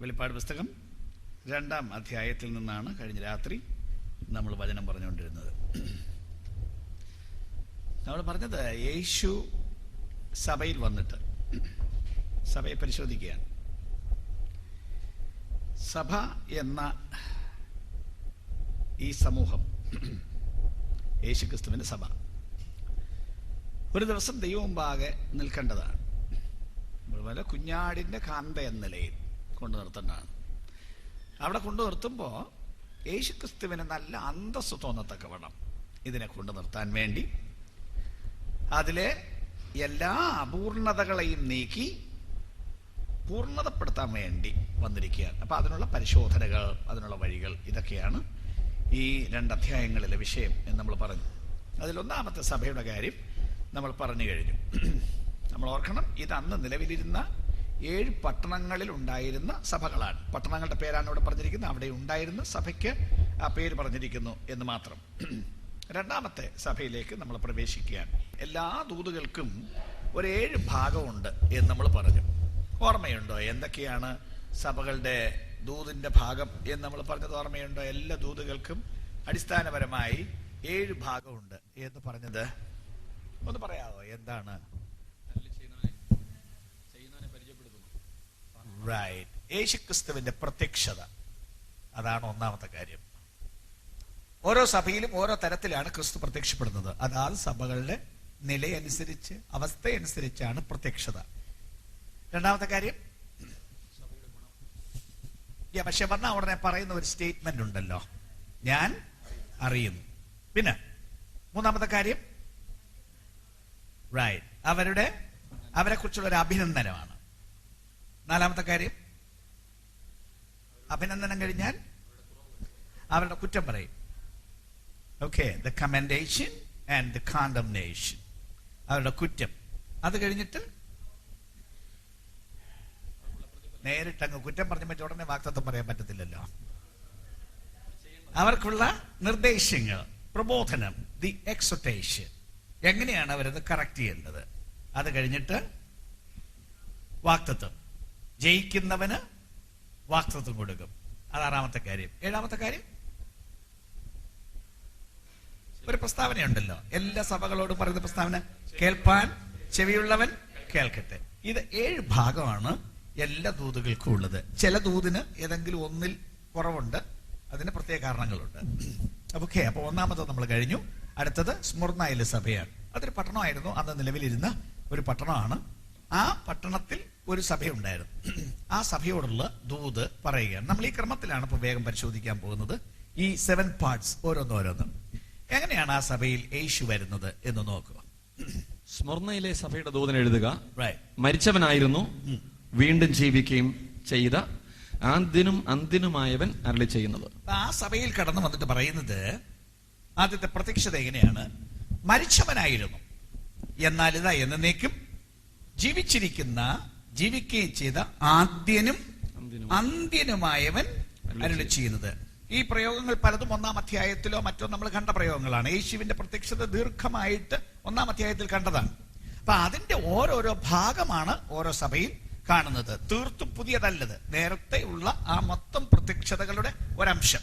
വെളിപ്പാട് പുസ്തകം 2-ാം അധ്യായത്തിൽ നിന്നാണ് കഴിഞ്ഞ രാത്രി നമ്മൾ വചനം പറഞ്ഞുകൊണ്ടിരുന്നത്. നമ്മൾ പറഞ്ഞത് യേശു സഭയിൽ വന്നിട്ട് സഭയെ പരിശോധിക്കുകയാണ്. സഭ എന്ന ഈ സമൂഹം, യേശുക്രിസ്തുവിന്റെ സഭ, ഒരു ദിവസം ദൈവമുമ്പാകെ നിൽക്കേണ്ടതാണ്. വല്ല കുഞ്ഞാടിന്റെ കാന്ത എന്ന നിലയിൽ കൊണ്ടു നിർത്തേണ്ടതാണ്. അവിടെ കൊണ്ടു നിർത്തുമ്പോൾ യേശുക്രിസ്തുവിന് നല്ല അന്തസ്സ് തോന്നത്തക്കവണ്ണം ഇതിനെ കൊണ്ടു നിർത്താൻ വേണ്ടി അതിലെ എല്ലാ അപൂർണതകളെയും നീക്കി പൂർണ്ണതപ്പെടുത്താൻ വേണ്ടി വന്നിരിക്കുകയാണ്. അപ്പം അതിനുള്ള പരിശോധനകൾ, അതിനുള്ള വഴികൾ, ഇതൊക്കെയാണ് ഈ 2 അധ്യായങ്ങളിലെ വിഷയം എന്ന് നമ്മൾ പറഞ്ഞു. അതിലൊന്നാമത്തെ സഭയുടെ കാര്യം നമ്മൾ പറഞ്ഞു കഴിഞ്ഞു. നമ്മൾ ഓർക്കണം, ഇത് അന്ന് നിലവിലിരുന്ന 7 പട്ടണങ്ങളിൽ ഉണ്ടായിരുന്ന സഭകളാണ്. പട്ടണങ്ങളുടെ പേരാണ് ഇവിടെ പറഞ്ഞിരിക്കുന്നത്. അവിടെ ഉണ്ടായിരുന്ന സഭയ്ക്ക് ആ പേര് പറഞ്ഞിരിക്കുന്നു എന്ന് മാത്രം. 2ാമത്തെ സഭയിലേക്ക് നമ്മൾ പ്രവേശിക്കുകയാണ്. എല്ലാ ദൂതുകൾക്കും ഒരു 7 ഭാഗമുണ്ട് എന്ന് നമ്മൾ പറഞ്ഞു. ഓർമ്മയുണ്ടോ എന്തൊക്കെയാണ് സഭകളുടെ ദൂതിന്റെ ഭാഗം എന്ന് നമ്മൾ പറഞ്ഞത്? ഓർമ്മയുണ്ടോ? എല്ലാ ദൂതുകൾക്കും അടിസ്ഥാനപരമായി 7 ഭാഗമുണ്ട് എന്ന് പറഞ്ഞത് ഒന്ന് പറയാമോ? എന്താണ്? റൈറ്റ്, യേശുക്രിസ്തുവിന്റെ പ്രത്യക്ഷത, അതാണ് ഒന്നാമത്തെ കാര്യം. ഓരോ സഭയിലും ഓരോ തരത്തിലാണ് ക്രിസ്തു പ്രത്യക്ഷപ്പെടുന്നത്. അതാത് സഭകളുടെ നിലയനുസരിച്ച്, അവസ്ഥയനുസരിച്ചാണ് പ്രത്യക്ഷത. 2ാമത്തെ കാര്യം, പക്ഷെ വന്ന ഉടനെ പറയുന്ന ഒരു സ്റ്റേറ്റ്മെന്റ് ഉണ്ടല്ലോ, ഞാൻ അറിയുന്നു. പിന്നെ 3ാമത്തെ കാര്യം, റൈറ്റ്, അവരെ കുറിച്ചുള്ള ഒരു അഭിനന്ദനമാണ്. 4ാമത്തെ കാര്യം, അഭിനന്ദനം കഴിഞ്ഞാൽ അവരുടെ കുറ്റം പറയും. Okay, the commendation and the condemnation, അവരുടെ കുറ്റം. അത് കഴിഞ്ഞിട്ട് നേരിട്ട് അങ്ങ് കുറ്റം പറഞ്ഞു പറ്റും, ഉടനെ വാക്തത്വം പറയാൻ പറ്റത്തില്ലല്ലോ. അവർക്കുള്ള നിർദ്ദേശങ്ങൾ, പ്രബോധനം, ദി എക്സോട്ടേഷൻ, എങ്ങനെയാണ് അവരത് കറക്റ്റ് ചെയ്യേണ്ടത്. അത് കഴിഞ്ഞിട്ട് വാക്തത്വം, ജയിക്കുന്നവന് വാക്തത്വം കൊടുക്കും. അത് 6ാമത്തെ കാര്യം. 7ാമത്തെ കാര്യം, ഒരു പ്രസ്താവനയുണ്ടല്ലോ, എല്ലാ സഭകളോടും പറയുന്ന പ്രസ്താവന, കേൾപ്പാൻ ചെവിയുള്ളവൻ കേൾക്കട്ടെ. ഇത് 7 ഭാഗമാണ് എല്ലാ ദൂതുകൾക്കും ഉള്ളത്. ചില ദൂതിന് ഏതെങ്കിലും ഒന്നിൽ കുറവുണ്ട്, അതിന് പ്രത്യേക കാരണങ്ങളുണ്ട്. ഓക്കെ, അപ്പൊ 1ാമത് നമ്മൾ കഴിഞ്ഞു. അടുത്തത് സ്മുർന്നയിലെ സഭയാണ്. അതൊരു പട്ടണമായിരുന്നു, അന്ന് നിലവിലിരുന്ന ഒരു പട്ടണമാണ്. ആ പട്ടണത്തിൽ ഒരു സഭയുണ്ടായിരുന്നു. ആ സഭയോടുള്ള ദൂത് പറയുകയാണ്. നമ്മൾ ഈ ക്രമത്തിലാണ് ഇപ്പൊ വേഗം പരിശോധിക്കാൻ പോകുന്നത്. ഈ 7 പാർട്സ് ഓരോന്നോരോന്നും. എങ്ങനെയാണ് ആ സഭയിൽ യേശു വരുന്നത് എന്ന് നോക്കുക. സ്മുർന്നയിലെ സഭയുടെ ദൂതൻ എഴുതുക, മരിച്ചവനായിരുന്നു, വീണ്ടും ജീവിക്കുകയും ചെയ്ത ആദ്യനും അന്ത്യനുമായവൻ അരുളി ചെയ്യുന്നത്. ആ സഭയിൽ കടന്നു വന്നിട്ട് പറയുന്നത്, ആദ്യത്തെ പ്രത്യക്ഷത എങ്ങനെയാണ്? മരിച്ചവനായിരുന്നു, എന്നാൽ ഇതാ എന്നേക്കും ജീവിക്കുകയും ചെയ്ത ആദ്യനും അന്ത്യനുമായവൻ അരുളി ചെയ്യുന്നത്. ഈ പ്രയോഗങ്ങൾ പലതും 1-ാം അധ്യായത്തിലോ മറ്റോ നമ്മൾ കണ്ട പ്രയോഗങ്ങളാണ്. യേശുവിന്റെ പ്രത്യക്ഷത ദീർഘമായിട്ട് 1-ാം അധ്യായത്തിൽ കണ്ടതാണ്. അപ്പൊ അതിന്റെ ഓരോരോ ഭാഗമാണ് ഓരോ സഭയിൽ കാണുന്നത്. തീർത്തും പുതിയതല്ലത്, നേരത്തെ ഉള്ള ആ മൊത്തം പ്രത്യക്ഷതകളുടെ ഒരംശം.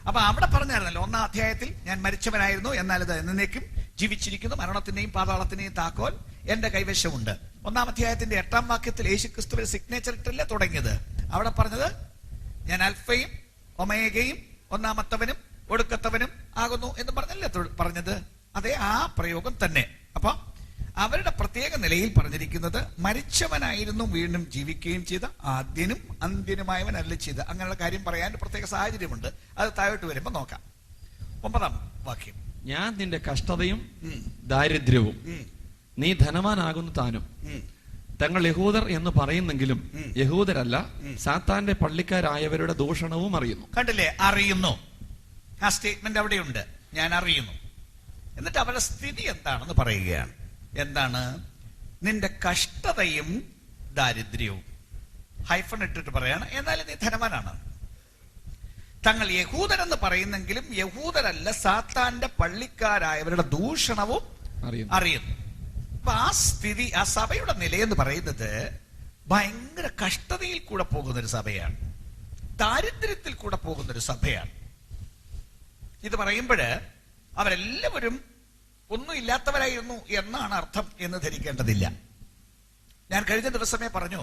അപ്പൊ അവിടെ പറഞ്ഞായിരുന്നല്ലോ 1-ാം അധ്യായത്തിൽ, ഞാൻ മരിച്ചവനായിരുന്നു, എന്നാൽ ഇത് എന്നേക്കും ജീവിച്ചിരിക്കുന്നു, മരണത്തിന്റെയും പാതാളത്തിന്റെയും താക്കോൽ എന്റെ കൈവശമുണ്ട്. 1-ാം അധ്യായത്തിന്റെ 8-ാം വാക്യത്തിൽ യേശുക്രിസ്തുവിന്റെ സിഗ്നേച്ചർ ഇട്ടല്ലേ തുടങ്ങിയത്. അവിടെ പറഞ്ഞത്, ഞാൻ അൽഫയും ഒമേഗയും, ഒന്നാമത്തവനും ഒടുക്കത്തവനും ആകുന്നു എന്ന് പറഞ്ഞല്ലേ പറഞ്ഞത്. അതേ ആ പ്രയോഗം തന്നെ. അപ്പൊ അവരുടെ പ്രത്യേക നിലയിൽ പറഞ്ഞിരിക്കുന്നത്, മരിച്ചവനായിരുന്നു, വീണ്ടും ജീവിക്കുകയും ചെയ്ത ആദ്യനും അന്ത്യനുമായവൻ അരുളി ചെയ്ത. അങ്ങനെയുള്ള കാര്യം പറയാൻ പ്രത്യേക സാഹചര്യമുണ്ട്. അത് താഴോട്ട് വരുമ്പോ നോക്കാം. 9-ാം വാക്യം, ഞാൻ നിന്റെ കഷ്ടതയും ദാരിദ്ര്യവും നീ ധനവാനാകുന്നു താനും. തങ്ങൾ യഹൂദർ എന്ന് പറയുന്നെങ്കിലും യഹൂദരല്ല, സാത്താന്റെ പള്ളിക്കാരായവരുടെ ദൂഷണവും അറിയുന്നു. കണ്ടില്ലേ, അറിയുന്നു. ആ സ്റ്റേറ്റ്മെന്റ് അവിടെയുണ്ട്, ഞാൻ അറിയുന്നു. എന്നിട്ട് അവരുടെ സ്ഥിതി എന്താണെന്ന് പറയുകയാണ്. എന്താണ്? നിന്റെ കഷ്ടതയും ദാരിദ്ര്യവും. ഹൈഫൺ ഇട്ടിട്ട് പറയാണ്, എന്നാലും നീ ധനവാനാണ്. തങ്ങൾ യഹൂദരെന്ന് പറയുന്നെങ്കിലും യഹൂദരല്ല, സാത്താന്റെ പള്ളിക്കാരായവരുടെ ദൂഷണവും അറിയുന്നു. അപ്പൊ ആ സ്ഥിതി, ആ സഭയുടെ നിലയെന്ന് പറയുന്നത്, ഭയങ്കര കഷ്ടതയിൽ കൂടെ പോകുന്നൊരു സഭയാണ്, ദാരിദ്ര്യത്തിൽ കൂടെ പോകുന്നൊരു സഭയാണ്. ഇത് പറയുമ്പോൾ അവരെല്ലാവരും ഒന്നും ഇല്ലാത്തവരായിരുന്നു എന്നാണ് അർത്ഥം എന്ന് ധരിക്കേണ്ടതില്ല. ഞാൻ കഴിഞ്ഞ ദിവസമേ പറഞ്ഞു,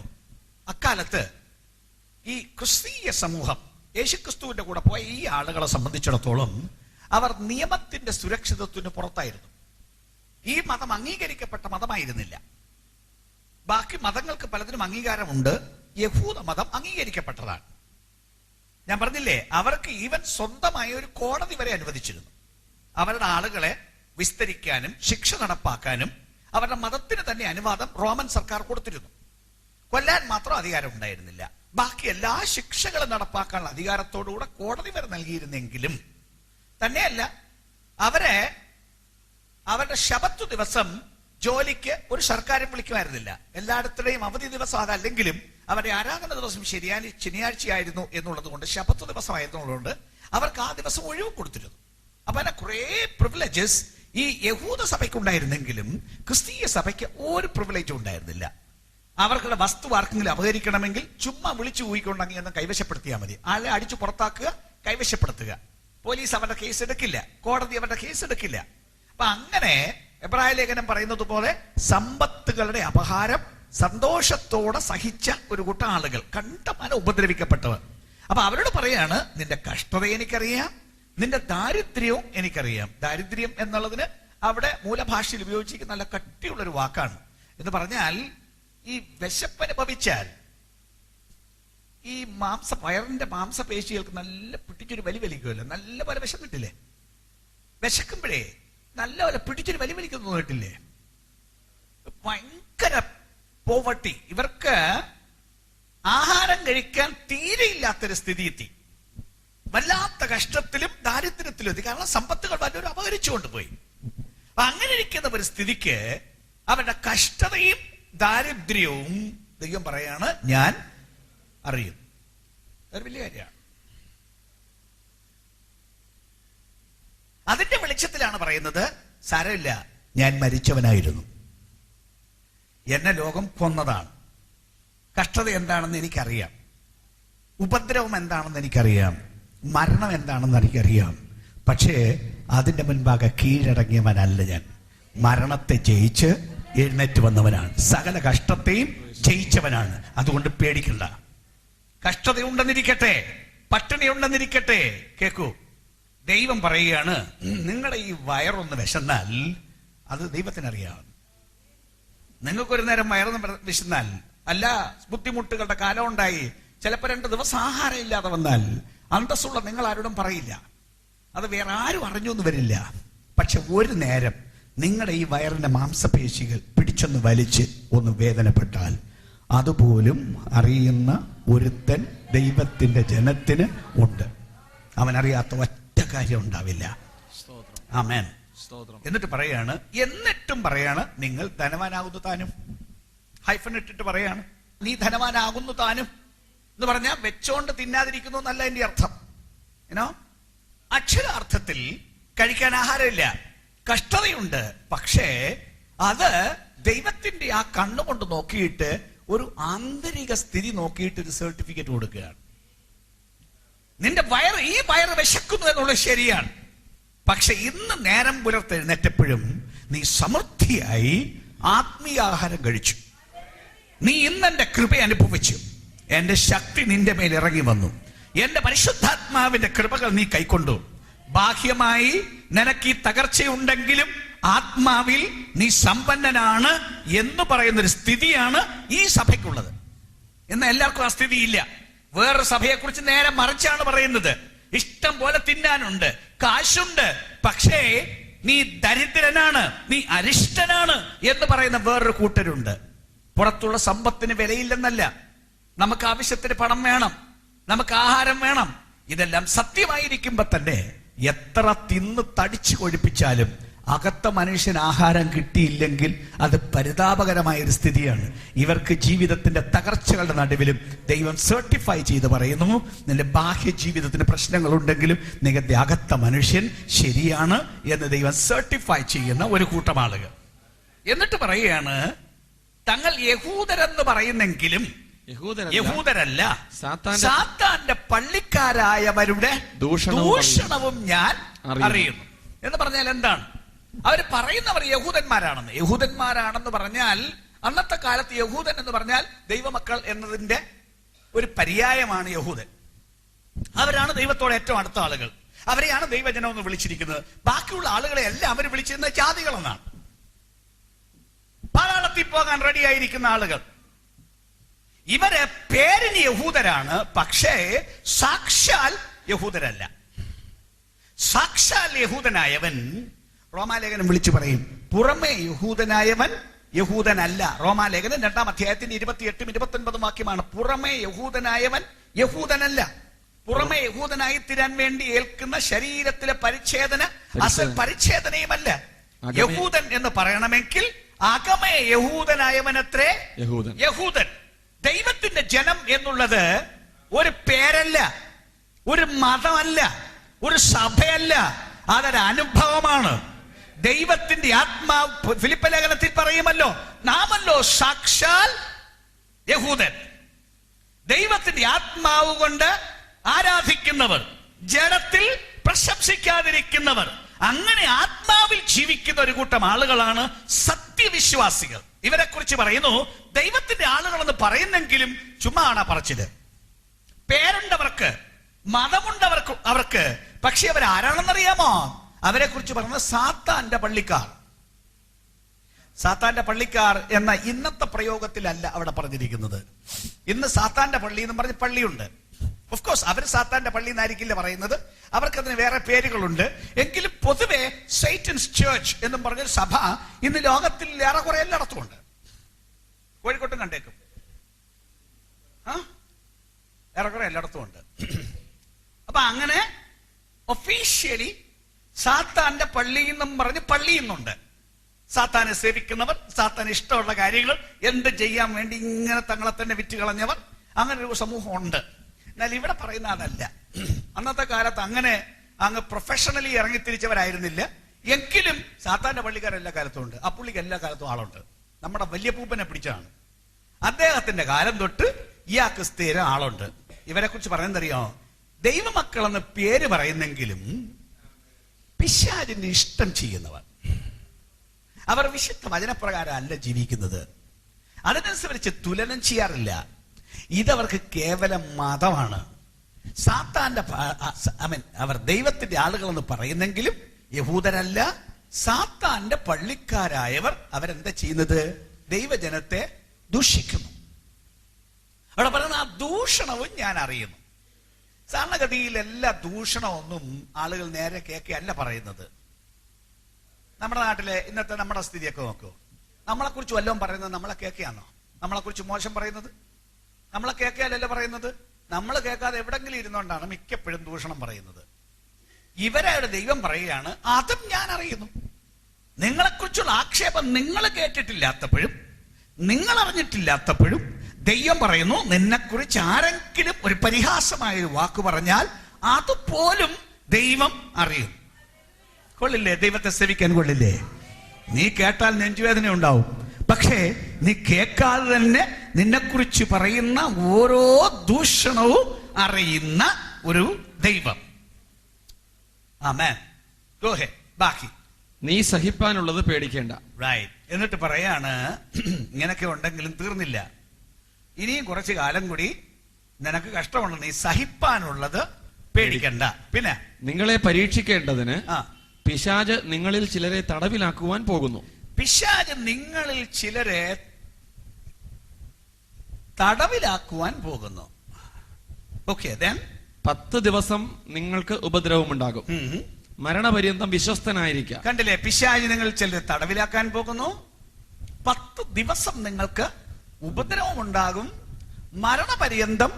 അക്കാലത്ത് ഈ ക്രിസ്തീയ സമൂഹം യേശുക്രിസ്തുവിന്റെ കൂടെ പോയ ഈ ആളുകളെ സംബന്ധിച്ചിടത്തോളം അവർ നിയമത്തിന്റെ സുരക്ഷിതത്വത്തിന് പുറത്തായിരുന്നു. ഈ മതം അംഗീകരിക്കപ്പെട്ട മതമായിരുന്നില്ല. ബാക്കി മതങ്ങൾക്ക് പലതിനും അംഗീകാരമുണ്ട്, യഹൂദ മതം അംഗീകരിക്കപ്പെട്ടതാണ്. ഞാൻ പറഞ്ഞില്ലേ, അവർക്ക് ഈവൻ സ്വന്തമായ ഒരു കോടതി വരെ അനുവദിച്ചിരുന്നു. അവരുടെ ആളുകളെ വിസ്തരിക്കാനും ശിക്ഷ നടപ്പാക്കാനും അവരുടെ മതത്തിന് തന്നെ അനുവാദം റോമൻ സർക്കാർ കൊടുത്തിരുന്നു. കൊല്ലാൻ മാത്രം അധികാരം ഉണ്ടായിരുന്നില്ല. ബാക്കി എല്ലാ ശിക്ഷകളും നടപ്പാക്കാനുള്ള അധികാരത്തോടുകൂടെ കോടതി വരെ നൽകിയിരുന്നെങ്കിലും തന്നെയല്ല, അവരുടെ ശബത്ത് ദിവസം ജോലിക്ക് ഒരു സർക്കാരും വിളിക്കുമായിരുന്നില്ല. എല്ലായിടത്തുടെയും അവധി ദിവസം അതല്ലെങ്കിലും അവരുടെ ആരാധന ദിവസം ശനിയാഴ്ചയായിരുന്നു എന്നുള്ളത് കൊണ്ട്, ശബത്ത് ദിവസമായിരുന്നുള്ളതുകൊണ്ട് അവർക്ക് ആ ദിവസം ഒഴിവ് കൊടുത്തിരുന്നു. അപ്പൊ അതിനെ കുറെ പ്രിവിലേജസ് ഈ യഹൂദ സഭയ്ക്ക് ഉണ്ടായിരുന്നെങ്കിലും ക്രിസ്തീയ സഭയ്ക്ക് ഒരു പ്രിവിലേജും ഉണ്ടായിരുന്നില്ല. അവർക്കുള്ള വസ്തു ആർക്കെങ്കിലും അപഹരിക്കണമെങ്കിൽ ചുമ്മാ വിളിച്ചു ഊയിക്കൊണ്ടെങ്കിൽ എന്ന് കൈവശപ്പെടുത്തിയാൽ മതി. ആളെ അടിച്ചു പുറത്താക്കുക, കൈവശപ്പെടുത്തുക. പോലീസ് അവരുടെ കേസ് എടുക്കില്ല, കോടതി അവരുടെ കേസ് എടുക്കില്ല. അപ്പൊ അങ്ങനെ എബ്രായ ലേഖനം പറയുന്നത് പോലെ സമ്പത്തുകളുടെ അപഹാരം സന്തോഷത്തോടെ സഹിച്ച ഒരു കൂട്ടം ആളുകൾ, കണ്ടമാനം ഉപദ്രവിക്കപ്പെട്ടവർ. അപ്പൊ അവരോട് പറയാണ്, നിന്റെ കഷ്ടത എനിക്കറിയാം, നിന്റെ ദാരിദ്ര്യവും എനിക്കറിയാം. ദാരിദ്ര്യം എന്നുള്ളതിന് അവിടെ മൂലഭാഷയിൽ ഉപയോഗിച്ചിരിക്കുന്ന നല്ല കട്ടിയുള്ളൊരു വാക്കാണ്. എന്ന് പറഞ്ഞാൽ ഈ വിശപ്പനുഭവിച്ചാൽ ഈ വയറിന്റെ മാംസപേശികൾക്ക് നല്ല പിടിച്ചൊരു വലി വലിക്കുമല്ലോ, നല്ല പോലെ വിശന്നിട്ടില്ലേ? വിശക്കുമ്പോഴേ നല്ല പോലെ പിടിച്ചൊരു വലി വലിക്കുന്നു കേട്ടില്ലേ? ഭയങ്കര പോവർട്ടി, ഇവർക്ക് ആഹാരം കഴിക്കാൻ തീരെയില്ലാത്തൊരു സ്ഥിതി എത്തി. വല്ലാത്ത കഷ്ടത്തിലും ദാരിദ്ര്യത്തിലും എത്തി. കാരണം സമ്പത്തുകൾ വല്ലവരും അപഹരിച്ചുകൊണ്ട് പോയി. അപ്പൊ അങ്ങനെ ഇരിക്കുന്ന ഒരു സ്ഥിതിക്ക് അവരുടെ കഷ്ടതയും ദാരിദ്ര്യവും ദൈവം പറയാണ്, ഞാൻ അറിയും. അതൊരു വലിയ കാര്യമാണ്. അതിന്റെ വെളിച്ചത്തിലാണ് പറയുന്നത്, സാരമില്ല, ഞാൻ മരിച്ചവനായിരുന്നു, എന്നെ ലോകം കൊന്നതാണ്, കഷ്ടത എന്താണെന്ന് എനിക്കറിയാം, ഉപദ്രവം എന്താണെന്ന് എനിക്കറിയാം, മരണം എന്താണെന്ന് എനിക്കറിയാം. പക്ഷേ അതിന്റെ മുൻപാകെ കീഴടങ്ങിയവനല്ല ഞാൻ. മരണത്തെ ജയിച്ച് എഴുന്നേറ്റ് വന്നവനാണ്, സകല കഷ്ടത്തെയും ജയിച്ചവനാണ്. അതുകൊണ്ട് പേടിക്കണ്ട. കഷ്ടതയുണ്ടെന്നിരിക്കട്ടെ, പട്ടിണിയുണ്ടെന്നിരിക്കട്ടെ, കേക്കൂ, ദൈവം പറയുകയാണ്, നിങ്ങളുടെ ഈ വയറൊന്ന് വിശന്നാൽ അത് ദൈവത്തിനറിയാം. നിങ്ങൾക്കൊരു നേരം വയറൊന്ന് വിശന്നാൽ, അല്ല ബുദ്ധിമുട്ടുകളുടെ കാലം ഉണ്ടായി, ചിലപ്പോൾ 2 ദിവസം ആഹാരം ഇല്ലാതെ വന്നാൽ അന്തസ്സുള്ള നിങ്ങൾ ആരോടും പറയില്ല, അത് വേറെ ആരും അറിഞ്ഞു എന്ന് വരില്ല. പക്ഷെ ഒരു നേരം നിങ്ങളുടെ ഈ വയറിന്റെ മാംസപേശികൾ പിടിച്ചൊന്ന് വലിച്ച് ഒന്ന് വേദനപ്പെട്ടാൽ അതുപോലും അറിയുന്ന ഒരുത്തൻ ദൈവത്തിന്റെ ജനത്തിന് ഉണ്ട്. അവനറിയാത്ത ഒറ്റ കാര്യം ഉണ്ടാവില്ല. ആമേൻ. എന്നിട്ട് പറയാണ്, എന്നിട്ടും പറയാണ്, നിങ്ങൾ ധനവാനാകുന്നു താനും. ഹൈഫൻ ഇട്ടിട്ട് പറയാണ്, നീ ധനവാനാകുന്നു താനും എന്ന് പറഞ്ഞാൽ വെച്ചോണ്ട് തിന്നാതിരിക്കുന്നു എന്നല്ല എന്റെ അർത്ഥം. ഏനോ അക്ഷരാർത്ഥത്തിൽ കഴിക്കാൻ ആഹാരമില്ല, കഷ്ടതയുണ്ട്. പക്ഷേ അത് ദൈവത്തിന്റെ ആ കണ്ണുകൊണ്ട് നോക്കിയിട്ട് ഒരു ആന്തരിക സ്ഥിതി നോക്കിയിട്ട് ഒരു സർട്ടിഫിക്കറ്റ് കൊടുക്കുകയാണ്. നിന്റെ ഈ വയറ് വിശക്കുന്നു എന്നുള്ളത് ശരിയാണ്. പക്ഷെ ഇന്ന് നേരം പുലർത്തെഴുന്നേറ്റപ്പോഴും നീ സമൃദ്ധിയായി ആത്മീയാഹാരം കഴിച്ചു. നീ ഇന്ന് എന്റെ കൃപ അനുഭവിച്ചു. എന്റെ ശക്തി നിന്റെ മേൽ ഇറങ്ങി വന്നു. എന്റെ പരിശുദ്ധാത്മാവിന്റെ കൃപകൾ നീ കൈക്കൊണ്ടു. ബാഹ്യമായി നിനക്ക് ഈ തകർച്ചയുണ്ടെങ്കിലും ആത്മാവിൽ നീ സമ്പന്നനാണ് എന്ന് പറയുന്നൊരു സ്ഥിതിയാണ് ഈ സഭയ്ക്കുള്ളത്. എന്ന് എല്ലാവർക്കും ആ സ്ഥിതിയില്ല. വേറൊരു സഭയെക്കുറിച്ച് നേരെ മറിച്ചാണ് പറയുന്നത്. ഇഷ്ടം പോലെ തിന്നാനുണ്ട്, കാശുണ്ട്, പക്ഷേ നീ ദരിദ്രനാണ്, നീ അരിഷ്ടനാണ് എന്ന് പറയുന്ന വേറൊരു കൂട്ടരുണ്ട്. പുറത്തുള്ള സമ്പത്തിന് വിലയില്ലെന്നല്ല, നമുക്ക് ആവശ്യത്തിന് പണം വേണം, നമുക്ക് ആഹാരം വേണം. ഇതെല്ലാം സത്യമായിരിക്കുമ്പോ തന്നെ എത്ര തിന്ന് തടിച്ചു കൊഴുപ്പിച്ചാലും അകത്ത മനുഷ്യന് ആഹാരം കിട്ടിയില്ലെങ്കിൽ അത് പരിതാപകരമായ ഒരു സ്ഥിതിയാണ്. ഇവർക്ക് ജീവിതത്തിന്റെ തകർച്ചകളുടെ നടുവിലും ദൈവം സർട്ടിഫൈ ചെയ്ത് പറയുന്നു, നിന്റെ ബാഹ്യ ജീവിതത്തിന് പ്രശ്നങ്ങൾ ഉണ്ടെങ്കിലും നിങ്ങളുടെ അകത്ത മനുഷ്യൻ ശരിയാണ് എന്ന് ദൈവം സർട്ടിഫൈ ചെയ്യുന്ന ഒരു കൂട്ടം ആളുകൾ. എന്നിട്ട് പറയുകയാണ്, തങ്ങൾ യഹൂദരെന്ന് പറയുന്നെങ്കിലും യഹൂദരല്ല, സാത്താന്റെ പള്ളിക്കാരായവരുടെ ദൂഷണവും ഞാൻ അറിയുന്നു. എന്ന് പറഞ്ഞാൽ എന്താണ്? അവർ പറയുന്നവർ യഹൂദന്മാരാണെന്ന് പറഞ്ഞാൽ, അന്നത്തെ കാലത്ത് യഹൂദൻ എന്ന് പറഞ്ഞാൽ ദൈവമക്കൾ എന്നതിന്റെ ഒരു പര്യായമാണ് യഹൂദൻ. അവരാണ് ദൈവത്തോട് ഏറ്റവും അടുത്ത ആളുകൾ. അവരെയാണ് ദൈവജനം എന്ന് വിളിച്ചിരിക്കുന്നത്. ബാക്കിയുള്ള ആളുകളെ എല്ലാം അവർ വിളിച്ചിരുന്ന ജാതികളെന്നാണ്. പാതാളത്തിൽ പോകാൻ റെഡിയായിരിക്കുന്ന ആളുകൾ. ഇവര് പേരിന് യഹൂദരാണ്, പക്ഷേ സാക്ഷാൽ യഹൂദരല്ല. സാക്ഷാൽ യഹൂദനായവൻ, റോമാലേഖനം വിളിച്ചു പറയും, പുറമേ യഹൂദനായവൻ യഹൂദനല്ല. റോമാലേഖനം 2-ാം അധ്യായത്തിന്റെ 28-29 വാക്യമാണ്. പുറമേ യഹൂദനായവൻ യഹൂദനല്ല. പുറമേ യഹൂദനായി തീരാൻ വേണ്ടി ഏൽക്കുന്ന ശരീരത്തിലെ പരിച്ഛേദന അസൽ പരിച്ഛേദനയുമല്ല. യഹൂദൻ എന്ന് പറയണമെങ്കിൽ അകമേ യഹൂദനായവനത്രേ യഹൂദൻ. ദൈവത്തിന്റെ ജനം എന്നുള്ളത് ഒരു പേരല്ല, ഒരു മതമല്ല, ഒരു സഭയല്ല. അതൊരു അനുഭവമാണ്. ദൈവത്തിന്റെ ആത്മാവ് ഫിലിപ്പ ലേഖനത്തിൽ പറയുമല്ലോ, നാമല്ലോ സാക്ഷാൽ യഹൂദൻ. ദൈവത്തിന്റെ ആത്മാവ് കൊണ്ട് ആരാധിക്കുന്നവർ, ജഡത്തിൽ പ്രശംസിക്കാതിരിക്കുന്നവർ, അങ്ങനെ ആത്മാവിൽ ജീവിക്കുന്ന ഒരു കൂട്ടം ആളുകളാണ് സത്യവിശ്വാസികൾ. ഇവരെ കുറിച്ച് പറയുന്നു, ദൈവത്തിന്റെ ആളുകൾ എന്ന് പറയുന്നെങ്കിലും ചുമ്മാ ആണ് പറച്ചില്. പേരുണ്ടവർക്ക്, മതമുണ്ടവർക്ക്, അവർക്ക്. പക്ഷെ അവരാരാണെന്നറിയാമോ? അവരെ കുറിച്ച് പറയുന്നത് സാത്താന്റെ പള്ളിക്കാർ. സാത്താന്റെ പള്ളിക്കാർ എന്ന ഇന്നത്തെ പ്രയോഗത്തിലല്ല അവിടെ പറഞ്ഞിരിക്കുന്നത്. ഇന്ന് സാത്താന്റെ പള്ളി എന്ന് പറഞ്ഞ പള്ളിയുണ്ട്. ഓഫ് കോഴ്സ് അവർ സാത്താന്റെ പള്ളി എന്നായിരിക്കില്ല പറയുന്നത്, അവർക്കതിന് വേറെ പേരുകളുണ്ട്. എങ്കിലും പൊതുവെ സൈറ്റൻസ് ചേർച്ച് എന്നും പറഞ്ഞൊരു സഭ ഇന്ന് ലോകത്തിൽ ഏറെക്കുറെ എല്ലായിടത്തും ഉണ്ട്. കോഴിക്കോട്ടും കണ്ടേക്കും, ഏറെക്കുറെ എല്ലായിടത്തും ഉണ്ട്. അപ്പൊ അങ്ങനെ ഒഫീഷ്യലി സാത്താന്റെ പള്ളി എന്നും പറഞ്ഞ് പള്ളിയുന്നുണ്ട്. സാത്താനെ സേവിക്കുന്നവർ, സാത്താന് ഇഷ്ടമുള്ള കാര്യങ്ങൾ എന്ത് ചെയ്യാൻ വേണ്ടി ഇങ്ങനെ തങ്ങളെ തന്നെ വിറ്റ് കളഞ്ഞവർ, അങ്ങനെ ഒരു സമൂഹം ഉണ്ട്. എന്നാൽ ഇവിടെ പറയുന്ന അതല്ല. അന്നത്തെ കാലത്ത് അങ്ങനെ അങ്ങ് പ്രൊഫഷണലി ഇറങ്ങിത്തിരിച്ചവരായിരുന്നില്ല. എങ്കിലും സാത്താന്റെ പള്ളിക്കാർ എല്ലാ കാലത്തും ഉണ്ട്. ആ പുള്ളിക്ക് എല്ലാ കാലത്തും ആളുണ്ട്. നമ്മുടെ വലിയ പൂപ്പനെ പിടിച്ചാണ്. അദ്ദേഹത്തിന്റെ കാലം തൊട്ട് ഇയാൾക്ക് സ്ഥിരം ആളുണ്ട്. ഇവരെ കുറിച്ച് പറയുന്നറിയോ? ദൈവമക്കളെന്ന് പേര് പറയുന്നെങ്കിലും പിശാചിന് ഇഷ്ടം ചെയ്യുന്നവർ. അവർ വിശുദ്ധ വചനപ്രകാരം അല്ല ജീവിക്കുന്നത്. അതിനനുസരിച്ച് തുലനം ചെയ്യാറില്ല. ഇതവർക്ക് കേവലം മതമാണ്. സാത്താന്റെ അവർ ദൈവത്തിന്റെ ആളുകളെന്ന് പറയുന്നെങ്കിലും യഹൂദരല്ല, സാത്താന്റെ പള്ളിക്കാരായവർ. അവരെന്താ ചെയ്യുന്നത്? ദൈവജനത്തെ ദൂഷിക്കുന്നു. അവിടെ പറയുന്ന ആ ദൂഷണവും ഞാൻ അറിയുന്നു. സാധാരണഗതിയിൽ എല്ലാ ദൂഷണമൊന്നും ആളുകൾ നേരെ കേൾക്കുകയല്ല പറയുന്നത്. നമ്മുടെ നാട്ടിലെ ഇന്നത്തെ നമ്മുടെ സ്ഥിതിയൊക്കെ നോക്കൂ. നമ്മളെ കുറിച്ച് വല്ലതും പറയുന്നത് നമ്മളെ കേൾക്കുകയാണോ? നമ്മളെ കുറിച്ച് മോശം പറയുന്നത് നമ്മളെ കേൾക്കാനല്ല പറയുന്നത്. നമ്മൾ കേൾക്കാതെ എവിടെങ്കിലും ഇരുന്നുകൊണ്ടാണ് മിക്കപ്പോഴും ദൂഷണം പറയുന്നത്. ഇവരുടെ ദൈവം പറയുകയാണ്, അതും ഞാൻ അറിയുന്നു. നിങ്ങളെക്കുറിച്ചുള്ള ആക്ഷേപം നിങ്ങൾ കേട്ടിട്ടില്ലാത്തപ്പോഴും, നിങ്ങൾ അറിഞ്ഞിട്ടില്ലാത്തപ്പോഴും ദൈവം പറയുന്നു, നിന്നെക്കുറിച്ച് ആരെങ്കിലും ഒരു പരിഹാസമായ ഒരു വാക്ക് പറഞ്ഞാൽ അതുപോലും ദൈവം അറിയും. കൊള്ളില്ലേ? ദൈവത്തെ സേവിക്കാൻ കൊള്ളില്ലേ? നീ കേട്ടാൽ നെഞ്ചുവേദന ഉണ്ടാവും. പക്ഷേ നീ കേൾക്കാതെ തന്നെ നിന്നെക്കുറിച്ച് പറയുന്ന ഓരോ ദൂഷണവും അറിയുന്ന ഒരു ദൈവം. ആമേൻ. Go ahead. ബാക്കി നീ സഹിപ്പാനുള്ളത് പേടിക്കേണ്ട. റൈറ്റ്. എന്നിട്ട് പറയാണ്, ഇങ്ങനൊക്കെ ഉണ്ടെങ്കിലും തീർന്നില്ല. ഇനിയും കുറച്ചു കാലം കൂടി നിനക്ക് കഷ്ടമുണ്ട്. നീ സഹിപ്പാനുള്ളത് പേടിക്കണ്ട. പിന്നെ നിങ്ങളെ പരീക്ഷിക്കേണ്ടതിന് പിശാച് നിങ്ങളിൽ ചിലരെ തടവിലാക്കുവാൻ പോകുന്നു. പിശാച് നിങ്ങളിൽ ചിലരെ തടവിലാക്കുവാൻ പോകുന്നു. ഓക്കെ. 10 ദിവസം നിങ്ങൾക്ക് ഉപദ്രവമുണ്ടാകും. മരണപര്യന്തം വിശ്വസ്തനായിരിക്കാം. കണ്ടില്ലേ? പിശാച് നിങ്ങൾ ചിലരെ തടവിലാക്കാൻ പോകുന്നു. 10 ദിവസം നിങ്ങൾക്ക് ഉപദ്രവമുണ്ടാകും. മരണപര്യന്തം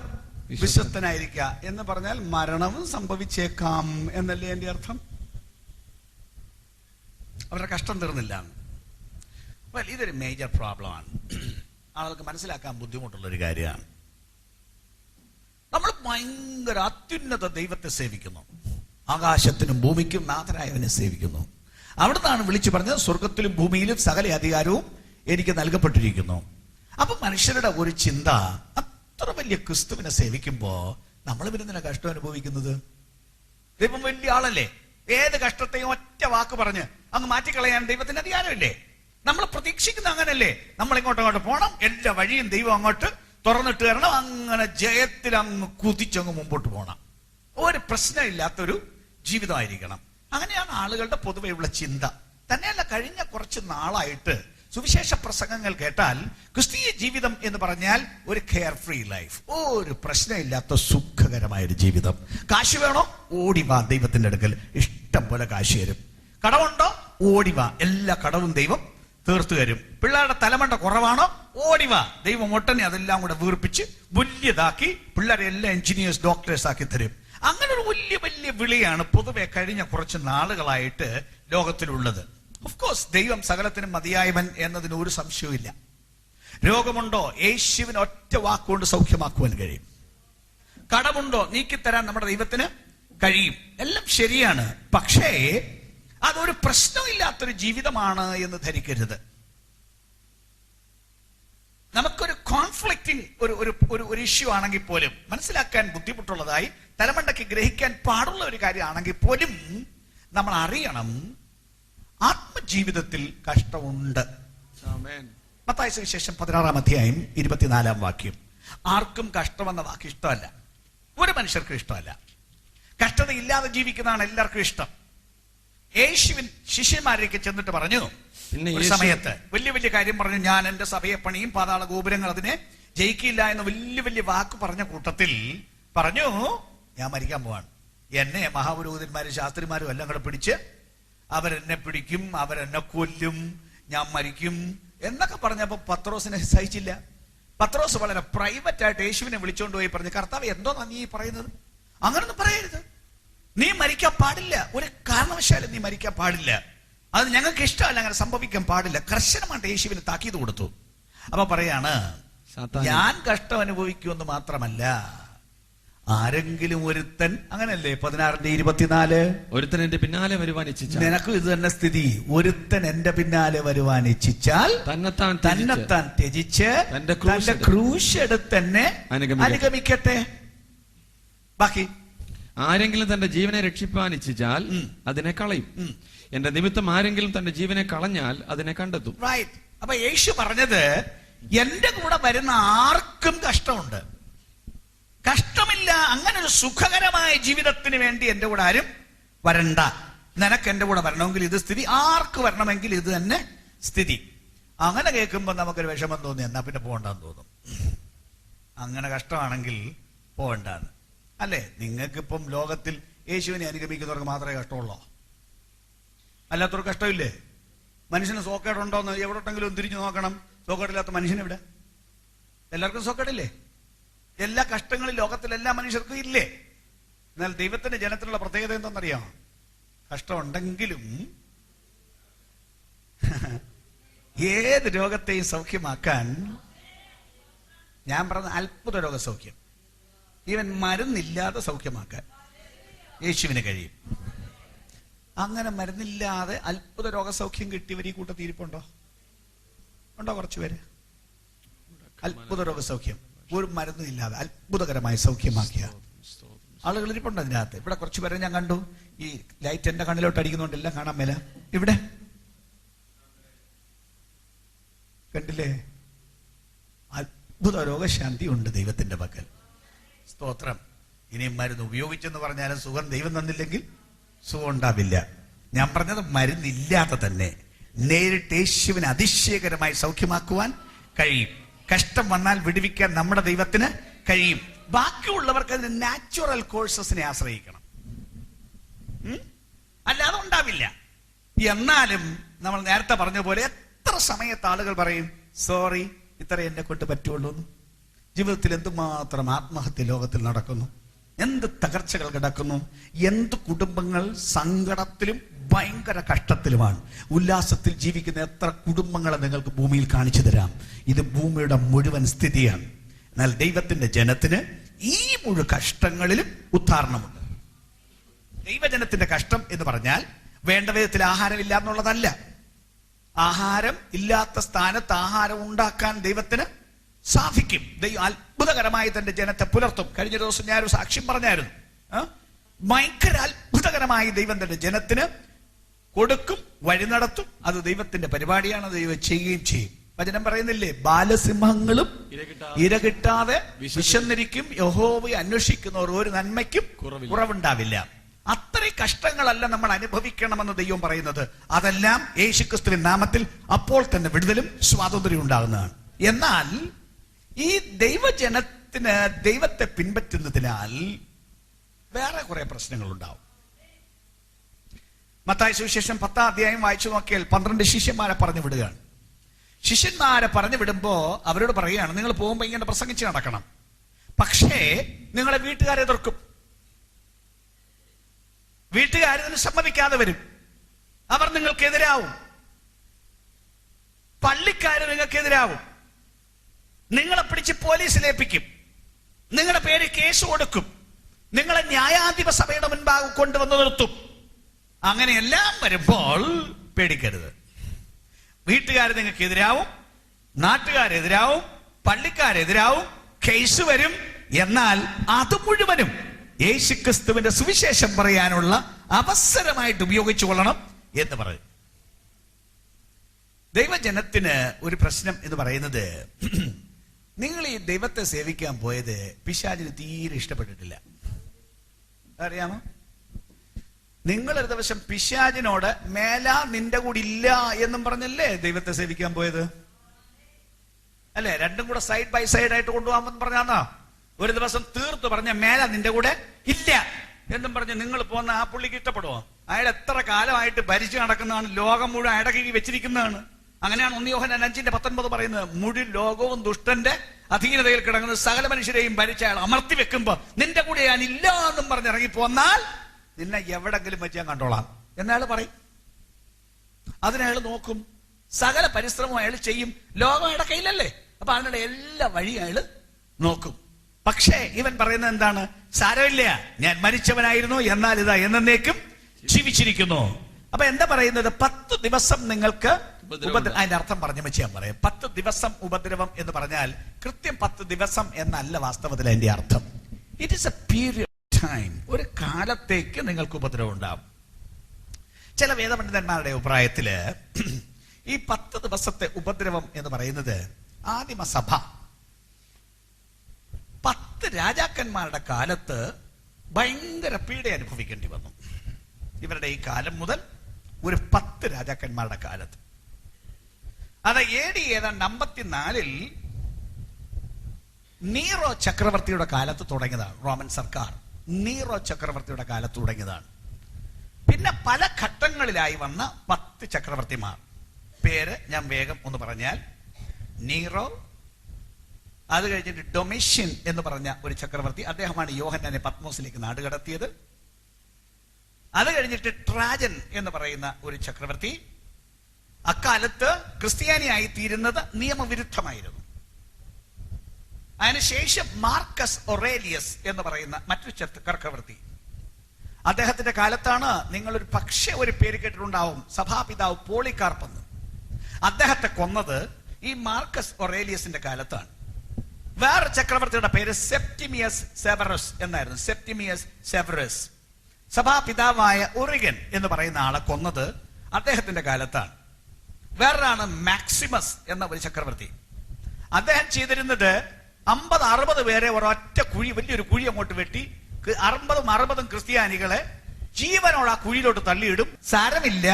വിശ്വസ്തനായിരിക്കുക എന്ന് പറഞ്ഞാൽ മരണവും സംഭവിച്ചേക്കാം എന്നല്ലേ എന്റെ അർത്ഥം? അവരുടെ കഷ്ടം തീർന്നില്ല. ഇതൊരു മേജർ പ്രോബ്ലമാണ്. ആളുകൾക്ക് മനസ്സിലാക്കാൻ ബുദ്ധിമുട്ടുള്ളൊരു കാര്യമാണ്. നമ്മൾ ഭയങ്കര അത്യുന്നത ദൈവത്തെ സേവിക്കുന്നു. ആകാശത്തിനും ഭൂമിക്കും നാഥനായവനെ സേവിക്കുന്നു. അവിടുന്നാണ് വിളിച്ചു പറഞ്ഞത്, സ്വർഗത്തിലും ഭൂമിയിലും സകല അധികാരവും എനിക്ക് നൽകപ്പെട്ടിരിക്കുന്നു. അപ്പൊ മനുഷ്യരുടെ ഒരു ചിന്ത, അത്ര വലിയ ക്രിസ്തുവിനെ സേവിക്കുമ്പോ നമ്മൾ പിന്നെ കഷ്ടം അനുഭവിക്കുന്നത്. ദൈവം വലിയ ആളല്ലേ, ഏത് കഷ്ടത്തെയും ഒറ്റ വാക്ക് പറഞ്ഞ് അങ്ങ് മാറ്റിക്കളയാൻ ദൈവത്തിന് അധികാരമില്ലേ? നമ്മൾ പ്രതീക്ഷിക്കുന്ന അങ്ങനല്ലേ? നമ്മൾ ഇങ്ങോട്ട് പോകണം, എല്ലാ വഴിയും ദൈവം അങ്ങോട്ട് തുറന്നിട്ട് തരണം, അങ്ങനെ ജയത്തിൽ അങ്ങ് കുതിച്ചങ്ങ് മുമ്പോട്ട് പോകണം. ഒരു പ്രശ്നമില്ലാത്തൊരു ജീവിതമായിരിക്കണം. അങ്ങനെയാണ് ആളുകളുടെ പൊതുവെയുള്ള ചിന്ത. തന്നെയല്ല, കഴിഞ്ഞ കുറച്ച് നാളായിട്ട് സുവിശേഷ പ്രസംഗങ്ങൾ കേട്ടാൽ ക്രിസ്തീയ ജീവിതം എന്ന് പറഞ്ഞാൽ ഒരു കെയർ ഫ്രീ ലൈഫ്, ഒരു പ്രശ്നമില്ലാത്ത സുഖകരമായൊരു ജീവിതം. കാശ് വേണോ? ഓടിവാ ദൈവത്തിന്റെ അടുക്കൽ, ഇഷ്ടം പോലെ കാശ് തരും. കടമുണ്ടോ? ഓടിവാ, എല്ലാ കടവും ദൈവം തീർത്തു തരും. പിള്ളേരുടെ തലമണ്ട കുറവാണോ? ഓടിവാ, ദൈവം ഒട്ടനെ അതെല്ലാം കൂടെ വീർപ്പിച്ച് വലിയതാക്കി പിള്ളേരെ എല്ലാം എഞ്ചിനീയേഴ്സ്, ഡോക്ടേഴ്സ് ആക്കി തരും. അങ്ങനെ ഒരു വലിയ വലിയ വിളിയാണ് പൊതുവെ കഴിഞ്ഞ കുറച്ച് നാളുകളായിട്ട് ലോകത്തിലുള്ളത്. ഓഫ് കോഴ്സ് ദൈവം സകലത്തിനും മതിയായവൻ എന്നതിന് ഒരു സംശയവും. രോഗമുണ്ടോ? യേശുവിന് ഒറ്റ വാക്കുകൊണ്ട് സൗഖ്യമാക്കുവാൻ കഴിയും. കടമുണ്ടോ? നീക്കിത്തരാൻ നമ്മുടെ ദൈവത്തിന് കഴിയും. എല്ലാം ശരിയാണ്. പക്ഷേ അതൊരു പ്രശ്നമില്ലാത്തൊരു ജീവിതമാണ് എന്ന് ധരിക്കരുത്. നമുക്കൊരു കോൺഫ്ലിക്റ്റിംഗ് ഒരു ഇഷ്യൂ ആണെങ്കിൽ പോലും, മനസ്സിലാക്കാൻ ബുദ്ധിമുട്ടുള്ളതായി തലമണ്ടയ്ക്ക് ഗ്രഹിക്കാൻ പാടുള്ള ഒരു കാര്യമാണെങ്കിൽ പോലും നമ്മൾ അറിയണം, ആത്മജീവിതത്തിൽ കഷ്ടമുണ്ട്. മത്തായി സുവിശേഷം 16-ാം അധ്യായം 24-ാം വാക്യം. ആർക്കും കഷ്ടമെന്ന വാക്ക് ഇഷ്ടമല്ല, ഒരു മനുഷ്യർക്കും ഇഷ്ടമല്ല. കഷ്ടതയില്ലാതെ ജീവിക്കുന്നതാണ് എല്ലാവർക്കും ഇഷ്ടം. യേശുവിൻ ശിഷ്യന്മാരേക്ക് ചെന്നിട്ട് പറഞ്ഞു, ഒരു സമയത്ത് വലിയ വലിയ കാര്യം പറഞ്ഞു, ഞാൻ എന്റെ സഭയെ പണിയും, പാതാള ഗോപുരങ്ങൾ അതിനെ ജയിക്കില്ല എന്ന് വലിയ വലിയ വാക്ക് പറഞ്ഞ കൂട്ടത്തിൽ പറഞ്ഞു, ഞാൻ മരിക്കാൻ പോവാണ്. എന്നെ മഹാപുരോഹിതന്മാരും ശാസ്ത്രിമാരും എല്ലാം കൂടെ പിടിച്ച് അവരെന്നെ പിടിക്കും, അവരെന്നെ കൊല്ലും, ഞാൻ മരിക്കും എന്നൊക്കെ പറഞ്ഞപ്പോ പത്രോസിനെ സഹിച്ചില്ല. പത്രോസ് വളരെ പ്രൈവറ്റ് ആയിട്ട് യേശുവിനെ വിളിച്ചോണ്ട് പോയി പറഞ്ഞു, കർത്താവ് എന്തോന്നാ നീ പറയുന്നത്? അങ്ങനൊന്നും പറയരുത്, നീ മരിക്കാൻ പാടില്ല, ഒരു കാരണവശാലും നീ മരിക്കാൻ പാടില്ല, അത് ഞങ്ങൾക്ക് ഇഷ്ടമല്ല, അങ്ങനെ സംഭവിക്കാൻ പാടില്ല. കർശനമായിട്ട് യേശുവിന് താക്കീത് കൊടുത്തു. അപ്പൊ പറയാണ്, ഞാൻ കഷ്ടം അനുഭവിക്കുമെന്ന് മാത്രമല്ല, ആരെങ്കിലും ഒരുത്തൻ, അങ്ങനല്ലേ 16-24, ഒരുത്തൻ എന്റെ പിന്നാലെ വരുവാൻ ഇച്ഛിച്ചാൽ, നിനക്കും ഇത് തന്നെ സ്ഥിതി, ഒരുത്തൻ എന്റെ പിന്നാലെ വരുവാൻ ഇച്ഛിച്ചാൽ തന്നെത്താൻ ത്യജിച്ച് തന്റെ ക്രൂശ് എടുത്ത് തന്നെ അനുഗമിക്കട്ടെ. ബാക്കി ആരെങ്കിലും തന്റെ ജീവനെ രക്ഷിപ്പാൻ ഇച്ഛിച്ചാൽ അതിനെ കളയും. എന്റെ നിമിത്തം ആരെങ്കിലും തന്റെ ജീവനെ കളഞ്ഞാൽ അതിനെ കണ്ടെത്തും. റൈറ്റ്. അപ്പൊ യേശു പറഞ്ഞത്, എന്റെ കൂടെ വരുന്ന ആർക്കും കഷ്ടമുണ്ട്, കഷ്ടമില്ല. അങ്ങനെ ഒരു സുഖകരമായ ജീവിതത്തിന് വേണ്ടി എന്റെ കൂടെ ആരും വരണ്ട. നിനക്ക് എന്റെ കൂടെ വരണമെങ്കിൽ ഇത് സ്ഥിതി, ആർക്ക് വരണമെങ്കിൽ ഇത് തന്നെ സ്ഥിതി. അങ്ങനെ കേൾക്കുമ്പോൾ നമുക്കൊരു വിഷമം തോന്നി, എന്നാ പിന്നെ പോകണ്ടെന്ന് തോന്നും. അങ്ങനെ കഷ്ടമാണെങ്കിൽ പോകണ്ടാന്ന് അല്ലേ? നിങ്ങൾക്കിപ്പം ലോകത്തിൽ യേശുവിനെ അനുഗമിക്കുന്നവർക്ക് മാത്രമേ കഷ്ടമുള്ളൂ, അല്ലാത്തവർക്ക് കഷ്ടമില്ലേ? മനുഷ്യന് സോക്കേടുണ്ടോന്ന് എവിടോട്ടെങ്കിലും തിരിഞ്ഞു നോക്കണം. സോക്കേടില്ലാത്ത മനുഷ്യനെവിടെ? എല്ലാവർക്കും സോക്കേടില്ലേ? എല്ലാ കഷ്ടങ്ങളും ലോകത്തിൽ എല്ലാ മനുഷ്യർക്കും ഇല്ലേ? എന്നാൽ ദൈവത്തിന്റെ ജനത്തിനുള്ള പ്രത്യേകത എന്താണെന്നറിയാം? കഷ്ടമുണ്ടെങ്കിലും ഏത് രോഗത്തെയും സൗഖ്യമാക്കാൻ, ഞാൻ പറഞ്ഞ അത്ഭുത രോഗസൗഖ്യം, ഈവൻ മരുന്നില്ലാതെ സൗഖ്യമാക്കാൻ യേശുവിന് കഴിയും. അങ്ങനെ മരുന്നില്ലാതെ അത്ഭുത രോഗസൗഖ്യം കിട്ടിയവർ ഈ കൂട്ടത്തിൽ ഇരിപ്പുണ്ടോ? ഉണ്ടോ? കുറച്ചുപേര്. അത്ഭുത രോഗസൗഖ്യം ഒരു മരുന്നില്ലാതെ അത്ഭുതകരമായി സൗഖ്യമാക്കിയ ആളുകൾ ഇരിപ്പുണ്ട് അതിനകത്ത്. ഇവിടെ കുറച്ചുപേരെ ഞാൻ കണ്ടു. ഈ ലൈറ്റ് എന്റെ കണ്ണിലോട്ട് അടിക്കുന്നതുകൊണ്ട് എല്ലാം കാണാൻ മേല. ഇവിടെ കണ്ടില്ലേ? അത്ഭുത രോഗശാന്തി ഉണ്ട് ദൈവത്തിന്റെ പക്കൽ. സ്തോത്രം. ഇനി മരുന്ന് ഉപയോഗിച്ചെന്ന് പറഞ്ഞാലും സുഖം ദൈവം തന്നില്ലെങ്കിൽ സുഖം ഉണ്ടാവില്ല. ഞാൻ പറഞ്ഞത് മരുന്നില്ലാതെ തന്നെ നേരിട്ട് യേശുവിനെ അതിശയകരമായി സൗഖ്യമാക്കുവാൻ കഴിയും. കഷ്ടം വന്നാൽ വിടുവിക്കാൻ നമ്മുടെ ദൈവത്തിന് കഴിയും. ബാക്കിയുള്ളവർക്ക് അതിന് നാച്ചുറൽ കോഴ്സസിനെ ആശ്രയിക്കണം, അല്ലാതെ ഉണ്ടാവില്ല. എന്നാലും നമ്മൾ നേരത്തെ പറഞ്ഞ പോലെ എത്ര സമയത്ത് ആളുകൾ പറയും, സോറി, ഇത്ര എന്നെ കൊണ്ട് പറ്റുള്ളൂ. ജീവിതത്തിൽ എന്തുമാത്രം ആത്മഹത്യ ലോകത്തിൽ നടക്കുന്നു, എന്ത് തകർച്ചകൾ കിടക്കുന്നു, എന്ത് കുടുംബങ്ങൾ സങ്കടത്തിലും ഭയങ്കര കഷ്ടത്തിലുമാണ്. ഉല്ലാസത്തിൽ ജീവിക്കുന്ന എത്ര കുടുംബങ്ങളെ നിങ്ങൾക്ക് ഭൂമിയിൽ കാണിച്ചു തരാം. ഇത് ഭൂമിയുടെ മുഴുവൻ സ്ഥിതിയാണ്. എന്നാൽ ദൈവത്തിന്റെ ജനത്തിന് ഈ മുഴുവൻ കഷ്ടങ്ങളിലും ഉദ്ധാരണമുണ്ട്. ദൈവജനത്തിന്റെ കഷ്ടം എന്ന് പറഞ്ഞാൽ വേണ്ട വിധത്തിൽ ആഹാരമില്ല എന്നുള്ളതല്ല. ആഹാരം ഇല്ലാത്ത സ്ഥാനത്ത് ആഹാരം ഉണ്ടാക്കാൻ ദൈവത്തിന് സാധിക്കും. ദൈവം അത്ഭുതകരമായി തന്റെ ജനത്തെ പുലർത്തും. കഴിഞ്ഞ ദിവസം ഞാനൊരു സാക്ഷ്യം പറഞ്ഞായിരുന്നു. ഭയങ്കര അത്ഭുതകരമായി ദൈവം തന്റെ ജനത്തിന് കൊടുക്കും, വഴി നടത്തും. അത് ദൈവത്തിന്റെ പരിപാടിയാണ്, ദൈവം ചെയ്യുകയും ചെയ്യും. വചനം പറയുന്നില്ലേ, ബാലസിംഹങ്ങളും ഇര കിട്ടാതെ വിശന്നിരിക്കും, യഹോവയെ അന്വേഷിക്കുന്നവർ ഒരു നന്മയ്ക്കും കുറവുണ്ടാവില്ല. അത്രയും കഷ്ടങ്ങളല്ല നമ്മൾ അനുഭവിക്കണമെന്ന് ദൈവം പറയുന്നത്. അതെല്ലാം യേശുക്രിസ്തുവിന്റെ നാമത്തിൽ അപ്പോൾ തന്നെ വിടുതലും സ്വാതന്ത്ര്യം ഉണ്ടാകുന്നതാണ്. എന്നാൽ ഈ ദൈവജനത്തിന് ദൈവത്തെ പിൻപറ്റുന്നതിനാൽ വേറെ കുറെ പ്രശ്നങ്ങൾ ഉണ്ടാവും. മത്തായി സുവിശേഷം 10-ാം അധ്യായം വായിച്ചു നോക്കിയാൽ 12 ശിഷ്യന്മാരെ പറഞ്ഞു വിടുകയാണ്. ശിഷ്യന്മാരെ പറഞ്ഞു വിടുമ്പോ അവരോട് പറയുകയാണ്, നിങ്ങൾ പോകുമ്പോ ഇങ്ങനെ പ്രസംഗിച്ച് നടക്കണം, പക്ഷേ നിങ്ങളെ വീട്ടുകാരെ എതിർക്കും, വീട്ടുകാരിതിന് സമ്മതിക്കാതെ വരും, അവർ നിങ്ങൾക്കെതിരാവും, പള്ളിക്കാര് നിങ്ങൾക്കെതിരാവും, നിങ്ങളെ പിടിച്ച് പോലീസിലേൽപ്പിക്കും, നിങ്ങളുടെ പേര് കേസ് കൊടുക്കും, നിങ്ങളെ ന്യായാധിപ സഭയുടെ മുൻപാകെ കൊണ്ടുവന്ന് നിർത്തും. അങ്ങനെയെല്ലാം വരുമ്പോൾ പേടിക്കരുത്. വീട്ടുകാർ നിങ്ങൾക്ക് എതിരാവും, നാട്ടുകാരെതിരാവും, പള്ളിക്കാരെതിരാവും, കേസ് വരും. എന്നാൽ അത് മുഴുവനും യേശുക്രിസ്തുവിന്റെ സുവിശേഷം പറയാനുള്ള അവസരമായിട്ട് ഉപയോഗിച്ചു കൊള്ളണം എന്ന് പറയും. ദൈവജനത്തിന് ഒരു പ്രശ്നം എന്ന് പറയുന്നത്, നിങ്ങൾ ഈ ദൈവത്തെ സേവിക്കാൻ പോയത് പിശാചിന് തീരെ ഇഷ്ടപ്പെട്ടിട്ടില്ല. അറിയാമോ? നിങ്ങളൊരു ദിവസം പിശാചിനോട് മേലാ നിന്റെ കൂടെ ഇല്ല എന്നും പറഞ്ഞല്ലേ ദൈവത്തെ സേവിക്കാൻ പോയത്? അല്ലെ? രണ്ടും കൂടെ സൈഡ് ബൈ സൈഡ് ആയിട്ട് കൊണ്ടുപോകാമെന്ന് പറഞ്ഞാന്നോ? ഒരു ദിവസം തീർത്ത് പറഞ്ഞ മേലാ നിന്റെ കൂടെ ഇല്ല എന്നും പറഞ്ഞ് നിങ്ങൾ പോന്ന ആ പുള്ളിക്ക് ഇഷ്ടപ്പെടുവോ? അയാൾ എത്ര കാലമായിട്ട് ഭരിച്ചു നടക്കുന്നതാണ്, ലോകം മുഴുവൻ അയാളുടെ കീഴിൽ വെച്ചിരിക്കുന്നതാണ്. അങ്ങനെയാണ് 1 യോഹന്നാൻ 5:19 പറയുന്നത്, മുഴു ലോകവും ദുഷ്ടന്റെ അധീനതയിൽ കിടക്കുന്ന സകല മനുഷ്യരെയും ഭരിച്ച അയാൾ അമർത്തി വെക്കുമ്പോ നിന്റെ കൂടെ ഞാൻ ഇല്ല എന്നും പറഞ്ഞ് ഇറങ്ങി പോന്നാൽ നിന്നെ എവിടെങ്കിലും വെച്ച് ഞാൻ കണ്ടോളാം എന്നയാൾ പറയും. അതിനയാൾ നോക്കും, സകല പരിശ്രമവും അയാൾ ചെയ്യും. ലോകം അയാളുടെ കയ്യിലല്ലേ, അപ്പൊ അതിനുള്ള എല്ലാ വഴിയും അയാൾ നോക്കും. പക്ഷേ ഇവൻ പറയുന്നത് എന്താണ്? സാരമില്ല, ഞാൻ മരിച്ചവനായിരുന്നു, എന്നാൽ ഇതാ എന്നേക്കും ജീവിച്ചിരിക്കുന്നു. അപ്പൊ എന്താ പറയുന്നത്? 10 ദിവസം നിങ്ങൾക്ക് അതിന്റെ അർത്ഥം പറഞ്ഞു വെച്ച് ഞാൻ പറയാം. 10 ദിവസം ഉപദ്രവം എന്ന് പറഞ്ഞാൽ കൃത്യം 10 ദിവസം എന്നല്ല വാസ്തവത്തിൽ അതിന്റെ അർത്ഥം. It is A period time. ഒരു കാലത്തേക്ക് നിങ്ങൾക്ക് ഉപദ്രവം ഉണ്ടാവും. ചില വേദപണ്ഡിതന്മാരുടെ അഭിപ്രായത്തില് ഈ 10 ദിവസത്തെ ഉപദ്രവം എന്ന് പറയുന്നത് ആദിമസഭ 10 രാജാക്കന്മാരുടെ കാലത്ത് ഭയങ്കര പീഡ അനുഭവിക്കേണ്ടി വന്നു. ഇവരുടെ ഈ കാലം മുതൽ ഒരു 10 രാജാക്കന്മാരുടെ കാലത്ത്, അത് AD ഏതാണ്ട് 54-ൽ നീറോ ചക്രവർത്തിയുടെ കാലത്ത് തുടങ്ങിയതാണ്. റോമൻ സർക്കാർ നീറോ ചക്രവർത്തിയുടെ കാലത്ത് തുടങ്ങിയതാണ്. പിന്നെ പല ഘട്ടങ്ങളിലായി വന്ന 10 ചക്രവർത്തിമാർ. പേര് ഞാൻ വേഗം ഒന്ന് പറഞ്ഞാൽ, നീറോ, അത് കഴിഞ്ഞിട്ട് ഡൊമിഷ്യൻ എന്ന് പറഞ്ഞ ഒരു ചക്രവർത്തി, അദ്ദേഹമാണ് യോഹന്നാനെ പത്മോസിലേക്ക് നാടുകടത്തിയത്. അത് കഴിഞ്ഞിട്ട് ട്രാജൻ എന്ന് പറയുന്ന ഒരു ചക്രവർത്തി. അക്കാലത്ത് ക്രിസ്ത്യാനിയായി തീരുന്നത് നിയമവിരുദ്ധമായിരുന്നു. അതിനുശേഷം മാർക്കസ് ഒറേലിയസ് എന്ന് പറയുന്ന മറ്റൊരു ചക്രവർത്തി. അദ്ദേഹത്തിന്റെ കാലത്താണ് നിങ്ങളൊരു പക്ഷേ ഒരു പേര് കേട്ടിട്ടുണ്ടാവും, സഭാപിതാവ് പോളികാർപ്പ് എന്ന്. അദ്ദേഹത്തെ കൊന്നത് ഈ മാർക്കസ് ഒറേലിയസിന്റെ കാലത്താണ്. വേറെ ചക്രവർത്തിയുടെ പേര് സെപ്റ്റിമിയസ് സെവറസ് എന്നായിരുന്നു. സെപ്റ്റിമിയസ് സെവറസ്. സഭാപിതാവായ ഒറിഗൻ എന്ന് പറയുന്ന ആളെ കൊന്നത് അദ്ദേഹത്തിന്റെ കാലത്താണ്. വേറൊരാണ് മാക്സിമസ് എന്ന ഒരു ചക്രവർത്തി. അദ്ദേഹം ചെയ്തിരുന്നത് 50-60 പേരെ ഒരൊറ്റ കുഴി, വലിയൊരു കുഴി അങ്ങോട്ട് വെട്ടി 60 ക്രിസ്ത്യാനികളെ ജീവനോട് ആ കുഴിയിലോട്ട് തള്ളിയിടും. സാരമില്ല,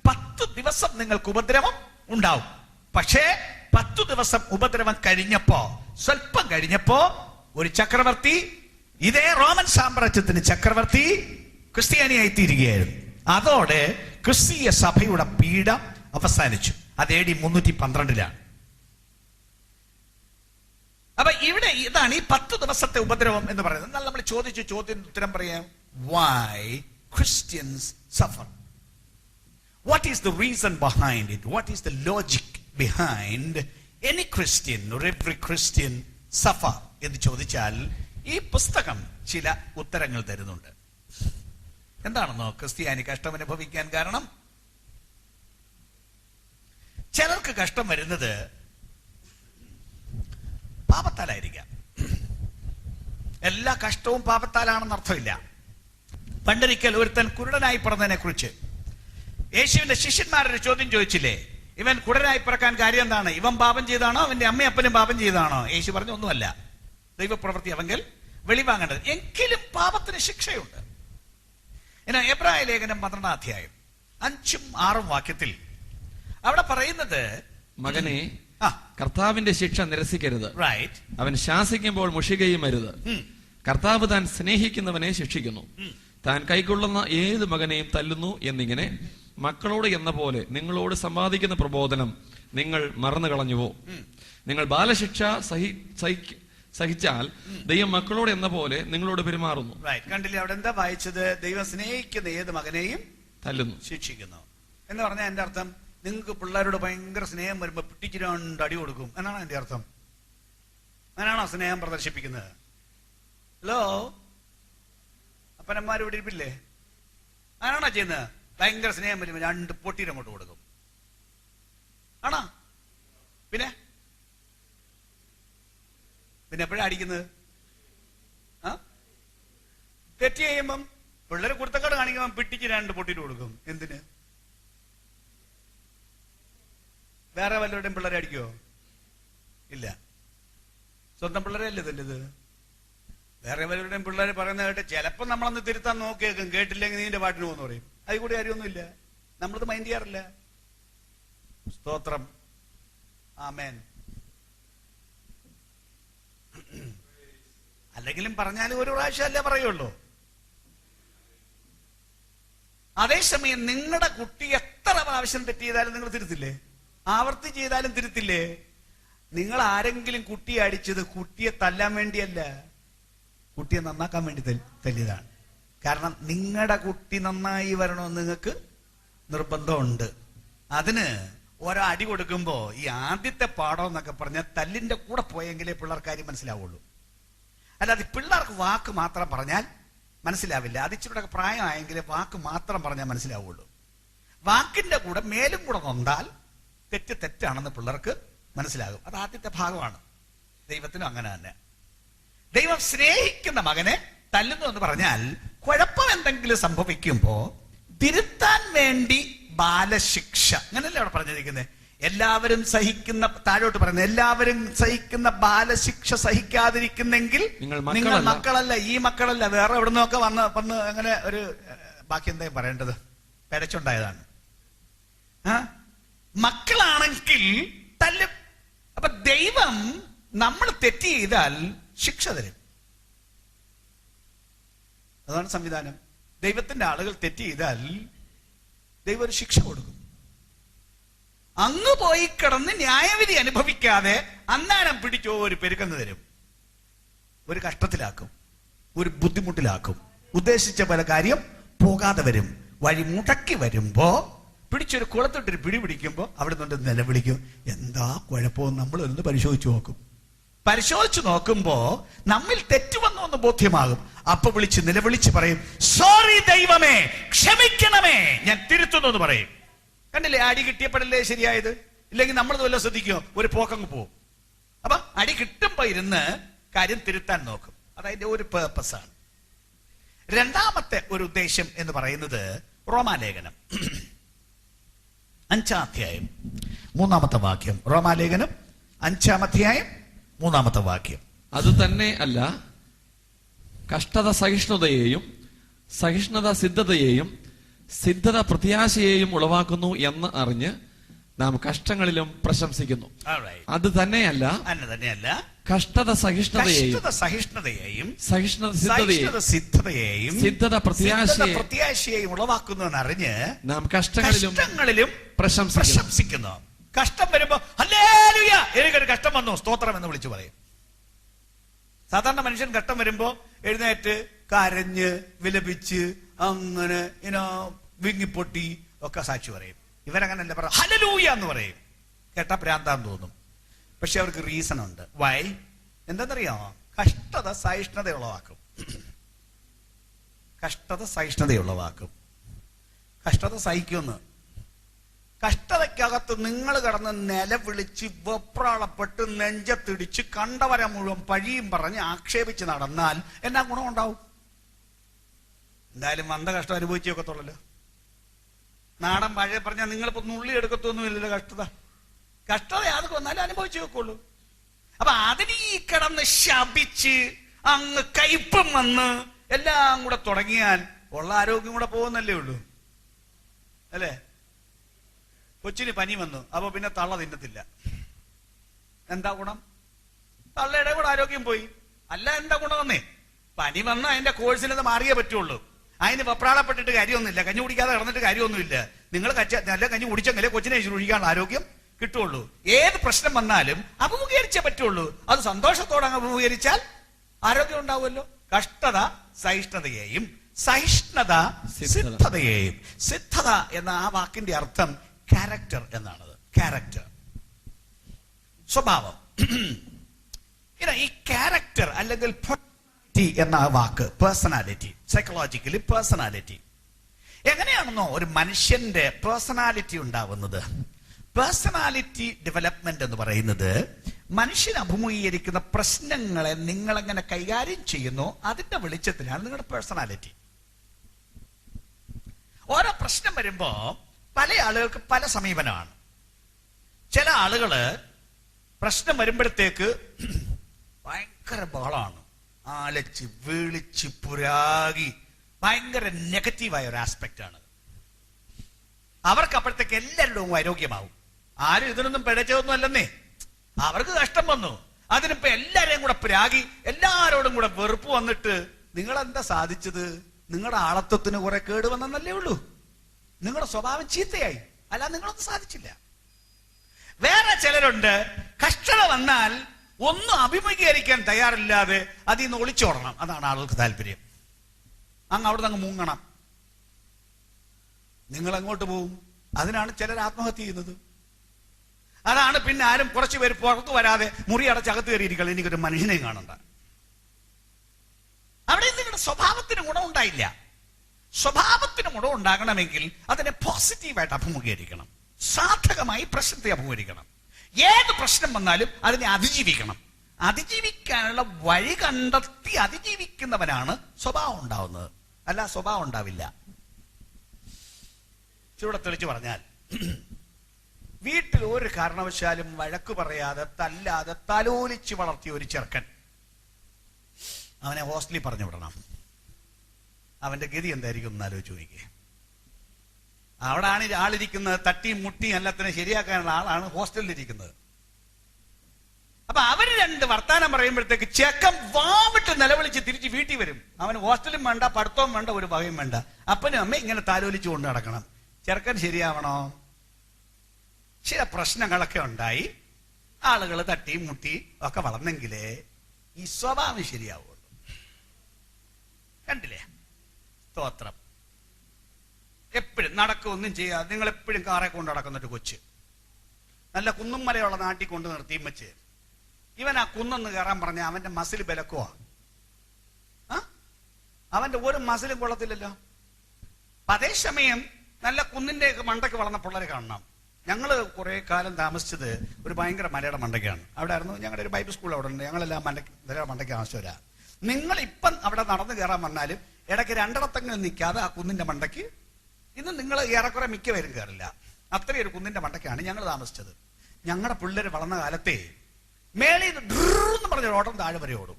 10 ദിവസം നിങ്ങൾക്ക് ഉപദ്രവം ഉണ്ടാവും. പക്ഷേ 10 ദിവസം ഉപദ്രവം കഴിഞ്ഞപ്പോ, സ്വല്പം കഴിഞ്ഞപ്പോ, ഒരു ചക്രവർത്തി, ഇതേ റോമൻ സാമ്രാജ്യത്തിന് ചക്രവർത്തി, ക്രിസ്ത്യാനിയായി തീരുകയായിരുന്നു. അതോടെ ക്രിസ്തീയ സഭയുടെ പീഡ അവസാനിച്ചു. അത് AD 312-ലാണ്. അപ്പൊ ഇവിടെ ഇതാണ് ഈ 10 ദിവസത്തെ ഉപദ്രവം എന്ന് പറയുന്നത്. എന്നാൽ നമ്മൾ ചോദിച്ച ചോദ്യത്തിന് ഉത്തരം പറയാം. Why Christians suffer? What is the reason behind it? What is the logic behind any Christian or every Christian suffer എന്ന് ചോദിച്ചാൽ ഈ പുസ്തകം ചില ഉത്തരങ്ങൾ തരുന്നുണ്ട്. എന്താണെന്നോ ക്രിസ്ത്യാനി കഷ്ടം അനുഭവിക്കാൻ കാരണം? ചിലർക്ക് കഷ്ടം വരുന്നത് പാപത്താലായിരിക്കാം. എല്ലാ കഷ്ടവും പാപത്താലാണെന്ന് അർത്ഥമില്ല. പണ്ടൊരിക്കൽ ഒരുത്തൻ കുരുടനായി പിറന്നതിനെ കുറിച്ച് യേശുവിന്റെ ശിഷ്യന്മാരൊരു ചോദ്യം ചോദിച്ചില്ലേ, ഇവൻ കുരുടനായി പിറക്കാൻ കാര്യം എന്താണ്? ഇവൻ പാപം ചെയ്താണോ അവന്റെ അമ്മയും അപ്പനും പാപം ചെയ്താണോ? യേശു പറഞ്ഞു, ഒന്നുമല്ല, ദൈവപ്രവൃത്തി അവങ്കിൽ വെളിവാങ്ങേണ്ടത്. എങ്കിലും പാപത്തിന് ശിക്ഷയുണ്ട്. എന്നാൽ എബ്രായ ലേഖനം 12-ാം അധ്യായം 5-6 വാക്യത്തിൽ അവിടെ പറയുന്നത്, മകനെ, കർത്താവിന്റെ ശിക്ഷ നിരസിക്കരുത്. റൈറ്റ്. അവൻ ശാസിക്കുമ്പോൾ മുഷികയും അരുത്. കർത്താവ് താൻ സ്നേഹിക്കുന്നവനെ ശിക്ഷിക്കുന്നു. താൻ കൈക്കൊള്ളുന്ന ഏത് മകനെയും തല്ലുന്നു എന്നിങ്ങനെ മക്കളോട് എന്ന പോലെ നിങ്ങളോട് സമ്പാദിക്കുന്ന പ്രബോധനം നിങ്ങൾ മറന്നു കളഞ്ഞുവോ? നിങ്ങൾ ബാലശിക്ഷ സഹിച്ചാൽ ദൈവം മക്കളോട് എന്ന പോലെ നിങ്ങളോട് പെരുമാറുന്നു. കണ്ടില്ലേ അവിടെ എന്താ വായിച്ചത്? ദൈവം സ്നേഹിക്കുന്ന ഏത് മകനെയും തല്ലുന്നു, ശിക്ഷിക്കുന്നു എന്ന് പറഞ്ഞാൽ എന്റെ അർത്ഥം, നിങ്ങൾക്ക് പിള്ളേരോട് ഭയങ്കര സ്നേഹം വരുമ്പോ പിടിച്ച് 2 അടി കൊടുക്കും എന്നാണ് എന്റെ അർത്ഥം. അങ്ങനെയാണോ സ്നേഹം പ്രദർശിപ്പിക്കുന്നത്? ഹലോ, അപ്പനന്മാർ ഇവിടെ ഇരിപ്പില്ലേ? അങ്ങനെയാണോ ചെയ്യുന്നത്? ഭയങ്കര സ്നേഹം വരുമ്പോ 2 പൊട്ടീര് അങ്ങോട്ട് കൊടുക്കും, ആണോ? പിന്നെ എപ്പോഴാ അടിക്കുന്നത്? തെറ്റ് ചെയ്യുമ്പം പിള്ളേര് കുർത്തക്കാട് കാണിക്കുമ്പോ പിടിച്ച് 2 പൊട്ടീര് കൊടുക്കും. എന്തിന്? വേറെ വല്ലവരുടെയും പിള്ളേരെ അടിക്കുവോ? ഇല്ല. സ്വന്തം പിള്ളേരെ അല്ലേ തല്ലത്? വേറെ വല്ലവരുടെയും പിള്ളേർ പറയുന്ന കേട്ട് ചിലപ്പോൾ നമ്മളന്ന് തിരുത്താൻ നോക്കിയേക്കും. കേട്ടില്ലെങ്കിൽ നീന്റെ പാട്ടിന് പോകുന്നു പറയും. അതിൽ കൂടി കാര്യമൊന്നുമില്ല. നമ്മളത് മൈൻഡ് ചെയ്യാറില്ല. സ്തോത്രം. ആമേൻ. അല്ലെങ്കിലും പറഞ്ഞാലും ഒരു പ്രാവശ്യം അല്ലേ പറയുള്ളൂ. അതേസമയം നിങ്ങളുടെ കുട്ടി എത്ര പ്രാവശ്യം തെറ്റ് ചെയ്താലും നിങ്ങൾ തിരുത്തില്ലേ? ആവർത്തി ചെയ്താലും തിരുത്തില്ലേ? നിങ്ങൾ ആരെങ്കിലും കുട്ടിയെ അടിച്ചത് കുട്ടിയെ തല്ലാൻ വേണ്ടിയല്ല, കുട്ടിയെ നന്നാക്കാൻ വേണ്ടി തല്ലിയതാണ്. കാരണം നിങ്ങളുടെ കുട്ടി നന്നായി വരണമെന്ന് നിങ്ങൾക്ക് നിർബന്ധമുണ്ട്. അതിന് ഓരോ അടി കൊടുക്കുമ്പോ ഈ ആദ്യത്തെ പാഠം എന്നൊക്കെ പറഞ്ഞാൽ തല്ലിന്റെ കൂടെ പോയെങ്കിലേ പിള്ളേർക്ക് കാര്യം മനസ്സിലാവുള്ളൂ. അല്ലാതെ പിള്ളേർക്ക് വാക്ക് മാത്രം പറഞ്ഞാൽ മനസ്സിലാവില്ല. അത് ഇച്ചിരി പ്രായമായെങ്കിലേ വാക്ക് മാത്രം പറഞ്ഞാൽ മനസ്സിലാവുള്ളൂ. വാക്കിന്റെ കൂടെ മേലും കൂടെ നൊന്താൽ തെറ്റ് തെറ്റാണെന്ന് പിള്ളേർക്ക് മനസ്സിലാകും. അത് ആദ്യത്തെ ഭാഗമാണ്. ദൈവത്തിനും അങ്ങനെ തന്നെ. ദൈവം സ്നേഹിക്കുന്ന മകനെ തല്ലുന്നു എന്ന് പറഞ്ഞാൽ കുഴപ്പം എന്തെങ്കിലും സംഭവിക്കുമ്പോ തിരുത്താൻ വേണ്ടി ബാലശിക്ഷ, അങ്ങനല്ലേ അവിടെ പറഞ്ഞിരിക്കുന്നത്. എല്ലാവരും സഹിക്കുന്ന, താഴോട്ട് പറയുന്നത്, എല്ലാവരും സഹിക്കുന്ന ബാലശിക്ഷ സഹിക്കാതിരിക്കുന്നെങ്കിൽ നിങ്ങൾ മക്കളല്ല. ഈ മക്കളല്ല, വേറെ എവിടെ നിന്നൊക്കെ വന്ന് അങ്ങനെ ഒരു ബാക്കി എന്താ പറയേണ്ടത്, പെടച്ചുണ്ടായതാണ്. മക്കളാണെങ്കിൽ തല്ലും. അപ്പൊ ദൈവം നമ്മൾ തെറ്റ് ചെയ്താൽ ശിക്ഷ തരും. അതാണ് സംവിധാനം. ദൈവത്തിന്റെ ആളുകൾ തെറ്റ് ചെയ്താൽ ദൈവം ഒരു ശിക്ഷ കൊടുക്കും. അങ്ങ് പോയി കിടന്ന് ന്യായവിധി അനുഭവിക്കാതെ അന്നാരം പിടിച്ചോ ഒരു പെരുക്കെന്ന് തരും. ഒരു കഷ്ടത്തിലാക്കും, ഒരു ബുദ്ധിമുട്ടിലാക്കും. ഉദ്ദേശിച്ച പല കാര്യം പോകാതെ വരും. വഴി മുടക്കി വരുമ്പോ പിടിച്ചൊരു കുളത്തിട്ടൊരു പിടി പിടിക്കുമ്പോ അവിടെ നിന്ന് നിലവിളിക്കും. എന്താ കുഴപ്പമെന്ന് നമ്മൾ ഒന്ന് പരിശോധിച്ചു നോക്കും. പരിശോധിച്ചു നോക്കുമ്പോ നമ്മിൽ തെറ്റുവന്നോ എന്ന് ബോധ്യമാകും. അപ്പൊ വിളിച്ച് നിലവിളിച്ച് പറയും, സോറി ദൈവമേ, ക്ഷമിക്കണമേ, ഞാൻ തിരുത്തുന്നു എന്ന് പറയും. കണ്ടില്ലേ, അടി കിട്ടിയപ്പോഴല്ലേ ശരിയായത്? ഇല്ലെങ്കിൽ നമ്മൾ വല്ല ശ്രദ്ധിക്കുമോ? ഒരു പോക്കങ്ങ് പോവും. അപ്പൊ അടി കിട്ടുമ്പോ ഇരുന്ന് കാര്യം തിരുത്താൻ നോക്കും. അതതിന്റെ ഒരു പേർപ്പസാണ്. രണ്ടാമത്തെ ഒരു ഉദ്ദേശം എന്ന് പറയുന്നത് റോമാലേഖനം 5-ാം അധ്യായം 3-ാമത്തെ വാക്യം. റോമാലേഖനം 5-ാം അധ്യായം 3-ാമത്തെ വാക്യം. അത് തന്നെ അല്ല, കഷ്ടത സഹിഷ്ണുതയെയും സഹിഷ്ണുത സിദ്ധതയെയും സിദ്ധത പ്രത്യാശയെയും ഉളവാക്കുന്നു എന്ന് അറിഞ്ഞ് നാം കഷ്ടങ്ങളിലും പ്രശംസിക്കുന്നു. അത് തന്നെയല്ല, കഷ്ടത സഹിഷ്ണുതയെയും സഹിഷ്ണുത സിദ്ധതയെയും സിദ്ധത പ്രത്യാശയെയും ഉളവാക്കുന്നു എന്നറിഞ്ഞ് നാം കഷ്ടങ്ങളിലും പ്രശംസിക്കുന്നു. കഷ്ടം വരുമ്പോ ഹല്ലേലൂയ, എനിക്കൊരു കഷ്ടം വന്നു, സ്തോത്രം എന്ന് വിളിച്ചു പറയും. സാധാരണ മനുഷ്യൻ കഷ്ടം വരുമ്പോ എഴുന്നേറ്റ് കരഞ്ഞ് വിലപിച്ച് അങ്ങനെ വിങ്ങിപ്പൊട്ടി ഒക്കെ സാക്ഷി പറയും. ഇവരങ്ങനല്ല പറ, ഹല്ലേലൂയ എന്ന് പറയും. കേട്ടാ പ്രാന്താന്ന് തോന്നും. പക്ഷെ അവർക്ക് റീസൺ ഉണ്ട്. വൈ? എന്താണെന്നറിയാമോ? കഷ്ടത സഹിഷ്ണുത ഉളവാക്കും. കഷ്ടത സഹിഷ്ണുത ഉളവാക്കും. കഷ്ടത സഹിക്കുമെന്ന്. കഷ്ടതയ്ക്കകത്ത് നിങ്ങൾ കിടന്ന് നിലവിളിച്ച് വെപ്രാളപ്പെട്ട് നെഞ്ചത്തിടിച്ച് കണ്ടവരെ മുഴുവൻ പഴിയും പറഞ്ഞ് ആക്ഷേപിച്ച് നടന്നാൽ എന്നാ ഗുണമുണ്ടാവും? എന്തായാലും വന്ന കഷ്ടം അനുഭവിച്ചു വെക്കത്തുള്ളല്ലോ. നാടൻ പഴയ പറഞ്ഞാൽ നിങ്ങളിപ്പോ നുള്ളി എടുക്കത്തൊന്നുമില്ലല്ലോ കഷ്ടത യാതൊക്കെ വന്നാലും അനുഭവിച്ചു വെക്കുള്ളൂ. അപ്പൊ അതിന് ഈ കിടന്ന് ശപിച്ച് അങ്ങ് കയ്പം വന്ന് എല്ലാം കൂടെ തുടങ്ങിയാൽ ഉള്ള ആരോഗ്യം കൂടെ പോകുന്നല്ലേ ഉള്ളൂ, അല്ലേ? കൊച്ചിന് പനി വന്നു, അപ്പൊ പിന്നെ തള്ള തിന്നത്തില്ല. എന്താ ഗുണം? തള്ളയുടെ കൂടെ ആരോഗ്യം പോയി. അല്ല, എന്താ ഗുണം വന്നേ? പനി വന്ന അതിന്റെ കോഴ്സിൽ മാറിയേ പറ്റുള്ളൂ. അതിന് വെപ്രാളപ്പെട്ടിട്ട് കാര്യമൊന്നുമില്ല, കഞ്ഞി കുടിക്കാതെ കിടന്നിട്ട് കാര്യമൊന്നുമില്ല. നിങ്ങൾ നല്ല കഞ്ഞി കുടിച്ചെങ്കിലേ കൊച്ചിനെ ശുശ്രൂഷിക്കാനുള്ള ആരോഗ്യം കിട്ടുള്ളൂ. ഏത് പ്രശ്നം വന്നാലും അഭിമുഖീകരിച്ചേ പറ്റുള്ളൂ. അത് സന്തോഷത്തോടെ അഭിമുഖീകരിച്ചാൽ ആരോഗ്യം ഉണ്ടാവുമല്ലോ. കഷ്ടത സഹിഷ്ണുതയെയും സഹിഷ്ണുത സിദ്ധതയെയും. സിദ്ധത എന്ന ആ വാക്കിന്റെ അർത്ഥം ക്യാരക്ടർ എന്നാണ്. ക്യാരക്ടർ, സ്വഭാവം. ഈ ക്യാരക്ടർ അല്ലെങ്കിൽ എന്ന വാക്ക് പേഴ്സണാലിറ്റി, സൈക്കോളജിക്കലി പേഴ്സണാലിറ്റി. എങ്ങനെയാണെന്നോ ഒരു മനുഷ്യന്റെ പേഴ്സണാലിറ്റി ഉണ്ടാവുന്നത്? പേഴ്സണാലിറ്റി ഡെവലപ്മെന്റ് എന്ന് പറയുന്നത് മനുഷ്യൻ അഭിമുഖീകരിക്കുന്ന പ്രശ്നങ്ങളെ നിങ്ങൾ എങ്ങനെ കൈകാര്യം ചെയ്യുന്നു അതിന്റെ വെളിച്ചത്തിലാണ് നിങ്ങളുടെ പേഴ്സണാലിറ്റി. ഓരോ പ്രശ്നം വരുമ്പോ പല ആളുകൾക്ക് പല സമീപനമാണ്. ചില ആളുകള് പ്രശ്നം വരുമ്പോഴത്തേക്ക് ഭയങ്കര ബഹളമാണ്, ആലച്ച് വിളിച്ച് പുരാഗി ഭയങ്കര നെഗറ്റീവായ ഒരു ആസ്പെക്ട് ആണ്. അവർക്ക് അപ്പോഴത്തേക്ക് എല്ലാവരുടെയും ആരോഗ്യമാവും. ആരും ഇതിനൊന്നും പിഴച്ചതൊന്നും അല്ലെന്നേ, അവർക്ക് കഷ്ടം വന്നു. അതിനിപ്പോ എല്ലാരെയും കൂടെ പുരാഗി എല്ലാരോടും കൂടെ വെറുപ്പ് വന്നിട്ട് നിങ്ങൾ എന്താ സാധിച്ചത്? നിങ്ങളുടെ ആളത്വത്തിന് കുറെ കേട് വന്നല്ലേ ഉള്ളൂ. നിങ്ങളുടെ സ്വഭാവം ചീത്തയായി, അല്ല നിങ്ങളൊന്നും സാധിച്ചില്ല. വേറെ ചിലരുണ്ട്, കഷ്ടത വന്നാൽ ഒന്നും അഭിമുഖീകരിക്കാൻ തയ്യാറില്ലാതെ അതിൽ നിന്ന് ഒളിച്ചോടണം. അതാണ് ആളുകൾക്ക് താല്പര്യം. അങ്ങ് അവിടെ നിന്ന് മുങ്ങണം. നിങ്ങൾ എങ്ങോട്ട് പോകും? അതിനാണ് ചിലർ ആത്മഹത്യ ചെയ്യുന്നത്. അതാണ് പിന്നെ ആരും കുറച്ചു പേര് പുറത്തു വരാതെ മുറി അടച്ചകത്ത് കയറിയിരിക്കണം, എനിക്കൊരു മനുഷ്യനെയും കാണണ്ട. അവിടെ നിങ്ങളുടെ സ്വഭാവത്തിന് ഗുണമുണ്ടായില്ല. സ്വഭാവത്തിന് ഗുണമുണ്ടാകണമെങ്കിൽ അതിനെ പോസിറ്റീവായിട്ട് അഭിമുഖീകരിക്കണം, സാധകമായി പ്രശ്നത്തെ അഭിമുഖീകരിക്കണം. ഏത് പ്രശ്നം വന്നാലും അതിനെ അതിജീവിക്കണം. അതിജീവിക്കാനുള്ള വഴി കണ്ടെത്തി അതിജീവിക്കുന്നവനാണ് സ്വഭാവം ഉണ്ടാവുന്നത്, അല്ല സ്വഭാവം ഉണ്ടാവില്ല. ചൂടെ തെളിച്ചു പറഞ്ഞാൽ, വീട്ടിൽ ഒരു കാരണവശാലും വഴക്ക് പറയാതെ തല്ലാതെ തലോലിച്ച് വളർത്തിയ ഒരു ചെറുക്കൻ, അവനെ ഹോസ്റ്റലിൽ പറഞ്ഞു വിടണം. അവന്റെ ഗതി എന്തായിരിക്കും എന്നാലോചിച്ച് നോക്കിക്കേ. അവിടാണ് ആളിരിക്കുന്നത്, തട്ടിയും മുട്ടിയും എല്ലാത്തിനും ശരിയാക്കാനുള്ള ആളാണ് ഹോസ്റ്റലിൽ ഇരിക്കുന്നത്. അപ്പൊ അവര് രണ്ട് വർത്താനം പറയുമ്പോഴത്തേക്ക് ചെക്കൻ വാവിട്ട് നിലവിളിച്ച് തിരിച്ച് വീട്ടിൽ വരും. അവന് ഹോസ്റ്റലും വേണ്ട, പഠിത്തവും വേണ്ട, ഒരു വകയും വേണ്ട. അപ്പനും അമ്മ ഇങ്ങനെ താലോലിച്ചു കൊണ്ട് നടക്കണം. ചെറുക്കൻ ശരിയാവണോ? ചില പ്രശ്നങ്ങളൊക്കെ ഉണ്ടായി, ആളുകൾ തട്ടിയും മുട്ടിയും ഒക്കെ വളർന്നെങ്കിലേ ഈ സ്വഭാവം ശരിയാവുള്ളൂ. കണ്ടില്ലേ? സ്തോത്രം. എപ്പോഴും നടക്കൊന്നും ചെയ്യാതെ നിങ്ങൾ എപ്പോഴും കാറെ കൊണ്ട് നടക്കുന്നൊരു കൊച്ച്, നല്ല കുന്നും മലയുള്ള നാട്ടിൽ കൊണ്ട് നിർത്തിയും വെച്ച് ഇവൻ ആ കുന്നൊന്ന് കയറാൻ പറഞ്ഞ അവന്റെ മസിൽ ബലക്കുവാ. അവന്റെ ഒരു മസിലും കൊള്ളത്തില്ലല്ലോ. അതേസമയം നല്ല കുന്നിന്റെ മണ്ടയ്ക്ക് വളർന്ന പിള്ളേരെ കാണണം. ഞങ്ങള് കുറെ കാലം താമസിച്ചത് ഒരു ഭയങ്കര മലയുടെ മണ്ടയ്ക്കാണ്. അവിടെ ആയിരുന്നു ഞങ്ങളുടെ ഒരു ബൈബിൾ സ്കൂൾ അവിടെ ഉണ്ട്. ഞങ്ങളെല്ലാം മണ്ടയ്ക്ക് ആവശ്യമില്ല. നിങ്ങൾ ഇപ്പം അവിടെ നടന്നു കയറാൻ വന്നാലും ഇടയ്ക്ക് രണ്ടിടത്തെങ്കിലും നിൽക്കാതെ ആ കുന്നിന്റെ മണ്ടയ്ക്ക് ഇന്ന് നിങ്ങൾ ഏറെക്കുറെ മിക്കവരും കയറില്ല. അത്രയും ഒരു കുന്നിന്റെ മണ്ടയ്ക്കാണ് ഞങ്ങൾ താമസിച്ചത്. ഞങ്ങളുടെ പിള്ളേർ വളർന്ന കാലത്തെ മേളിൽ എന്ന് പറഞ്ഞൊരു ഓട്ടം താഴെ വരെ ഓടും.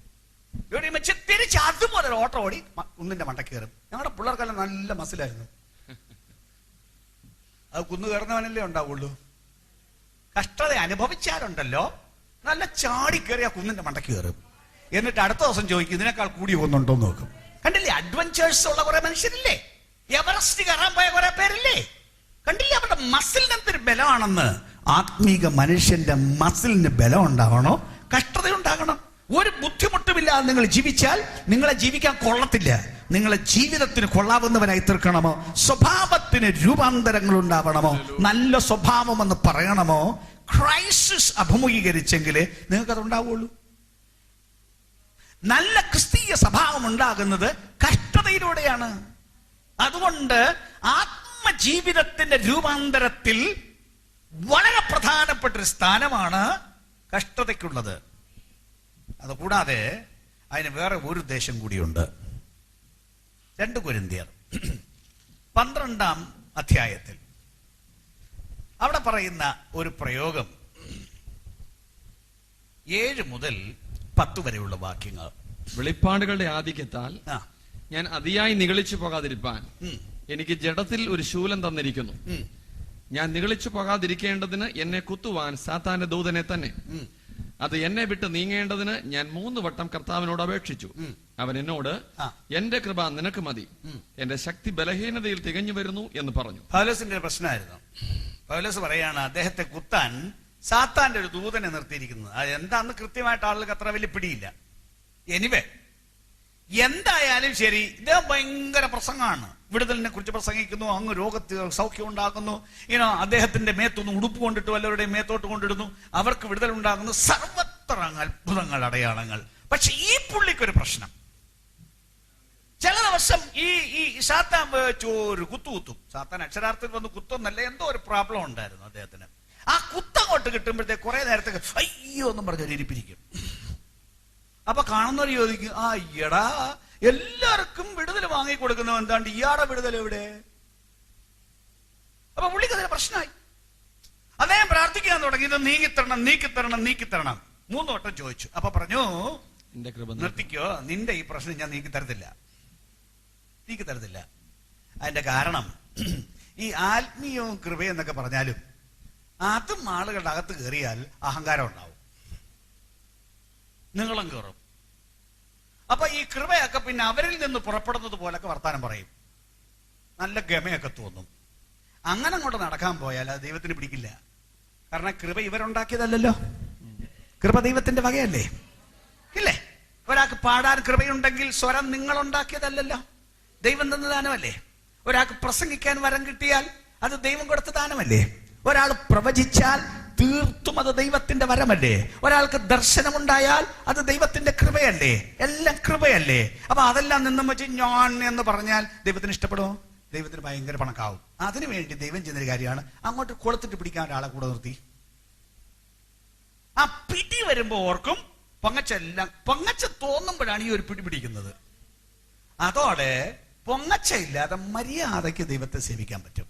ഇവിടെ വെച്ച് തിരിച്ച് അതുപോലെ ഒരു ഓട്ടം ഓടി കുന്നിന്റെ മണ്ടയ്ക്ക് കയറും. ഞങ്ങളുടെ പിള്ളേർക്കെല്ലാം നല്ല മസിലായിരുന്നു. അത് കുന്നു കയറുന്നവനല്ലേ ഉണ്ടാവുള്ളൂ. കഷ്ടത അനുഭവിച്ചാലുണ്ടല്ലോ നല്ല ചാടിക്കേറി ആ കുന്നിന്റെ മണ്ടയ്ക്ക് കയറും. എന്നിട്ട് അടുത്ത ദിവസം ചോദിക്കും ഇതിനേക്കാൾ കൂടി ഒന്നുണ്ടോ എന്ന് നോക്കും. കണ്ടില്ലേ? അഡ്വഞ്ചേഴ്സ് ഉള്ള കുറെ മനുഷ്യരില്ലേ? എവറസ്റ്റ് കയറാൻ പോയ കുറെ പേരില്ലേ? കണ്ടില്ലേ? അവരുടെ മസിലിന് എന്തൊരു ബലമാണെന്ന്. ആത്മീക മനുഷ്യന്റെ മസിലിന് ബലം ഉണ്ടാവണോ? കഷ്ടത ഉണ്ടാകണം. ഒരു ബുദ്ധിമുട്ടുമില്ലാതെ നിങ്ങൾ ജീവിച്ചാൽ നിങ്ങളെ ജീവിക്കാൻ കൊള്ളത്തില്ല. നിങ്ങളെ ജീവിതത്തിന് കൊള്ളാവുന്നവനായി തീർക്കണമോ? സ്വഭാവത്തിന് രൂപാന്തരങ്ങൾ ഉണ്ടാവണമോ? നല്ല സ്വഭാവം എന്ന് പറയണമോ? ക്രൈസിസ് അഭിമുഖീകരിച്ചെങ്കിലേ നിങ്ങൾക്കത് ഉണ്ടാവുള്ളൂ. നല്ല ക്രിസ്തീയ സ്വഭാവം ഉണ്ടാകുന്നത് കഷ്ടതയിലൂടെയാണ്. അതുകൊണ്ട് ആത്മജീവിതത്തിന്റെ രൂപാന്തരത്തിൽ വളരെ പ്രധാനപ്പെട്ട ഒരു സ്ഥാനമാണ് കഷ്ടതയ്ക്കുള്ളത്. അതുകൂടാതെ അതിന് വേറെ ഒരു ഉദ്ദേശം കൂടിയുണ്ട്. 2 കൊരിന്ത്യർ 12-ാം അധ്യായത്തിൽ അവിടെ പറയുന്ന ഒരു പ്രയോഗം 7 മുതൽ 10 വരെയുള്ള വാക്യങ്ങൾ. വെളിപ്പാടുകളുടെ ആധിക്യത്താൽ ഞാൻ അതിയായി നിഗളിച്ചു പോകാതിരിപ്പാൻ എനിക്ക് ജഡത്തിൽ ഒരു ശൂലം തന്നിരിക്കുന്നു. ഞാൻ നിഗളിച്ചു പോകാതിരിക്കേണ്ടതിന് എന്നെ കുത്തുവാൻ സാത്താന്റെ ദൂതനെ തന്നെ. അത് എന്നെ വിട്ട് നീങ്ങേണ്ടതിന് ഞാൻ 3 വട്ടം കർത്താവിനോട് അപേക്ഷിച്ചു. അവൻ എന്നോട്, എന്റെ കൃപ നിനക്ക് മതി, എന്റെ ശക്തി ബലഹീനതയിൽ തികഞ്ഞു വരുന്നു എന്ന് പറഞ്ഞു. പൗലോസിന്റെ പ്രശ്നമായിരുന്നു. പൗലോസ് പറയാണ് അദ്ദേഹത്തെ കുത്താൻ സാത്താന്റെ ഒരു ദൂതനെ നിർത്തിയിരിക്കുന്നത്. അത് എന്താന്ന് കൃത്യമായിട്ട് ആളുകൾക്ക് അത്ര വലിയ പിടിയില്ല. എനിവേ, എന്തായാലും ശരി, ഇദ്ദേഹം ഭയങ്കര പ്രസംഗമാണ്. വിടുതലിനെ കുറിച്ച് പ്രസംഗിക്കുന്നു, അങ്ങ് രോഗത്തിൽ സൗഖ്യം ഉണ്ടാകുന്നു. അദ്ദേഹത്തിന്റെ മേത്തൊന്ന് ഉടുപ്പ് കൊണ്ടിട്ട് വല്ലവരുടെയും മേത്തോട്ട് കൊണ്ടിടുന്നു, അവർക്ക് വിടുതൽ ഉണ്ടാകുന്നു. സർവത്ര അത്ഭുതങ്ങൾ, അടയാളങ്ങൾ. പക്ഷെ ഈ പുള്ളിക്കൊരു പ്രശ്നം. ചില ദിവസം ഈ സാത്താൻ ഒരു കുത്തും. സാത്താൻ അക്ഷരാർത്ഥത്തിൽ വന്ന് കുത്തുന്നല്ല, എന്തോ ഒരു പ്രോബ്ലം ഉണ്ടായിരുന്നു അദ്ദേഹത്തിന്. ആ കുത്തങ്ങോട്ട് കിട്ടുമ്പോഴത്തേക്ക് കുറെ നേരത്തേക്ക് അയ്യോ എന്നും പറഞ്ഞൊരു ഇരിപ്പിരിക്കും. അപ്പൊ കാണുന്നവർ ചോദിക്കും, ആ എടാ, എല്ലാവർക്കും വിടുതൽ വാങ്ങിക്കൊടുക്കുന്ന എന്താണ്ട് ഇയാളുടെ വിടുതൽ എവിടെ? അപ്പൊ പുള്ളിക്ക് അതിന് പ്രശ്നമായി. അദ്ദേഹം പ്രാർത്ഥിക്കാൻ തുടങ്ങി, ഇത് നീക്കിത്തരണം, നീക്കിത്തരണം, നീക്കിത്തരണം. 3 വട്ടം ചോദിച്ചു. അപ്പൊ പറഞ്ഞു, നിർത്തിക്കോ, നിന്റെ ഈ പ്രശ്നം ഞാൻ നീക്കിത്തരത്തില്ല. അതിന്റെ കാരണം, ഈ ആത്മീയവും കൃപയും എന്നൊക്കെ പറഞ്ഞാലും അതും ആളുകളുടെ അകത്ത് കയറിയാൽ അഹങ്കാരം ഉണ്ടാവും, നീളം കയറും. അപ്പൊ ഈ കൃപയൊക്കെ പിന്നെ അവരിൽ നിന്ന് പുറപ്പെടുന്നത് പോലൊക്കെ വർത്താനം പറയും, നല്ല ഗമയൊക്കെ തോന്നും. അങ്ങനെ അങ്ങോട്ട് നടക്കാൻ പോയാൽ അത് ദൈവത്തിന് പിടിക്കില്ല. കാരണം കൃപ ഇവരുണ്ടാക്കിയതല്ലല്ലോ, കൃപ ദൈവത്തിന്റെ വകയല്ലേ, ഇല്ലേ? ഒരാൾക്ക് പാടാൻ കൃപയുണ്ടെങ്കിൽ സ്വരം നിങ്ങൾ ഉണ്ടാക്കിയതല്ലല്ലോ, ദൈവം തന്ന ദാനമല്ലേ. ഒരാൾക്ക് പ്രസംഗിക്കാൻ വരം കിട്ടിയാൽ അത് ദൈവം കൊടുത്ത ദാനമല്ലേ. ഒരാൾ പ്രവചിച്ചാൽ തീർത്തും അത് ദൈവത്തിന്റെ വരമല്ലേ. ഒരാൾക്ക് ദർശനമുണ്ടായാൽ അത് ദൈവത്തിന്റെ കൃപയല്ലേ. എല്ലാം കൃപയല്ലേ. അപ്പൊ അതെല്ലാം നിന്നും വെച്ച് ഞാൻ എന്ന് പറഞ്ഞാൽ ദൈവത്തിന് ഇഷ്ടപ്പെടുമോ? ദൈവത്തിന് ഭയങ്കര പണക്കാവും. അതിനുവേണ്ടി ദൈവം ചെയ്യുന്നൊരു കാര്യമാണ്, അങ്ങോട്ട് കൊളുത്തിട്ട് പിടിക്കാൻ ഒരാളെ കൂടെ നിർത്തി. ആ പിടി വരുമ്പോ ഓർക്കും, പൊങ്ങച്ച തോന്നുമ്പോഴാണ് ഈ ഒരു പിടി പിടിക്കുന്നത്. അതോടെ പൊങ്ങച്ച ഇല്ലാതെ മര്യാദയ്ക്ക് ദൈവത്തെ സേവിക്കാൻ പറ്റും.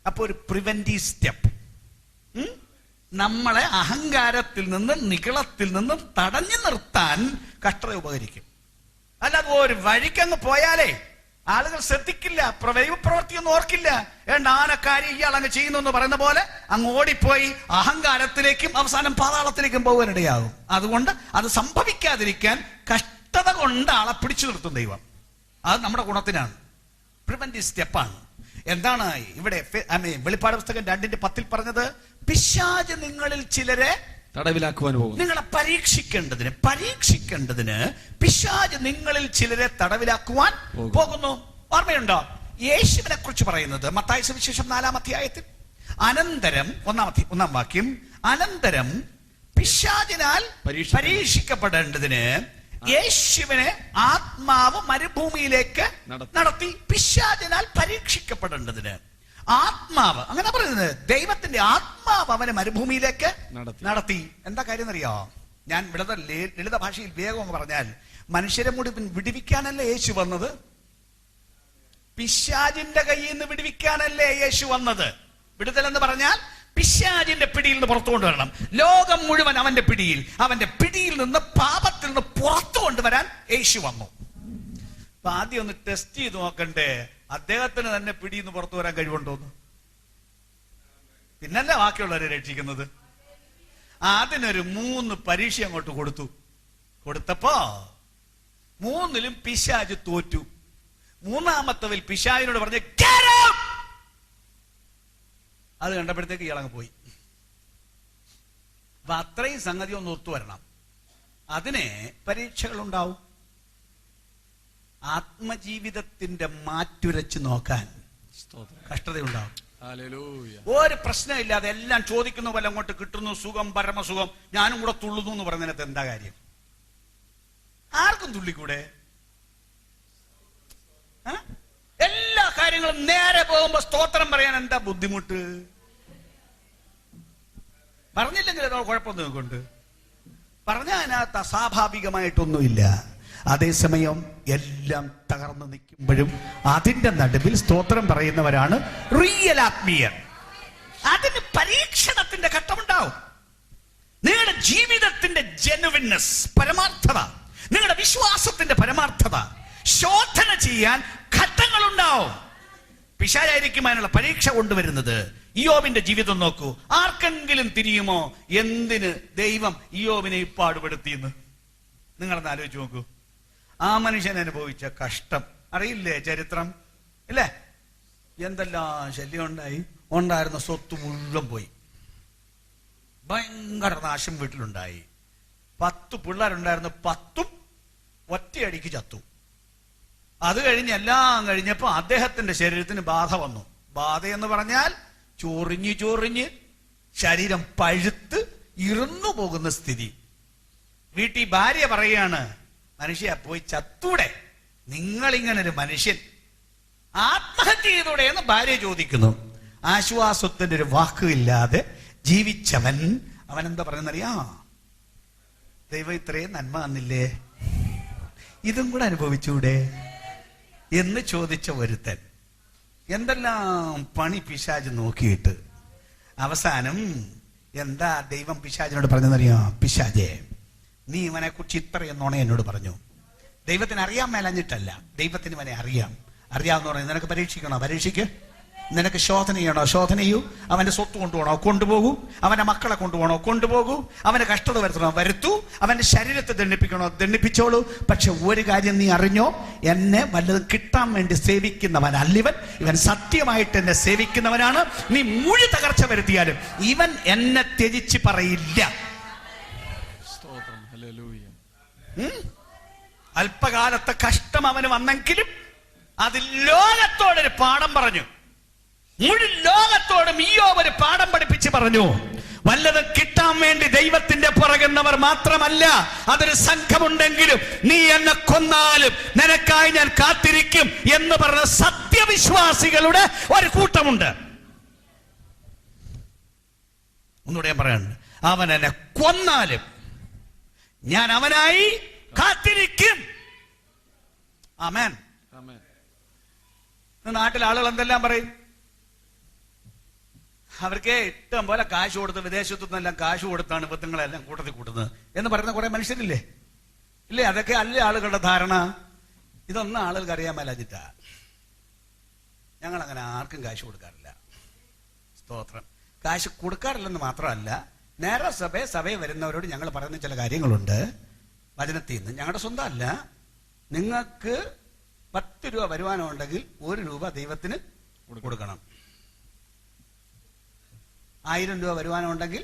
അപ്പൊ ഒരു പ്രിവെന്റീവ് സ്റ്റെപ്പ് നമ്മളെ അഹങ്കാരത്തിൽ നിന്നും നികളത്തിൽ നിന്നും തടഞ്ഞു നിർത്താൻ കഷ്ടത ഉപകരിക്കും. അല്ലാതെ ഒരു വഴിക്കങ്ങ് പോയാലേ ആളുകൾ ശ്രദ്ധിക്കില്ല, പ്രവൃത്തിയൊന്നും ഓർക്കില്ല. ആനക്കാരി ഇയാളങ്ങ് ചെയ്യുന്നു എന്ന് പറയുന്ന പോലെ അങ്ങ് ഓടിപ്പോയി അഹങ്കാരത്തിലേക്കും അവസാനം പാതാളത്തിലേക്കും പോകാനിടയാകും. അതുകൊണ്ട് അത് സംഭവിക്കാതിരിക്കാൻ കഷ്ടത കൊണ്ട് ആളെ പിടിച്ചു നിർത്തും ദൈവം. അത് നമ്മുടെ ഗുണത്തിനാണ്, പ്രിവെന്റീവ് സ്റ്റെപ്പാണ്. എന്താണ് ഇവിടെ വെളിപ്പാട് പുസ്തകം 2:10 പറഞ്ഞത്? പിശാച് നിങ്ങളിൽ ചിലരെ തടവിലാക്കുവാൻ പോകുന്നു. നിങ്ങളെ പരീക്ഷിക്കേണ്ടതിന് പിശാച് നിങ്ങളിൽ ചിലരെ തടവിലാക്കുവാൻ പോകുന്നു. ഓർമ്മയുണ്ടോ യേശുവിനെ കുറിച്ച് പറയുന്നത്? മത്തായി സുവിശേഷം 4-ാം അധ്യായത്തിൽ അനന്തരം 1-ാം വാക്യം, അനന്തരം പിശാചിനാൽ പരീക്ഷിക്കപ്പെടേണ്ടതിന് യേശുവിനെ ആത്മാവ് മരുഭൂമിയിലേക്ക് നടത്തി. പിശാചിനാൽ പരീക്ഷിക്കപ്പെടേണ്ടതിന് ആത്മാവ്, അങ്ങനെ പറയുന്നത്, ദൈവത്തിന്റെ ആത്മാവ് അവനെ മരുഭൂമിയിലേക്ക് നടത്തി. എന്താ കാര്യം എന്നറിയോ? ഞാൻ ലളിത ഭാഷയിൽ വേഗം പറഞ്ഞാൽ, മനുഷ്യരെ മുഴുവൻ വിടുവിക്കാനല്ലേ യേശു വന്നത്? പിശാചിന്റെ കയ്യിൽ നിന്ന് വിടുവിക്കാനല്ലേ യേശു വന്നത്? വിടുതൽ എന്ന് പറഞ്ഞാൽ പിശാചിന്റെ പിടിയിൽ നിന്ന് പുറത്തു കൊണ്ടുവരണം. ലോകം മുഴുവൻ അവന്റെ പിടിയിൽ നിന്ന്, പാപത്തിൽ നിന്ന് പുറത്തു കൊണ്ടുവരാൻ യേശു വന്നു. അപ്പൊ ആദ്യം ഒന്ന് ടെസ്റ്റ് ചെയ്ത് നോക്കണ്ടേ അദ്ദേഹത്തിന് തന്നെ പിടിയിൽ നിന്ന് പുറത്തു വരാൻ കഴിവുണ്ടോന്ന്? പിന്നല്ല ബാക്കിയുള്ളവരെ രക്ഷിക്കുന്നത്. അതിനൊരു 3 പരീക്ഷ അങ്ങോട്ട് കൊടുത്തപ്പോ 3ലും പിശാച് തോറ്റു. 3-ാമത്തവൽ പിശാചിനോട് പറഞ്ഞ് അത് കണ്ടപ്പോഴത്തേക്ക് ഇയാളങ്ങ് പോയി. അപ്പൊ അത്രയും സംഗതി ഒന്ന് ഒത്തു വരണം. അതിന് പരീക്ഷകൾ ഉണ്ടാവും. ആത്മജീവിതത്തിന്റെ മാറ്റുരച്ച് നോക്കാൻ കഷ്ടതയുണ്ടാവും. ഒരു പ്രശ്നമില്ലാതെ എല്ലാം ചോദിക്കുന്ന പോലെ അങ്ങോട്ട് കിട്ടുന്നു, സുഖം, പരമസുഖം, ഞാനും കൂടെ തുള്ളുന്നു എന്ന് പറയുന്നതിനകത്ത് എന്താ കാര്യം? ആർക്കും തുള്ളിക്കൂടെ? എല്ലാ കാര്യങ്ങളും നേരെ പോകുമ്പോ സ്തോത്രം പറയാൻ എന്താ ബുദ്ധിമുട്ട്? പറഞ്ഞില്ലെങ്കിൽ അതോ കുഴപ്പമൊന്നും കൊണ്ട് പറഞ്ഞാൽ അതിനകത്ത് അസ്വാഭാവികമായിട്ടൊന്നുമില്ല. അതേസമയം എല്ലാം തകർന്നു നിൽക്കുമ്പോഴും അതിന്റെ നടുവിൽ സ്തോത്രം പറയുന്നവരാണ് റിയൽ ആത്മീയർ. അതിന് പരീക്ഷണത്തിന്റെ ഘട്ടമുണ്ടാവും. നിങ്ങളുടെ ജീവിതത്തിന്റെ ജെനുവിൻനെസ്, പരമാർത്ഥത, നിങ്ങളുടെ വിശ്വാസത്തിന്റെ പരമാർത്ഥത ശോധന ചെയ്യാൻ ഘട്ടങ്ങളുണ്ടാവും. പിശാചായിരിക്കും അതിനുള്ള പരീക്ഷ കൊണ്ടുവരുന്നത്. ഇയ്യോബിന്റെ ജീവിതം നോക്കൂ. ആർക്കെങ്കിലും തിരിയുമോ എന്തിന് ദൈവം ഇയ്യോബിനെ പാടുപെടുത്തിയെന്ന്? നിങ്ങളൊന്ന് ആലോചിച്ച് നോക്കൂ. ആ മനുഷ്യൻ അനുഭവിച്ച കഷ്ടം അറിയില്ലേ? ചരിത്രം ഇല്ലേ? എന്തെല്ലാം ശല്യം ഉണ്ടായിരുന്ന സ്വത്ത് മുഴുവൻ പോയി. ഭയങ്കര നാശം വീട്ടിലുണ്ടായി. 10 പിള്ളേരുണ്ടായിരുന്നു, 10ഉം ഒറ്റയടിക്ക് ചത്തു. അത് എല്ലാം കഴിഞ്ഞപ്പോ അദ്ദേഹത്തിന്റെ ശരീരത്തിന് ബാധ വന്നു. ബാധ എന്ന് പറഞ്ഞാൽ ചൊറിഞ്ഞ് ശരീരം പഴുത്ത് ഇരുന്നു പോകുന്ന സ്ഥിതി. വീട്ടിൽ ഭാര്യ പറയാണ്, മനുഷ്യ പോയി ചത്തൂടെ, നിങ്ങളിങ്ങനൊരു മനുഷ്യൻ ആത്മഹത്യ ചെയ്തൂടെ എന്ന് ഭാര്യ ചോദിക്കുന്നു. ആശ്വാസത്തിന്റെ ഒരു വാക്കില്ലാതെ ജീവിച്ചവൻ അവനെന്താ പറയുന്നറിയാ? ദൈവം ഇത്രയും നന്മ തന്നില്ലേ, ഇതും കൂടെ അനുഭവിച്ചൂടെ എന്ന് ചോദിച്ച ഒരുത്തൻ. എന്തെല്ലാം പണി പിശാച് നോക്കിയിട്ട് അവസാനം എന്താ ദൈവം പിശാചിനോട് പറഞ്ഞെന്നറിയോ? പിശാചേ, നീ ഇവനെ കുറിച്ച് ഇത്രയെന്നോണെ എന്നോട് പറഞ്ഞു. ദൈവത്തിന് അറിയാൻ മേലഞ്ഞിട്ടല്ല, ദൈവത്തിന് ഇവനെ അറിയാമെന്ന് പറഞ്ഞു. നിനക്ക് പരീക്ഷിക്കണോ? പരീക്ഷിക്ക്. നിനക്ക് ശോധന ചെയ്യണോ? ശോധന ചെയ്യൂ. അവന്റെ സ്വത്ത് കൊണ്ടുപോകണോ? കൊണ്ടുപോകൂ. അവന്റെ മക്കളെ കൊണ്ടുപോകണോ? കൊണ്ടുപോകൂ. അവന് കഷ്ടത വരുത്തണോ? വരുത്തൂ. അവന്റെ ശരീരത്തെ ദണ്ഡിപ്പിക്കണോ? ദണ്ഡിപ്പിച്ചോളൂ. പക്ഷെ ഒരു കാര്യം നീ അറിഞ്ഞോ, എന്നെ വല്ലതും കിട്ടാൻ വേണ്ടി സേവിക്കുന്നവനല്ലിവൻ. ഇവൻ സത്യമായിട്ട് എന്നെ സേവിക്കുന്നവനാണ്. നീ മുഴു തകർച്ച വരുത്തിയാലും ഇവൻ എന്നെ ത്യജിച്ച് പറയില്ല. അല്പകാലത്തെ കഷ്ടം അവന് വന്നെങ്കിലും അത് ലോകത്തോടൊരു പാഠം പറഞ്ഞു. മുഴു ലോകത്തോടും ഇയ്യോബ് ഒരു പാഠം പഠിപ്പിച്ച് പറഞ്ഞു. വല്ലതും കിട്ടാൻ വേണ്ടി ദൈവത്തിന്റെ പുറകുന്നവർ മാത്രമല്ല, അതൊരു സംഘമുണ്ടെങ്കിലും നീ എന്നെ കൊന്നാലും നിനക്കായി ഞാൻ കാത്തിരിക്കും എന്ന് പറഞ്ഞ സത്യവിശ്വാസികളുടെ ഒരു കൂട്ടമുണ്ട്. ഒന്നുകൂടെ ഞാൻ പറയാനുണ്ട്. അവൻ എന്നെ കൊന്നാലും ഞാൻ അവനായി കാത്തിരിക്കും. ആമേൻ. നാട്ടിലെ ആളുകൾ എന്തെല്ലാം പറയും? അവർക്ക് ഇഷ്ടം പോലെ കാശ് കൊടുത്ത്, വിദേശത്തു നിന്നെല്ലാം കാശ് കൊടുത്താണ് ബന്ധങ്ങളെല്ലാം കൂട്ടത്തിൽ കൂട്ടുന്നത് എന്ന് പറയുന്ന കുറെ മനുഷ്യരില്ലേ? ഇല്ലേ? അതൊക്കെ അല്ലേ ആളുകളുടെ ധാരണ. ഇതൊന്നും ആളുകൾക്ക് അറിയാൻ മേലാഞ്ഞിട്ടാ. ഞങ്ങൾ അങ്ങനെ ആർക്കും കാശ് കൊടുക്കാറില്ല. സ്തോത്രം. കാശ് കൊടുക്കാറില്ലെന്ന് മാത്രമല്ല, നേരെ സഭയെ വരുന്നവരോട് ഞങ്ങൾ പറയുന്ന ചില കാര്യങ്ങളുണ്ട് വചനത്തിൽ നിന്ന്. ഞങ്ങളുടെ സ്വന്തം അല്ല. നിങ്ങൾക്ക് 10 രൂപ വരുമാനം ഉണ്ടെങ്കിൽ 1 രൂപ ദൈവത്തിന് കൊടുക്കണം. 1000 രൂപ വരുമാനം ഉണ്ടെങ്കിൽ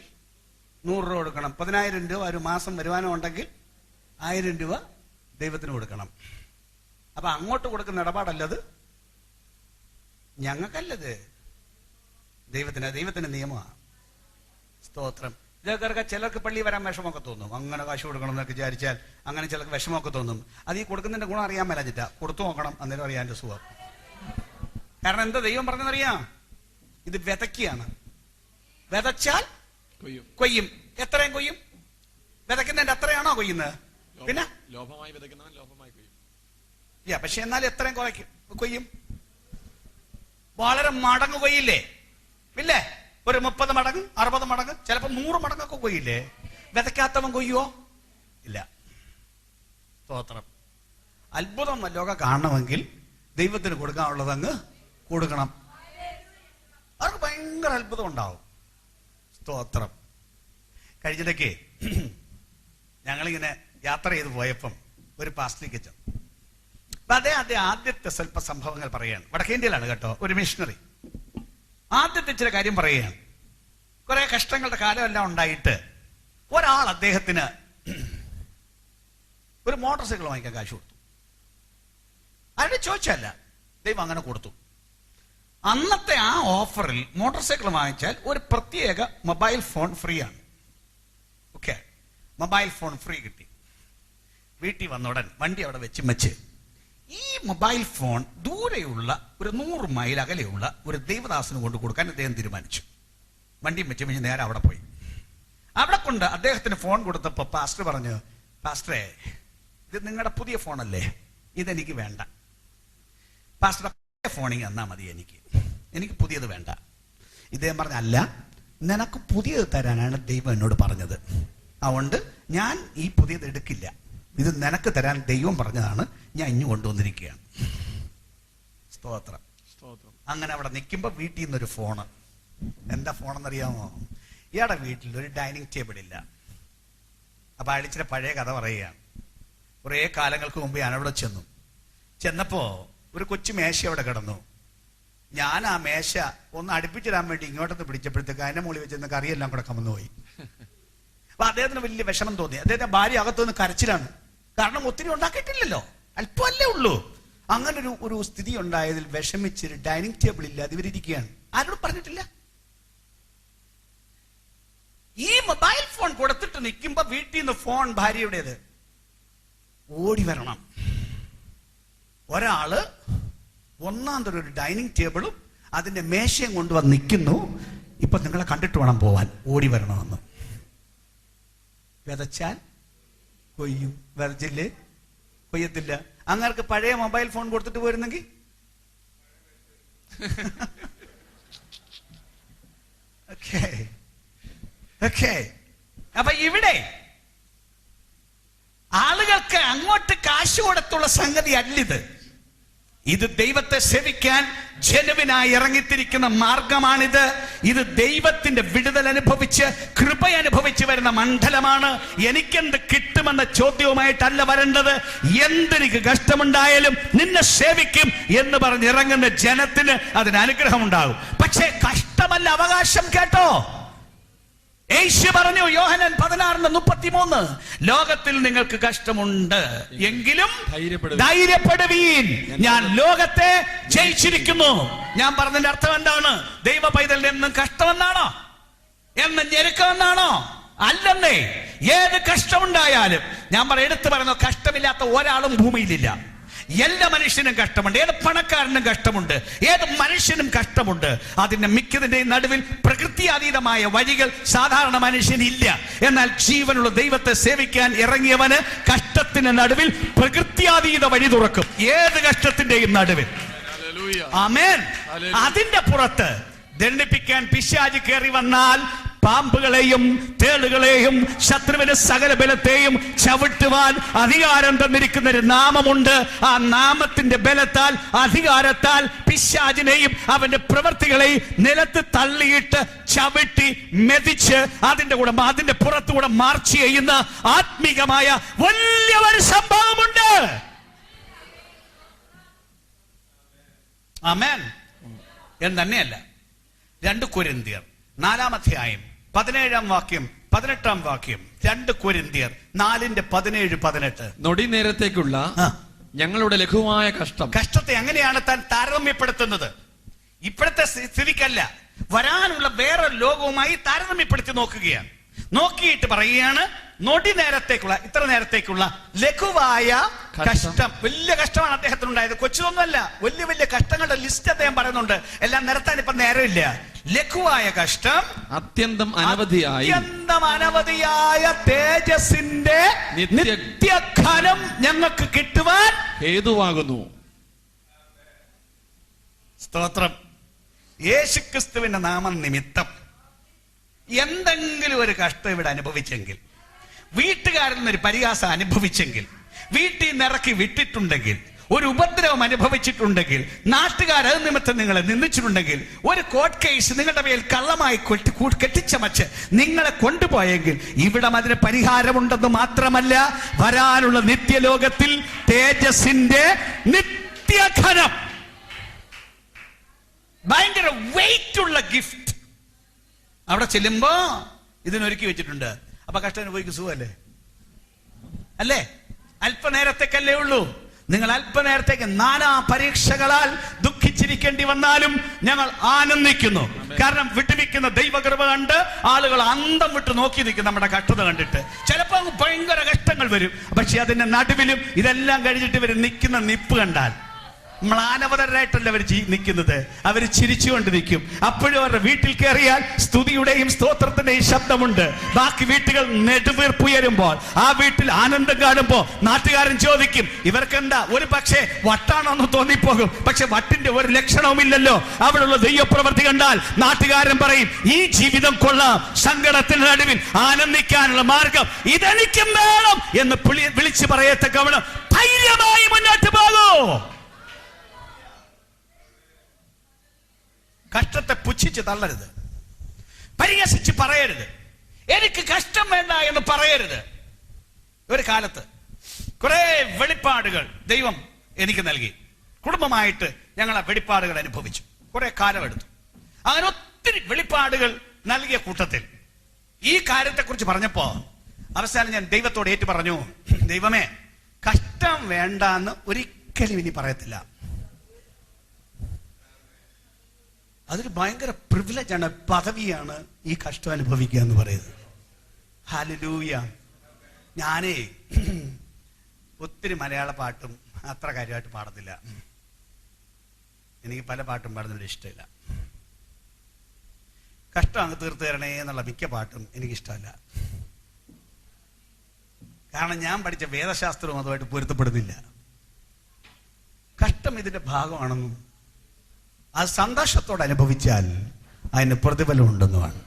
100 രൂപ കൊടുക്കണം. 10,000 രൂപ ഒരു മാസം വരുമാനം ഉണ്ടെങ്കിൽ 1000 രൂപ ദൈവത്തിന് കൊടുക്കണം. അപ്പൊ അങ്ങോട്ട് കൊടുക്കുന്ന ഇടപാടല്ലത്, ഞങ്ങൾക്കല്ലത്, ദൈവത്തിന്റെ നിയമമാണ്. സ്തോത്രം. ഇതൊക്കെ ചിലർക്ക് പള്ളി വരാൻ വിഷമമൊക്കെ തോന്നും. അങ്ങനെ കാശ് കൊടുക്കണം എന്നൊക്കെ വിചാരിച്ചാൽ അങ്ങനെ ചിലർക്ക് വിഷമമൊക്കെ തോന്നും. അത് ഈ കൊടുക്കുന്നതിന്റെ ഗുണം അറിയാൻ മേലഞ്ഞിട്ടാ. കൊടുത്തു നോക്കണം, അന്നേരം അറിയാൻ എന്റെ സുഖം. കാരണം എന്താ ദൈവം പറഞ്ഞെന്നറിയാം? ഇത് വിതയ്ക്കുകയാണ്. വിതച്ചാൽ കൊയ്യും. എത്രയും കൊയ്യും. വിതയ്ക്കുന്നതിന്റെ അത്രയാണോ കൊയ്യുന്നത്? പിന്നെ ലോഭമായി വിതയ്ക്കുന്നവൻ ലോഭമായി കൊയ്യും. പക്ഷെ എന്നാൽ എത്രയും കൊയ്യും. വളരെ മടങ്ങ് കൊയ്യില്ലേ? ഇല്ലേ? ഒരു 30 മടങ്ങ്, 60 മടങ്ങ്, ചിലപ്പോ 100 മടങ്ങൊക്കെ കൊയ്യില്ലേ? വിതയ്ക്കാത്തവൻ കൊയ്യുവോ? ഇല്ല. സ്തോത്രം. അത്ഭുതം വല്ലതൊക്കെ കാണണമെങ്കിൽ ദൈവത്തിന് കൊടുക്കാനുള്ളത് അങ്ങ് കൊടുക്കണം. അവർക്ക് ഭയങ്കര അത്ഭുതം ഉണ്ടാവും. സ്തോത്രം. കഴിഞ്ഞിടയ്ക്ക് ഞങ്ങളിങ്ങനെ യാത്ര ചെയ്ത് പോയപ്പം ഒരു പാസ്റ്ററിക്ക് ചെന്നു. അപ്പൊ അതേ ആദ്യത്തെ സ്വല്പ സംഭവങ്ങൾ പറയാണ്. വടക്കേന്ത്യയിലാണ് കേട്ടോ, ഒരു മിഷണറി. ആദ്യത്തെ ചില കാര്യം പറയുകയാണ്. കുറെ കഷ്ടങ്ങളുടെ കാലമെല്ലാം ഉണ്ടായിട്ട് ഒരാൾ അദ്ദേഹത്തിന് ഒരു മോട്ടോർ സൈക്കിൾ വാങ്ങിക്കാൻ കാശ് കൊടുത്തു. അതിന് ചോദിച്ചല്ല, ദൈവം അങ്ങനെ കൊടുത്തു. അന്നത്തെ ആ ഓഫറിൽ മോട്ടോർ സൈക്കിൾ വാങ്ങിച്ചാൽ ഒരു പ്രത്യേക മൊബൈൽ ഫോൺ ഫ്രീ ആണ്. ഓക്കെ, മൊബൈൽ ഫോൺ ഫ്രീ കിട്ടി. വീട്ടിൽ വന്ന ഉടൻ വണ്ടി അവിടെ വെച്ച് ഈ മൊബൈൽ ഫോൺ ദൂരെയുള്ള ഒരു 100 മൈൽ അകലെയുള്ള ഒരു ദേവദാസന് കൊണ്ട് കൊടുക്കാൻ അദ്ദേഹം തീരുമാനിച്ചു. വണ്ടിയും വെച്ച് നേരെ അവിടെ പോയി. അവിടെ കൊണ്ട് അദ്ദേഹത്തിന് ഫോൺ കൊടുത്തപ്പോ പാസ്റ്റർ പറഞ്ഞു, പാസ്റ്ററെ ഇത് നിങ്ങളുടെ പുതിയ ഫോണല്ലേ, ഇതെനിക്ക് വേണ്ട. പാസ്റ്റർ ഫോണിങ് തന്നാ മതി, എനിക്ക് പുതിയത് വേണ്ട. ഇദ്ദേഹം പറഞ്ഞ, അല്ല, നിനക്ക് പുതിയത് തരാനാണ് ദൈവം എന്നോട് പറഞ്ഞത്, അതുകൊണ്ട് ഞാൻ ഈ പുതിയത് എടുക്കില്ല, ഇത് നിനക്ക് തരാൻ ദൈവം പറഞ്ഞതാണ്, ഞാൻ ഇഞ്ഞു കൊണ്ടുവന്നിരിക്കുകയാണ്. സ്തോത്രം. അങ്ങനെ അവിടെ നിൽക്കുമ്പോ വീട്ടിൽ നിന്നൊരു ഫോണ്. എന്താ ഫോണെന്നറിയാമോ? ഇയാളുടെ വീട്ടിൽ ഒരു ഡൈനിങ് ടേബിൾ ഇല്ല. അപ്പൊ അയാളിച്ചിരി പഴയ കഥ പറയുകയാണ്. കുറെ കാലങ്ങൾക്ക് മുമ്പ് ഞാൻ അവിടെ ചെന്നപ്പോ ഒരു കൊച്ചു മേശ അവിടെ കിടന്നു. ഞാൻ ആ മേശ ഒന്ന് അടുപ്പിച്ചിടാൻ വേണ്ടി ഇങ്ങോട്ടൊന്ന് പിടിച്ചപ്പോഴത്തേക്ക് അതിന്റെ മുകളിൽ വെച്ചിരുന്ന കറിയെല്ലാം കൂടെ കമന്നുപോയി. അപ്പൊ അദ്ദേഹത്തിന് വലിയ വിഷമം തോന്നി. അദ്ദേഹത്തെ ഭാര്യ അകത്തുനിന്ന് കരച്ചിലാണ്. കാരണം ഒത്തിരി ഉണ്ടാക്കിയിട്ടില്ലല്ലോ, അല്പമല്ലേ ഉള്ളൂ. അങ്ങനെ ഒരു സ്ഥിതി ഉണ്ടായതിൽ വിഷമിച്ചൊരു ഡൈനിങ് ടേബിൾ ഇല്ല, അത് ഇവരിയ്ക്കുകയാണ്. ആരോടും പറഞ്ഞിട്ടില്ല. ഈ മൊബൈൽ ഫോൺ കൊടുത്തിട്ട് നിൽക്കുമ്പോ വീട്ടിൽ നിന്ന് ഫോൺ ഭാര്യയുടേത്. ഓടി വരണം. ഒരാള് ഒന്നാം തരം ഒരു ഡൈനിങ് ടേബിളും അതിന്റെ മേശയും കൊണ്ടുവന്ന് നിൽക്കുന്നു. ഇപ്പൊ നിങ്ങളെ കണ്ടിട്ട് വേണം പോവാൻ, ഓടി വരണമെന്ന്. വിതച്ചാൽ കൊയ്യും, വിതച്ചില്ലേ കൊയ്യത്തില്ല. അങ്ങർക്ക് പഴയ മൊബൈൽ ഫോൺ കൊടുത്തിട്ട് പോയിരുന്നെങ്കിൽ അപ്പൊ ഇവിടെ ആളുകൾക്ക് അങ്ങോട്ട് കാശ് കൊടുത്തുള്ള സംഗതി അല്ലിത്. ഇത് ദൈവത്തെ സേവിക്കാൻ ജനുവിനായി ഇറങ്ങിത്തിരിക്കുന്ന മാർഗമാണിത്. ഇത് ദൈവത്തിന്റെ വിടുതൽ അനുഭവിച്ച് കൃപ അനുഭവിച്ച് വരുന്ന മണ്ഡലമാണ്. എനിക്കെന്ത് കിട്ടുമെന്ന ചോദ്യവുമായിട്ടല്ല വരേണ്ടത്. എന്തെനിക്ക് കഷ്ടമുണ്ടായാലും നിന്നെ സേവിക്കും എന്ന് പറഞ്ഞ് ഇറങ്ങുന്ന ജനത്തിന് അതിന് അനുഗ്രഹം ഉണ്ടാകും. പക്ഷേ കഷ്ടമല്ല അവകാശം. കേട്ടോ, യേശു പറഞ്ഞു യോഹന്നാൻ 16:33, ലോകത്തിൽ നിങ്ങൾക്ക് കഷ്ടമുണ്ട്, എങ്കിലും ധൈര്യപ്പെടുവീൻ, ഞാൻ ലോകത്തെ ജയിച്ചിരിക്കുന്നു. ഞാൻ പറഞ്ഞതിന്റെ അർത്ഥം എന്താണ്? ദൈവ പൈതലിന് എന്നും കഷ്ടമെന്നാണോ? എന്നും ഞെരുക്കമെന്നാണോ? അല്ലെന്നേ. ഏത് കഷ്ടമുണ്ടായാലും ഞാൻ എടുത്തു പറയുന്നു, കഷ്ടമില്ലാത്ത ഒരാളും ഭൂമിയിലില്ല. എല്ലാ മനുഷ്യനും കഷ്ടമുണ്ട്. ഏത് പണക്കാരനും കഷ്ടമുണ്ട്, ഏത് മനുഷ്യനും കഷ്ടമുണ്ട്. അതിന്റെ മിക്കതിന്റെയും നടുവിൽ പ്രകൃതിയാതീതമായ വഴികൾ സാധാരണ മനുഷ്യനില്ല. എന്നാൽ ജീവനുള്ള ദൈവത്തെ സേവിക്കാൻ ഇറങ്ങിയവന് കഷ്ടത്തിന്റെ നടുവിൽ പ്രകൃതിയാതീത വഴി തുറക്കും. ഏത് കഷ്ടത്തിന്റെയും നടുവിൽ. ആമേൻ. അതിന്റെ പുറത്ത് ദണ്ഡിപ്പിക്കാൻ പിശാച് കയറി വന്നാൽ പാമ്പുകളെയും തേളുകളെയും ശത്രുവിന്റെ സകല ബലത്തെയും ചവിട്ടുവാൻ അധികാരം തന്നിരിക്കുന്ന ഒരു നാമമുണ്ട്. ആ നാമത്തിന്റെ ബലത്താൽ, അധികാരത്താൽ പിശാചിനെയും അവന്റെ പ്രവൃത്തികളെയും നിലത്ത് തള്ളിയിട്ട് ചവിട്ടി മെതിച്ച് അതിന്റെ പുറത്തുകൂടെ മാർച്ച് ചെയ്യുന്ന ആത്മീകമായ വലിയ ഒരു സംഭവമുണ്ട്. ആമേൻ. എന്ന് തന്നെയല്ല, 2 കൊരിന്ത്യർ 4-ാം അധ്യായം 17-ാം വാക്യം 18-ാം വാക്യം. 2 കൊരിന്ത്യർ 4:17-18. നൊടി നേരത്തേക്കുള്ള ഞങ്ങളുടെ ലഘുവായ കഷ്ടത്തെ എങ്ങനെയാണ് താൻ താരതമ്യപ്പെടുത്തുന്നത്? ഇപ്പോഴത്തെ സ്ഥിതിക്കല്ല, വരാനുള്ള വേറെ ലോകവുമായി താരതമ്യപ്പെടുത്തി നോക്കുകയാണ്. നോക്കിയിട്ട് പറയുകയാണ്, നൊടി നേരത്തേക്കുള്ള, ഇത്ര നേരത്തേക്കുള്ള ലഘുവായ കഷ്ടം. വലിയ കഷ്ടമാണ് അദ്ദേഹത്തിനുണ്ടായത്, കൊച്ചൊന്നുമല്ല. വലിയ വലിയ കഷ്ടങ്ങളുടെ ലിസ്റ്റ് അദ്ദേഹം പറയുന്നുണ്ട്. എല്ലാം നിരത്താൻ ഇപ്പൊ നേരമില്ല. ലഘുവായ കഷ്ടം അത്യന്തം അനവധിയായ തേജസ്സിന്റെ നിത്യഘനം ഞങ്ങൾക്ക് കിട്ടുവാൻ ഹേതുവാകുന്നു. സ്തോത്രം. യേശുക്രിസ്തുവിന്റെ നാമം നിമിത്തം എന്തെങ്കിലും ഒരു കഷ്ടം ഇവിടെ അനുഭവിച്ചെങ്കിൽ, വീട്ടുകാരിൽ നിന്നൊരു പരിഹാസം അനുഭവിച്ചെങ്കിൽ, വീട്ടിൽ നിന്ന് ഇറക്കി വിട്ടിട്ടുണ്ടെങ്കിൽ, ഒരു ഉപദ്രവം അനുഭവിച്ചിട്ടുണ്ടെങ്കിൽ, നാട്ടുകാരത് നിമിത്തം നിങ്ങളെ നിന്ദിച്ചിട്ടുണ്ടെങ്കിൽ, ഒരു കോർട്ട് കേസ് നിങ്ങളുടെ മേൽ കള്ളമായി കെട്ടിച്ചമച്ച് നിങ്ങളെ കൊണ്ടുപോയെങ്കിൽ, ഇവിടെ അതിന് പരിഹാരമുണ്ടെന്ന് മാത്രമല്ല, വരാനുള്ള നിത്യലോകത്തിൽ തേജസ്സിന്റെ നിത്യഘനം, ഭയങ്കര വെയിറ്റ് ഉള്ള ഗിഫ്റ്റ് അവിടെ ചെല്ലുമ്പോ ഇതിനൊരുക്കി വെച്ചിട്ടുണ്ട്. അപ്പൊ കഷ്ടം അനുഭവിക്കും. സുഖല്ലേ? അല്ലേ? അല്പനേരത്തേക്കല്ലേ ഉള്ളൂ. നിങ്ങൾ അല്പനേരത്തേക്ക് നാനാ പരീക്ഷകളാൽ ദുഃഖിച്ചിരിക്കേണ്ടി വന്നാലും ഞങ്ങൾ ആനന്ദിക്കുന്നു. കാരണം വിട്ടുനിൽക്കുന്ന ദൈവകൃപ കണ്ട് ആളുകൾ അന്തം വിട്ട് നോക്കി നിൽക്കും. നമ്മുടെ കഷ്ടത കണ്ടിട്ട് ചിലപ്പോൾ ഭയങ്കര കഷ്ടങ്ങൾ വരും. പക്ഷെ അതിന്റെ നടുവിലും ഇതെല്ലാം കഴിഞ്ഞിട്ട് ഇവർ നിൽക്കുന്ന നിപ്പ് കണ്ടാൽ മ്ലാനവതരായിട്ടല്ല അവർ നിൽക്കുന്നത്, അവർ ചിരിച്ചുകൊണ്ട് നിൽക്കും. അപ്പോഴും അവരുടെ വീട്ടിൽ കയറിയാൽ സ്തുതിയുടെയും സ്തോത്രത്തിന്റെയും ശബ്ദമുണ്ട്. ബാക്കി വീട്ടുകൾ നെടുവീർപ്പുയരുമ്പോൾ, ആ വീട്ടിൽ ആനന്ദം കാണുമ്പോൾ നാട്ടുകാരൻ ചോദിക്കും, ഇവർക്കെന്താ ഒരു പക്ഷേ വട്ടാണോന്ന് തോന്നിപ്പോകും, പക്ഷെ വട്ടിന്റെ ഒരു ലക്ഷണവുമില്ലല്ലോ. അവിടെയുള്ള ദൈവപ്രവൃത്തി കണ്ടാൽ നാട്ടുകാരൻ പറയും, ഈ ജീവിതം കൊള്ളാം, സങ്കടത്തിന് നടുവിൽ ആനന്ദിക്കാനുള്ള മാർഗം ഇതെനിക്കും വേണം എന്ന് വിളിച്ചു പറയത്തക്കവണ്ണം ധൈര്യമായി മുന്നോട്ട് പോകൂ. കഷ്ടത്തെ പുച്ഛിച്ച് തള്ളരുത്, പരിഹസിച്ച് പറയരുത്, എനിക്ക് കഷ്ടം വേണ്ട എന്ന് പറയരുത്. ഒരു കാലത്ത് കുറെ വെളിപ്പാടുകൾ ദൈവം എനിക്ക് നൽകി. കുടുംബമായിട്ട് ഞങ്ങൾ ആ വെളിപ്പാടുകൾ അനുഭവിച്ചു. കുറെ കാലമെടുത്തു. അങ്ങനെ ഒത്തിരി വെളിപ്പാടുകൾ നൽകിയ കൂട്ടത്തിൽ ഈ കാര്യത്തെക്കുറിച്ച് പറഞ്ഞപ്പോ അവസാനം ഞാൻ ദൈവത്തോട് ഏറ്റു പറഞ്ഞു, ദൈവമേ, കഷ്ടം വേണ്ട എന്ന് ഒരിക്കലും ഇനി പറയത്തില്ല. അതൊരു ഭയങ്കര പ്രിവിലേജാണ്, പദവിയാണ് ഈ കഷ്ടം അനുഭവിക്കുക എന്ന് പറയുന്നത്. ഹല്ലേലൂയ. ഞാനേ ഒത്തിരി മലയാള പാട്ടും അത്ര കാര്യമായിട്ട് പാടത്തില്ല. എനിക്ക് പല പാട്ടും പാടുന്നതിന് ഇഷ്ടമില്ല. കഷ്ടം അങ്ങ് തീർത്ത് തരണേ എന്നുള്ള മിക്ക പാട്ടും എനിക്കിഷ്ടമല്ല. കാരണം ഞാൻ പഠിച്ച വേദശാസ്ത്രവും അതുമായിട്ട് പൊരുത്തപ്പെടുന്നില്ല. കഷ്ടം ഇതിന്റെ ഭാഗമാണെന്നും അത് സന്തോഷത്തോടെ അനുഭവിച്ചാൽ അതിന് പ്രതിഫലം ഉണ്ടെന്നുമാണ്.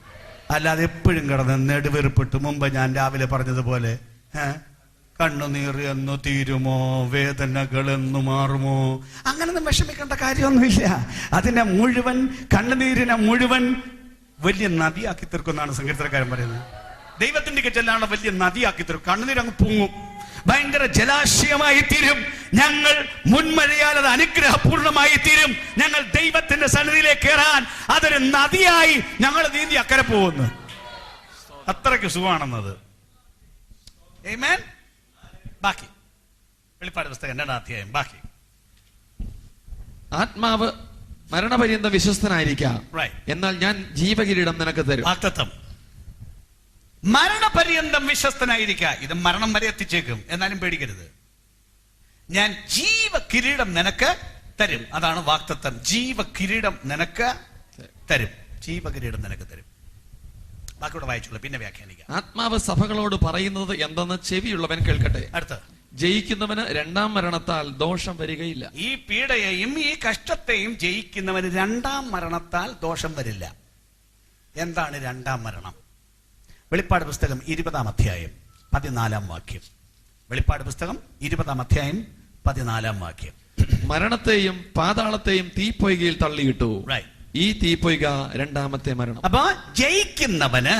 അല്ലാതെ എപ്പോഴും കിടന്ന് നെടുവീർപ്പിട്ട്, മുമ്പ് ഞാൻ രാവിലെ പറഞ്ഞതുപോലെ, കണ്ണുനീർ എന്ന് തീരുമോ, വേദനകൾ എന്ന് മാറുമോ, അങ്ങനൊന്നും വിഷമിക്കേണ്ട കാര്യമൊന്നുമില്ല. അതിനെ മുഴുവൻ, കണ്ണുനീരിനെ മുഴുവൻ വലിയ നദിയാക്കി തീർക്കുമെന്നാണ് സങ്കീർത്തനക്കാരൻ പറയുന്നത്. ദൈവത്തിന്റെ ചെല്ലാണ് വലിയ നദിയാക്കി തീർക്കും. കണ്ണുനീരങ്ങ് പൊങ്ങും, ഭയങ്കര ജലാശയമായി തീരും. ഞങ്ങൾ മുൻമഴയാൽ അത് അനുഗ്രഹപൂർണമായി തീരും. ഞങ്ങൾ ദൈവത്തിന്റെ സന്നിധിയിലേക്ക് കയറാൻ അതൊരു നദിയായി ഞങ്ങൾ നീന്തി അക്കരെ പോകുന്നു. അത്രയ്ക്ക് സുഖമാണെന്നത്. ആമേൻ. ബാക്കി വെളിപ്പാട് പുസ്തകം 2-ാം അധ്യായം ബാക്കി. ആത്മാവ് മരണപര്യന്തം വിശ്വസ്തനായിരിക്കാം, എന്നാൽ ഞാൻ ജീവകിരീടം നിനക്ക് തരും. വാഗ്ദത്തം, മരണപര്യന്തം വിശ്വസ്തനായിരിക്കുക. ഇത് മരണം വരെ എത്തിച്ചേക്കും, എന്നാലും പേടിക്കരുത്. ഞാൻ ജീവകിരീടം നിനക്ക് തരും. അതാണ് വാഗ്ദത്തം. ജീവകിരീടം നിനക്ക് തരും. ജീവകിരീടം നിനക്ക് തരും. ബാക്കിയോടെ വായിച്ചോളൂ, പിന്നെ വ്യാഖ്യാനിക്കാം. ആത്മാവ് സഭകളോട് പറയുന്നത് എന്തെന്ന് ചെവിയുള്ളവൻ കേൾക്കട്ടെ. അടുത്ത, ജയിക്കുന്നവന് 2-ാം മരണത്താൽ ദോഷം വരികയില്ല. ഈ പീഡയെയും ഈ കഷ്ടത്തെയും ജയിക്കുന്നവന് 2-ാം മരണത്താൽ ദോഷം വരില്ല. എന്താണ് 2-ാം മരണം? വെളിപ്പാട് പുസ്തകം 20-ാം അധ്യായം 14-ാം വാക്യം. വെളിപ്പാട് പുസ്തകം 20-ാം അധ്യായം 14-ാം വാക്യം. മരണത്തെയും പാതാളത്തെയും തീപ്പൊയ്കയിൽ തള്ളിയിട്ടു. ഈ തീപ്പൊയ്ക 2-ാമത്തെ മരണം. അപ്പൊ ജയിക്കുന്നവന്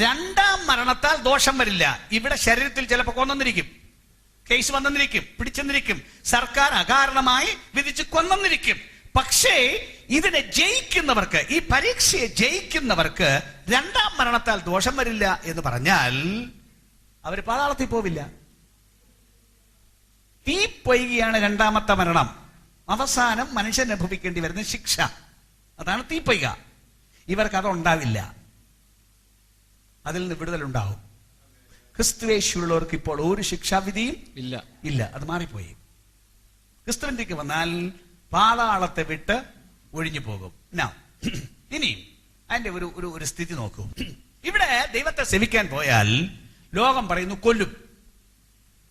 2-ാം മരണത്താൽ ദോഷം വരില്ല. ഇവിടെ ശരീരത്തിൽ ചിലപ്പോൾ കൊന്നിരിക്കും, കേസ് വന്നിരിക്കും, പിടിച്ചെന്നിരിക്കും, സർക്കാർ അകാരണമായി വിധിച്ച് കൊന്നിരിക്കും. പക്ഷേ ഇതിനെ ജയിക്കുന്നവർക്ക്, ഈ പരീക്ഷയെ ജയിക്കുന്നവർക്ക് 2-ാം മരണത്താൽ ദോഷം വരില്ല എന്ന് പറഞ്ഞാൽ അവർ പാതാളത്തിൽ പോവില്ല. തീ പൊയ്കയാണ് 2-ാമത്തെ മരണം. അവസാനം മനുഷ്യൻ അനുഭവിക്കേണ്ടി വരുന്ന ശിക്ഷ, അതാണ് തീപ്പൊയ്ക. ഇവർക്ക് അതുണ്ടാവില്ല. അതിൽ നിന്ന് വിടുതലുണ്ടാവും. ക്രിസ്തുവേശുള്ളവർക്ക് ഇപ്പോൾ ഒരു ശിക്ഷാവിധിയും ഇല്ല. അത് മാറിപ്പോയി. ക്രിസ്തുവിലേക്ക് വന്നാൽ പാതാളത്തെ വിട്ട് ഒഴിഞ്ഞു പോകും. ഇനിയും അതിന്റെ ഒരു സ്ഥിതി നോക്കൂ. ഇവിടെ ദൈവത്തെ സേവിക്കാൻ പോയാൽ ലോകം പറയുന്നു കൊല്ലും,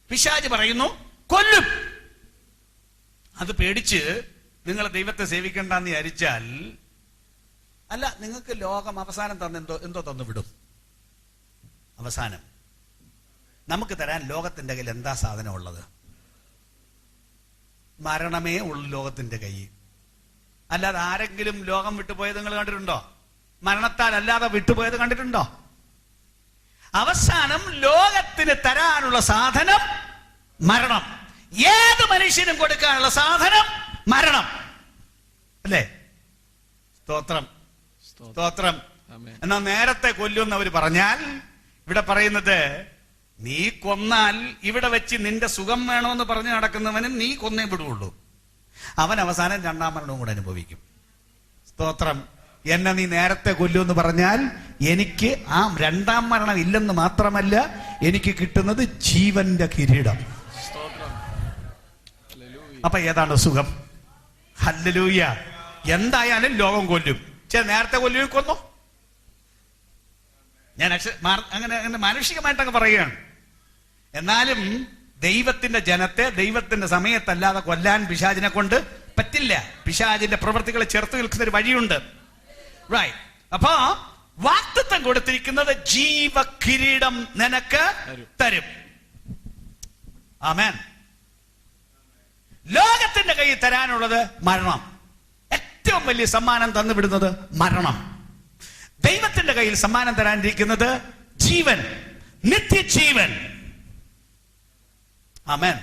പിശാച് പറയുന്നു കൊല്ലും. അത് പേടിച്ച് നിങ്ങൾ ദൈവത്തെ സേവിക്കണ്ടെന്ന് വിചാരിച്ചാൽ, അല്ല, നിങ്ങൾക്ക് ലോകം അവസാനം എന്തോ തന്നു വിടും. അവസാനം നമുക്ക് തരാൻ ലോകത്തിന്റെ കയ്യിൽ എന്താ സാധനം ഉള്ളത്? മരണമേ ഉള്ളു ലോകത്തിന്റെ കയ്യിൽ. അല്ലാതെ ആരെങ്കിലും ലോകം വിട്ടുപോയത് നിങ്ങൾ കണ്ടിട്ടുണ്ടോ? മരണത്താൽ അല്ലാതെ വിട്ടുപോയത് കണ്ടിട്ടുണ്ടോ? അവസാനം ലോകത്തിന് തരാനുള്ള സാധനം മരണം. ഏത് മനുഷ്യനും കൊടുക്കാനുള്ള സാധനം മരണം, അല്ലേ? സ്തോത്രം, സ്തോത്രം. എന്നാ നേരത്തെ കൊല്ലുമെന്നവർ പറഞ്ഞാൽ, ഇവിടെ പറയുന്നത് നീ കൊന്നാൽ ഇവിടെ വെച്ച് നിന്റെ സുഖം വേണമെന്ന് പറഞ്ഞ് നടക്കുന്നവനും നീ കൊന്നേ വിടുള്ളൂ. അവൻ അവസാനം 2-ാം മരണവും കൂടെ അനുഭവിക്കും. സ്തോത്രം. എന്നെ നീ നേരത്തെ കൊല്ലുമെന്ന് പറഞ്ഞാൽ എനിക്ക് ആ 2-ാം മരണം ഇല്ലെന്ന് മാത്രമല്ല, എനിക്ക് കിട്ടുന്നത് ജീവന്റെ കിരീടം. അപ്പൊ ഏതാണ് സുഖം? ഹല്ലേലൂയ. എന്തായാലും ലോകം കൊല്ലും. നേരത്തെ കൊല്ലും കൊന്നോ? ഞാൻ അങ്ങനെ മാനുഷികമായിട്ടങ്ങ് പറയുകയാണ്. എന്നാലും ദൈവത്തിന്റെ ജനത്തെ ദൈവത്തിന്റെ സമയത്തല്ലാതെ കൊല്ലാൻ പിശാചിനെ കൊണ്ട് പറ്റില്ല. പിശാചിന്റെ പ്രവൃത്തികളെ ചെറുത്ത് നിൽക്കുന്ന ഒരു വഴിയുണ്ട്. റൈറ്റ്. അപ്പോ വാഗ്ദത്തം കൊടുത്തിരിക്കുന്നത് ജീവകിരീടം നിനക്ക് തരും. ആമേൻ. ലോകത്തിന്റെ കയ്യിൽ തരാനുള്ളത് മരണം. ഏറ്റവും വലിയ സമ്മാനം തന്നുവിടുന്നത് മരണം. ദൈവത്തിന്റെ കയ്യിൽ സമ്മാനം തരാനിരിക്കുന്നത് ജീവൻ, നിത്യജീവൻ. ആമേൻ.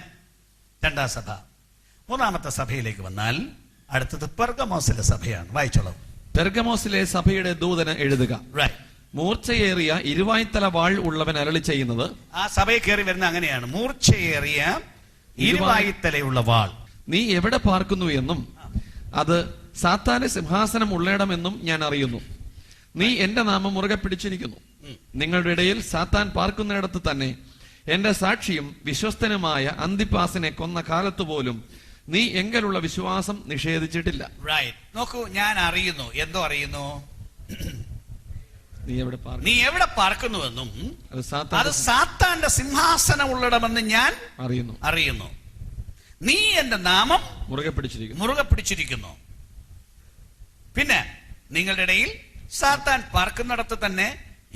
രണ്ടാം സഭ. മൂന്നാമത്തെ സഭയിലേക്ക് വന്നാൽ അടുത്തത് പെർഗമോസിലെ സഭയാണ്. വായിച്ചോളൂ. പെർഗമോസിലെ സഭയുടെ ദൂതന് എഴുതുക. മൂർച്ചയേറിയ ഇരുവായ്ത്തല വാൾ ഉള്ളവൻ അരുളി ചെയ്യുന്നത്. ആ സഭയിൽ കയറി വരുന്ന അങ്ങനെയാണ്. മൂർച്ചയേറിയ ഇരുവായ്ത്തലയുള്ള വാൾ. നീ എവിടെ പാർക്കുന്നു എന്നും അത് സാത്താന്റെ സിംഹാസനം ഉള്ളയിടമെന്നും ഞാൻ അറിയുന്നു. നീ എന്റെ നാമം മുറുകെ പിടിച്ചിരിക്കുന്നു. നിങ്ങളുടെ ഇടയിൽ സാത്താൻ പാർക്കുന്നിടത്ത് തന്നെ എന്റെ സാക്ഷിയും വിശ്വസ്തനുമായ അന്തിപ്പാസിനെ കൊന്ന കാലത്ത് പോലും നീ എങ്കിലുള്ള വിശ്വാസം നിഷേധിച്ചിട്ടില്ല. നോക്കൂ, ഞാൻ അറിയുന്നു. എന്തോ അറിയുന്നു? നീ എവിടെ പാർക്കുന്നുവെന്നും അത് സാത്താന്റെ സിംഹാസനം ഉള്ളിടമെന്ന് ഞാൻ അറിയുന്നു. നീ എന്റെ നാമം മുറുകെ പിടിച്ചിരിക്കുന്നു. പിന്നെ നിങ്ങളുടെ ഇടയിൽ സാത്താൻ പാർക്കുന്നിടത്ത് തന്നെ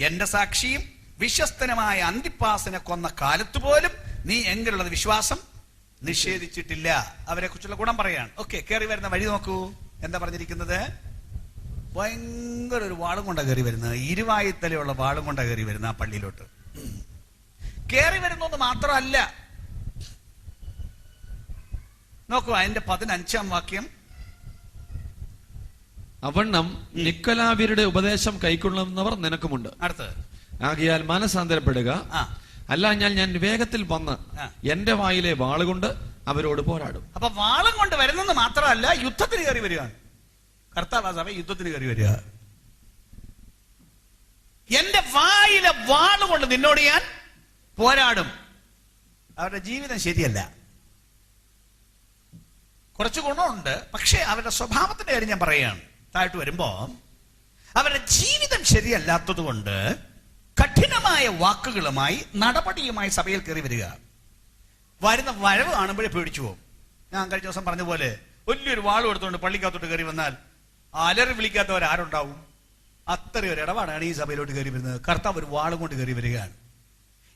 എന്റെ സാക്ഷിയും വിശ്വസ്തനുമായ അന്തിപ്പാസിനെ കൊന്ന കാലത്ത് പോലും നീ എങ്കിലുള്ള വിശ്വാസം നിഷേധിച്ചിട്ടില്ല. അവരെ കുറിച്ചുള്ള ഗുണം പറയാണ്. ഓക്കെ, കയറി വരുന്ന വഴി നോക്കൂ. എന്താ പറഞ്ഞിരിക്കുന്നത്? ഭയങ്കര ഒരു വാളും കൊണ്ടാ കയറി വരുന്നത്. ഇരുവായ്ത്തലയുള്ള വാളും കൊണ്ടാ കയറി വരുന്നത് ആ പള്ളിയിലോട്ട്. കയറി വരുന്നത് മാത്രമല്ല, നോക്കൂ അതിന്റെ 15-ാം വാക്യം. അവണ്ണം നിക്കോലാവ്യരുടെ ഉപദേശം കൈക്കൊള്ളുന്നവർ നിനക്കുമുണ്ട്. അടുത്ത്, ആകയാൽ മനസാന്തരപ്പെടുക, അല്ല ഞാൻ വേഗത്തിൽ വന്ന് എന്റെ വായിലെ വാളുകൊണ്ട് അവരോട് പോരാടും. അപ്പൊ വാളും കൊണ്ട് വരുന്നെന്ന് മാത്രമല്ല, യുദ്ധത്തിന് കയറി വരികയാണ്. കർത്താവ് സഭ യുദ്ധത്തിന് കയറി വരിക. എന്റെ വായിലെ വാളുകൊണ്ട് നിന്നോട് ഞാൻ പോരാടും. അവരുടെ ജീവിതം ശരിയല്ല. കുറച്ച് ഗുണമുണ്ട്, പക്ഷേ അവരുടെ സ്വഭാവത്തിന്റെ കാര്യം ഞാൻ പറയുകയാണ്. താഴ്ത്തു വരുമ്പോ അവരുടെ ജീവിതം ശരിയല്ലാത്തത് കൊണ്ട് കഠിനമായ വാക്കുകളുമായി നടപടിയുമായി സഭയിൽ കയറി വരിക. വരുന്ന വരവ് കാണുമ്പോഴേ പേടിച്ചു പോകും. ഞാൻ കഴിഞ്ഞ ദിവസം പറഞ്ഞ പോലെ വലിയൊരു വാളും എടുത്തുകൊണ്ട് പള്ളിക്കകത്തോട്ട് കയറി വന്നാൽ അലറി വിളിക്കാത്തവർ ആരുണ്ടാവും? അത്രയും ഒരു ഇടപാടാണ് ഈ സഭയിലോട്ട് കയറി വരുന്നത്. കർത്താവ് ഒരു വാളും കൊണ്ട് കയറി വരികയാണ്.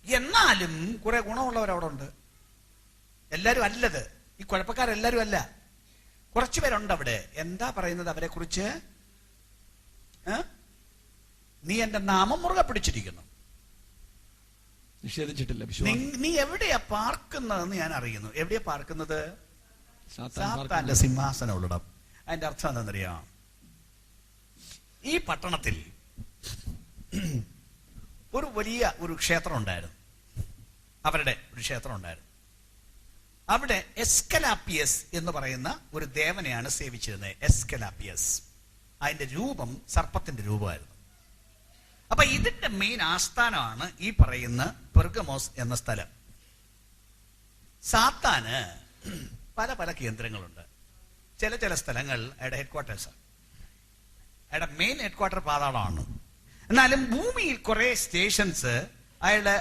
എന്നാലും കുറെ ഗുണമുള്ളവർ അവിടെ ഉണ്ട്. എല്ലാരും അല്ലത്, ഈ കുഴപ്പക്കാരെല്ലാരും അല്ല, കുറച്ചു പേരുണ്ട് അവിടെ. എന്താ പറയുന്നത് അവരെ കുറിച്ച്? നീ എന്റെ നാമം മുറുകെ പിടിച്ചിരിക്കുന്നു, നിഷേധിച്ചിട്ടില്ല. നീ എവിടെയാ പാർക്കുന്നതെന്ന് ഞാൻ അറിയുന്നു. എവിടെയാ പാർക്കുന്നത്? സാത്താന്റെ സിംഹാസനം ഉള്ളിടം. അതിന്റെ അർത്ഥം എന്താണെന്നറിയാം? ഈ പട്ടണത്തിൽ ഒരു വലിയ ഒരു ക്ഷേത്രം ഉണ്ടായിരുന്നു. അവരുടെ ഒരു ക്ഷേത്രം ഉണ്ടായിരുന്നു. അവിടെ എസ്കലാപ്പിയസ് എന്ന് പറയുന്ന ഒരു ദേവനെയാണ് സേവിച്ചിരുന്നത്. എസ്കലാപ്പിയസ്. അതിന്റെ രൂപം സർപ്പത്തിന്റെ രൂപമായിരുന്നു. അപ്പൊ ഇതിന്റെ മെയിൻ ആസ്ഥാനമാണ് ഈ പറയുന്ന പെർഗമോസ് എന്ന സ്ഥലം. സാത്താന് പല പല കേന്ദ്രങ്ങളുണ്ട്. ചില സ്ഥലങ്ങൾ അയാളുടെ ഹെഡ്ക്വാർട്ടേഴ്സാണ്. അയാളുടെ മെയിൻ ഹെഡ്ക്വാർട്ടർ പാതാളമാണ്. എന്നാലും ഭൂമിയിൽ കുറെ സ്റ്റേഷൻസ് അയാളുടെ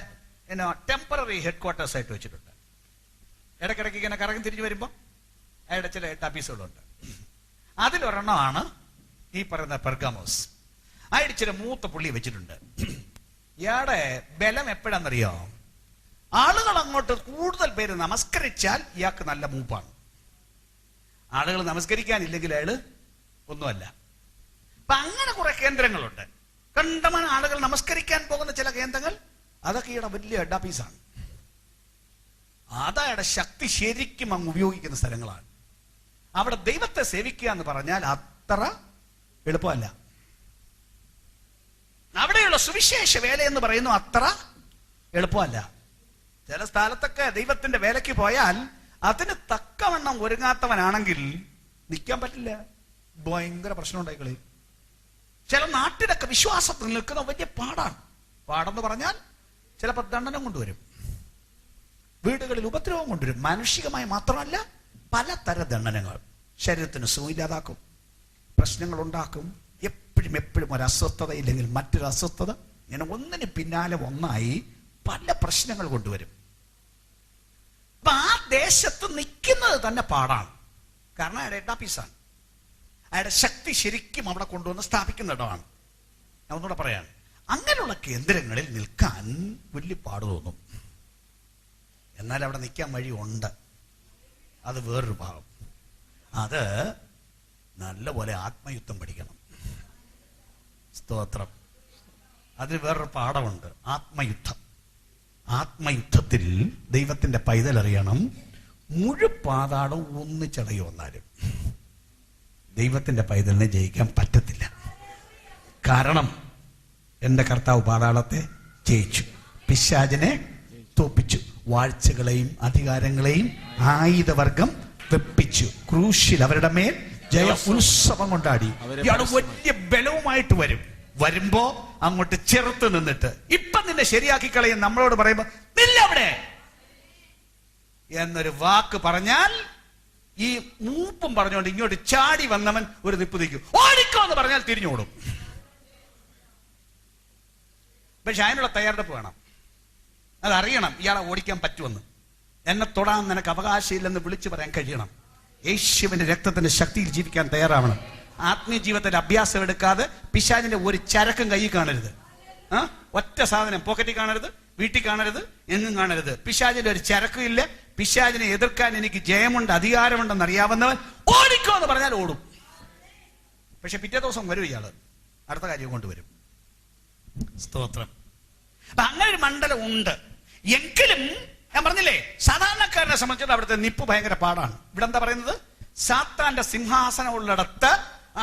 ടെമ്പററി ഹെഡ്ക്വാർട്ടേഴ്സ് ആയിട്ട് വെച്ചിട്ടുണ്ട്. ഇടയ്ക്കിടയ്ക്ക് ഇങ്ങനെ കറങ്ങി തിരിഞ്ഞു വരുമ്പോൾ അയാളുടെ ചില ഓഫീസുകളുണ്ട്. അതിലൊരെണ്ണമാണ് ഈ പറയുന്ന പെർഗമോസ്. അയാൾ ചില മൂത്ത പുള്ളി വെച്ചിട്ടുണ്ട്. ഇയാളുടെ ബലം എപ്പോഴാണെന്നറിയോ? ആളുകൾ അങ്ങോട്ട് കൂടുതൽ പേര് നമസ്കരിച്ചാൽ ഇയാൾക്ക് നല്ല മൂപ്പാണ്. ആളുകൾ നമസ്കരിക്കാനില്ലെങ്കിൽ അയാള് ഒന്നുമല്ല. അപ്പൊ അങ്ങനെ കുറെ കേന്ദ്രങ്ങളുണ്ട്. കണ്ടമാനം ആളുകൾ നമസ്കരിക്കാൻ പോകുന്ന ചില കേന്ദ്രങ്ങൾ, അതൊക്കെ ഈയുടെ വലിയ ഹെഡ് ഓഫീസാണ്. അതായുടെ ശക്തി ശരിക്കും അങ്ങ് ഉപയോഗിക്കുന്ന സ്ഥലങ്ങളാണ്. അവിടെ ദൈവത്തെ സേവിക്കുക എന്ന് പറഞ്ഞാൽ അത്ര എളുപ്പമല്ല. അവിടെയുള്ള സുവിശേഷ വേല എന്ന് പറയുന്നു അത്ര എളുപ്പമല്ല. ചില സ്ഥലത്തൊക്കെ ദൈവത്തിന്റെ വേലയ്ക്ക് പോയാൽ അതിന് തക്കവണ്ണം ഒരുങ്ങാത്തവനാണെങ്കിൽ നിൽക്കാൻ പറ്റില്ല. ഭയങ്കര പ്രശ്നം ഉണ്ടായിക്കളി. ചില നാട്ടിലൊക്കെ വിശ്വാസത്തിൽ നിൽക്കുന്ന വലിയ പാടാണ്. പാടെന്ന് പറഞ്ഞാൽ ചിലപ്പോൾ ദണ്ഡനം കൊണ്ടുവരും, വീടുകളിൽ ഉപദ്രവം കൊണ്ടുവരും. മാനുഷികമായി മാത്രമല്ല പലതര ദണ്ഡനങ്ങൾ ശരീരത്തിന് സുഖമില്ലാതാക്കും, പ്രശ്നങ്ങൾ ഉണ്ടാക്കും. എപ്പോഴും ഒരു അസ്വസ്ഥത ഇല്ലെങ്കിൽ മറ്റൊരു അസ്വസ്ഥത, ഇങ്ങനെ ഒന്നിന് പിന്നാലെ ഒന്നായി പല പ്രശ്നങ്ങൾ കൊണ്ടുവരും. അപ്പൊ ആ ദേശത്ത് നിൽക്കുന്നത് തന്നെ പാടാണ്. കാരണം അയാളുടെ ഡാപ്പീസാണ്. അയാളുടെ ശക്തി ശരിക്കും അവിടെ കൊണ്ടുവന്ന് സ്ഥാപിക്കുന്ന ഇടമാണ്. ഞാൻ ഒന്നുകൂടെ പറയാൻ, അങ്ങനെയുള്ള കേന്ദ്രങ്ങളിൽ നിൽക്കാൻ വലിയ പാട് തോന്നും. എന്നാൽ അവിടെ നിൽക്കാൻ വഴിയുണ്ട്. അത് വേറൊരു ഭാഗം. അത് നല്ലപോലെ ആത്മയുദ്ധം പഠിക്കണം. സ്തോത്രം. അതിന് വേറൊരു പാഠമുണ്ട്, ആത്മയുദ്ധം. ആത്മയുദ്ധത്തിൽ ദൈവത്തിന്റെ പൈതൽ അറിയണം, മുഴുപാതാളം ഒന്നിച്ചടയോ വന്നാലും ദൈവത്തിന്റെ പൈതലിനെ ജയിക്കാൻ പറ്റത്തില്ല. കാരണം എന്റെ കർത്താവ് പാതാളത്തെ ജയിച്ചു, പിശാചിനെ തോപ്പിച്ചു, വാഴ്ചകളെയും അധികാരങ്ങളെയും ആയുധവർഗം വെപ്പിച്ചു, ക്രൂശിൽ അവരുടെ മേൽ ജയ ഉത്സവം കൊണ്ടാടി. ഇയാൾ വലിയ ബലവുമായിട്ട് വരുമ്പോ അങ്ങോട്ട് ചെറുത്ത് നിന്നിട്ട് ഇപ്പൊ നിന്നെ ശരിയാക്കി കളയും നമ്മളോട് പറയുമ്പോ നില്ല അവിടെ എന്നൊരു വാക്ക് പറഞ്ഞാൽ ഈ മൂപ്പും പറഞ്ഞുകൊണ്ട് ഇങ്ങോട്ട് ചാടി വന്നവൻ ഒരു നിപ്പ് നിൽക്കും. ഓടിക്കോ എന്ന് പറഞ്ഞാൽ തിരിഞ്ഞോടും. പക്ഷെ അതിനുള്ള തയ്യാറെടുപ്പ് വേണം. അതറിയണം ഇയാളെ ഓടിക്കാൻ പറ്റുമെന്ന്. എന്നെ തൊടാൻ നിനക്ക് അവകാശമില്ലെന്ന് വിളിച്ചു പറയാൻ കഴിയണം. യേശുവിന്റെ രക്തത്തിന്റെ ശക്തിയിൽ ജീവിക്കാൻ തയ്യാറാവണം. ആത്മീയ ജീവിതത്തിന്റെ അഭ്യാസം എടുക്കാതെ പിശാചിന്റെ ഒരു ചരക്കും കയ്യിൽ കാണരുത്. ഒറ്റ സാധനം പോക്കറ്റിൽ കാണരുത്, വീട്ടിൽ കാണരുത്, എങ്ങും കാണരുത്. പിശാചിന്റെ ഒരു ചരക്കും ഇല്ല. പിശാചിനെ എതിർക്കാൻ എനിക്ക് ജയമുണ്ട്, അധികാരമുണ്ടെന്ന് അറിയാവുന്നവൻ ഓടിക്കോ എന്ന് പറഞ്ഞാൽ ഓടും. പക്ഷെ പിറ്റേ ദിവസം വരും ഇയാള്, അടുത്ത കാര്യം കൊണ്ടുവരും. സ്തോത്രം. അപ്പൊ അങ്ങനെ ഒരു മണ്ഡലം ഉണ്ട്. എങ്കിലും ഞാൻ പറഞ്ഞില്ലേ, സാധാരണക്കാരനെ സംബന്ധിച്ചിട്ട് അവിടുത്തെ നിപ്പ് ഭയങ്കര പാടാണ്. ഇവിടെ എന്താ പറയുന്നത്? സാത്താന്റെ സിംഹാസനം ഉള്ളിടത്ത്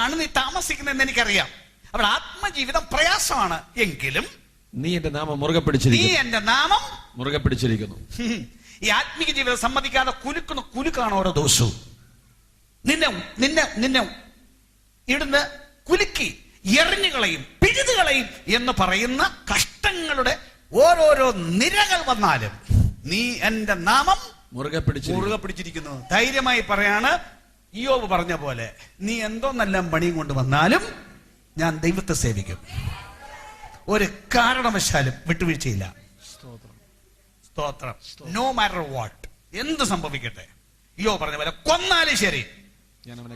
ആണ് നീ താമസിക്കുന്നതെന്ന് എനിക്കറിയാം. അവിടെ ആത്മജീവിതം പ്രയാസമാണ്. എങ്കിലും നീ എന്റെ നാമം മുറുകെ പിടിച്ചിരിക്കുന്നു. നീ എന്റെ നാമം മുറുകെ പിടിച്ചിരിക്കുന്നു. ഈ ആത്മീയ ജീവിതം സമ്മതിക്കാതെ കുലുക്കുന്ന കുലുക്കാണ് ഓരോ ദിവസവും. നിന്നെ ഇടുന്ന് കുലുക്കി എറിഞ്ഞുകളയും പിഴുതുകളയും എന്ന് പറയുന്ന കഷ്ടങ്ങളുടെ ഓരോരോ നിരകൾ വന്നാലും നീ എന്റെ നാമം മുറുകെ പിടിച്ചിരിക്കുന്നു. ധൈര്യമായി പറയാണ്, ഇയ്യോബ് പറഞ്ഞ പോലെ, നീ എന്തോ നല്ല പണിയും കൊണ്ട് വന്നാലും ഞാൻ ദൈവത്തെ സേവിക്കും. ഒരു കാരണവശാലും വിട്ടുവീഴ്ചയില്ല. സ്തോത്രം. നോ മാറ്റർ വാട്ട്, എന്ത് സംഭവിക്കട്ടെ. ഇയ്യോബ് പറഞ്ഞ പോലെ കൊന്നാലും ശരി,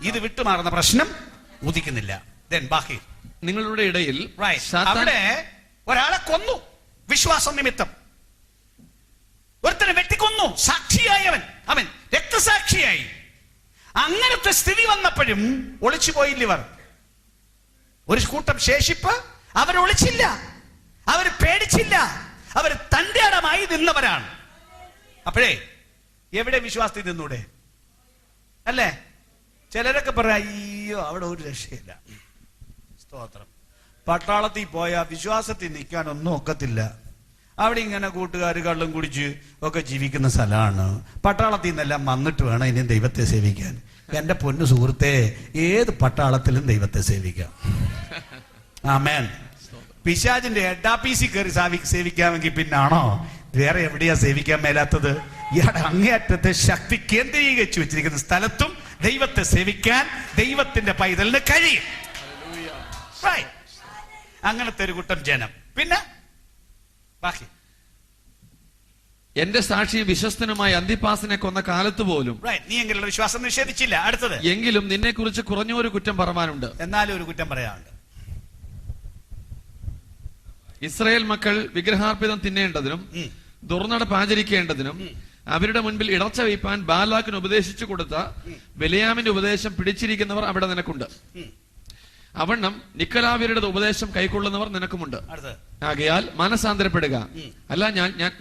ഇത് വിട്ടുമാറുന്ന പ്രശ്നം ഉദിക്കുന്നില്ല. ബാക്കി നിങ്ങളുടെ ഇടയിൽ അവിടെ ഒരാളെ കൊന്നു വിശ്വാസം നിമിത്തം, ഒരുത്തനെ വെട്ടിക്കൊന്നു, സാക്ഷിയായവൻ, അവൻ രക്തസാക്ഷിയായി. അങ്ങനത്തെ സ്ഥിതി വന്നപ്പോഴും ഒളിച്ചു പോയില്ലവർ. ഒരു കൂട്ടം ശേഷിപ്പ് അവർ ഒളിച്ചില്ല, അവർ പേടിച്ചില്ല, അവർ തന്റെ ഇടമായി നിന്നവരാണ്. അപ്പോഴേ എവിടെ വിശ്വാസത്തിൽ നിന്നൂടെ? അല്ലേ? ചിലരൊക്കെ പറയാം, അയ്യോ അവിടെ ഒരു രക്ഷയില്ല. സ്തോത്രം. പട്ടാളത്തിൽ പോയാൽ വിശ്വാസത്തിൽ നിൽക്കാൻ ഒന്നും ഒക്കത്തില്ല. അവിടെ ഇങ്ങനെ കൂട്ടുകാർ കള്ളും കുടിച്ച് ഒക്കെ ജീവിക്കുന്ന സ്ഥലമാണ്. പട്ടാളത്തിൽ നിന്നെല്ലാം വന്നിട്ട് വേണം ഇനി ദൈവത്തെ സേവിക്കാൻ. എന്റെ പൊന്നു സുഹൃത്തെ, ഏത് പട്ടാളത്തിലും ദൈവത്തെ സേവിക്കാം. ആമേൻ. പിശാചിന്റെ ഹെഡാപ്പീസി കയറി സേവിക്കാമെങ്കിൽ പിന്നാണോ വേറെ എവിടെയാ സേവിക്കാൻ മേലാത്തത്? ഇയാളുടെ അങ്ങേയറ്റത്തെ ശക്തി കേന്ദ്രീകരിച്ചു വെച്ചിരിക്കുന്ന സ്ഥലത്തും ദൈവത്തെ സേവിക്കാൻ ദൈവത്തിന്റെ പൈതലിന് കഴിയും. അങ്ങനത്തെ ഒരു കൂട്ടം ജനം. പിന്നെ ബാക്കി എന്റെ സാക്ഷി വിശ്വസ്തനുമായ അന്തിപ്പാസിനെ കൊന്ന കാലത്ത് പോലും നീ എങ്കിലുള്ള വിശ്വാസം നിഷേധിച്ചില്ല. അടുത്തത്, എങ്കിലും നിന്നെ കുറിച്ച് കുറഞ്ഞൊരു കുറ്റം പറയാനുണ്ട്. എന്നാലും ഒരു കുറ്റം പറയാനുണ്ട്. ഇസ്രായേൽ മക്കൾ വിഗ്രഹാർപ്പിതം തിന്നേണ്ടതിനും ദുർനടപ്പ് ആചരിക്കേണ്ടതിനും അവരുടെ മുൻപിൽ ഇടർച്ച വയ്പാൻ ബാലാക്കിന് ഉപദേശിച്ചു കൊടുത്ത ബിലെയാമിന്റെ ഉപദേശം പിടിച്ചിരിക്കുന്നവർ അവിടെ നിനക്കുണ്ട്. അവണ്ണം നിക്കലാവ്യരുടെ ഉപദേശം കൈക്കൊള്ളുന്നവർ നിനക്കുമുണ്ട്. ആകയാൽ മനസാന്തരപ്പെടുക, അല്ല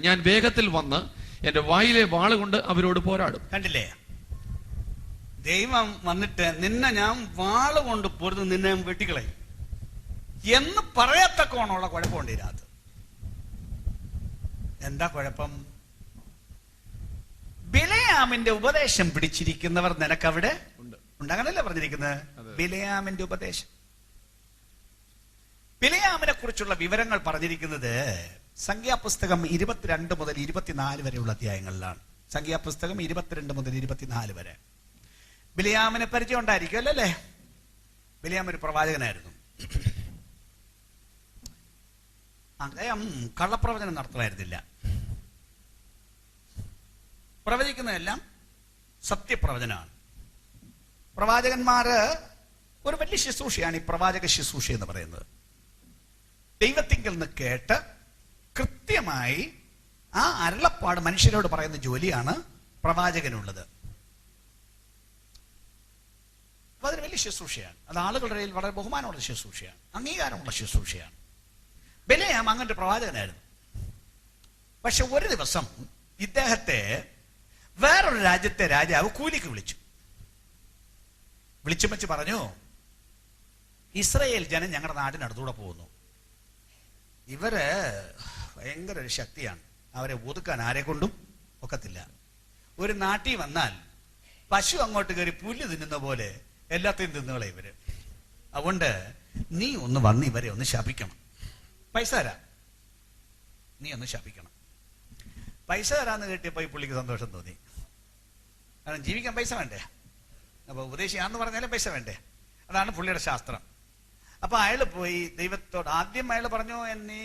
ഞാൻ വേഗത്തിൽ വന്ന് എന്റെ വായിലെ വാളുകൊണ്ട് അവരോട് പോരാടും. കണ്ടില്ലേ? ദൈവം വന്നിട്ട് നിന്നെ ഞാൻ വാള് കൊണ്ട് പൊരുത്, നിന്നെ വെട്ടിക്കളയും എന്ന് പറയത്തക്കോണുള്ള കുഴപ്പമുണ്ട് ഇതിനകത്ത്. എന്താ കുഴപ്പം? ബിലെയാമിന്റെ ഉപദേശം പിടിച്ചിരിക്കുന്നവർ നിനക്കവിടെ ഉണ്ട്. അങ്ങനല്ലേ പറഞ്ഞിരിക്കുന്നത്? ബിലെയാമിന്റെ ഉപദേശം. ബിലെയാമിനെ കുറിച്ചുള്ള വിവരങ്ങൾ പറഞ്ഞിരിക്കുന്നത് സംഖ്യാപുസ്തകം 22 മുതൽ 24 വരെയുള്ള അധ്യായങ്ങളിലാണ്. സംഖ്യാപുസ്തകം 22 മുതൽ 24 വരെ. ബിലിയാമിനെ പരിചയം ഉണ്ടായിരിക്കും അല്ലേ? ബിലിയാം ഒരു പ്രവാചകനായിരുന്നു. അദ്ദേഹം കള്ളപ്രവചനം നടത്തുമായിരുന്നില്ല. പ്രവചിക്കുന്നതെല്ലാം സത്യപ്രവചനമാണ്. പ്രവാചകന്മാര് ഒരു വലിയ ശുശ്രൂഷയാണ് ഈ പ്രവാചക ശുശ്രൂഷ എന്ന് പറയുന്നത്. ദൈവത്തിങ്കിൽ നിന്ന് കേട്ട് കൃത്യമായി ആ അരുളപ്പാട് മനുഷ്യരോട് പറയുന്ന ജോലിയാണ് പ്രവാചകനുള്ളത്. അപ്പൊ അതൊരു വലിയ ശുശ്രൂഷയാണ്. അത് ആളുകളുടെ ഇടയിൽ വളരെ ബഹുമാനമുള്ള ശുശ്രൂഷയാണ്, അംഗീകാരമുള്ള ശുശ്രൂഷയാണ്. ബിലെയാം അങ്ങനൊരു പ്രവാചകനായിരുന്നു. പക്ഷെ ഒരു ദിവസം ഇദ്ദേഹത്തെ വേറൊരു രാജ്യത്തെ രാജാവ് കൂലിക്ക് വിളിച്ചു വെച്ച് പറഞ്ഞു, ഇസ്രയേൽ ജനം ഞങ്ങളുടെ നാടിനടുത്തൂടെ പോകുന്നു. ഇവര് ഭയങ്കര ഒരു ശക്തിയാണ്, അവരെ ഒതുക്കാൻ ആരെ കൊണ്ടും ഒക്കത്തില്ല. ഒരു നാട്ടിൽ വന്നാൽ പശു അങ്ങോട്ട് കയറി പുല്ല് തിന്നുന്ന പോലെ എല്ലാത്തെയും തിന്നുകളെ ഇവര്. അതുകൊണ്ട് നീ ഒന്ന് വന്ന് ഇവരെ ഒന്ന് ശപിക്കണം. പൈസ തരാം, നീ ഒന്ന് ശപിക്കണം. പൈസ തരാന്ന് കേട്ടിയപ്പോ ഈ പുള്ളിക്ക് സന്തോഷം തോന്നി. കാരണം ജീവിക്കാൻ പൈസ വേണ്ടേ? അപ്പൊ ഉപദേശിയാന്ന് പറഞ്ഞാലേ പൈസ വേണ്ടേ? അതാണ് പുള്ളിയുടെ ശാസ്ത്രം. അപ്പൊ അയാൾ പോയി ദൈവത്തോട് ആദ്യം അയാൾ പറഞ്ഞു, നീ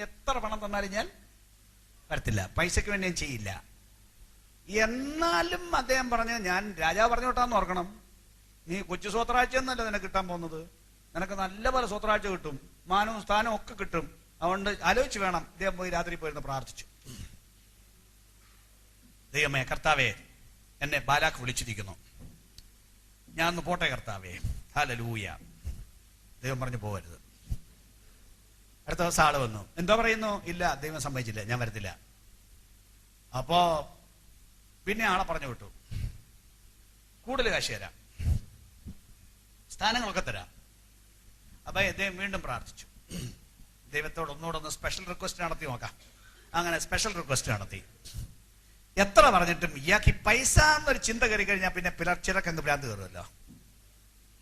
എത്ര പണം തന്നാലും ഞാൻ വരത്തില്ല, പൈസക്ക് വേണ്ടി ഞാൻ ചെയ്യില്ല. എന്നാലും അദ്ദേഹം പറഞ്ഞു, ഞാൻ രാജാവ് പറഞ്ഞു വിട്ടാന്ന് ഓർക്കണം, നീ കൊച്ചു സ്വത്രാഴ്ച എന്നല്ല നിനക്ക് കിട്ടാൻ പോകുന്നത്, നിനക്ക് നല്ല പോലെ സ്വത്രാഴ്ച കിട്ടും, മാനവും സ്ഥാനവും ഒക്കെ കിട്ടും. അതുകൊണ്ട് ആലോചിച്ച് വേണം. അദ്ദേഹം പോയി രാത്രി പോയിരുന്ന് പ്രാർത്ഥിച്ചു, ദൈവമേ കർത്താവേ, എന്നെ ബാലാക്ക് വിളിച്ചിരിക്കുന്നു, ഞാൻ ഒന്ന് പോട്ടെ കർത്താവേ. ഹല്ലേലൂയ. ദൈവം പറഞ്ഞു പോകരുത്. അടുത്ത ദിവസം ആള് വന്നു, എന്താ പറയുന്നു? ഇല്ല, ദൈവം സമ്മതിച്ചില്ല, ഞാൻ വരത്തില്ല. അപ്പോ പിന്നെ ആളെ പറഞ്ഞു വിട്ടു, കൂടുതൽ കാശ് തരാം, സ്ഥാനങ്ങളൊക്കെ തരാം. അപ്പൊ അദ്ദേഹം വീണ്ടും പ്രാർത്ഥിച്ചു, ദൈവത്തോട് ഒന്നുകൂടെ സ്പെഷ്യൽ റിക്വസ്റ്റ് നടത്തി നോക്കാം. അങ്ങനെ സ്പെഷ്യൽ റിക്വസ്റ്റ് നടത്തി. എത്ര പറഞ്ഞിട്ടും ഇയാൾക്ക് ഈ പൈസ എന്നൊരു ചിന്ത കയറി കഴിഞ്ഞാൽ പിന്നെ ചിലക്കെന്ത് ഭ്രാന്ത് കയറുമല്ലോ.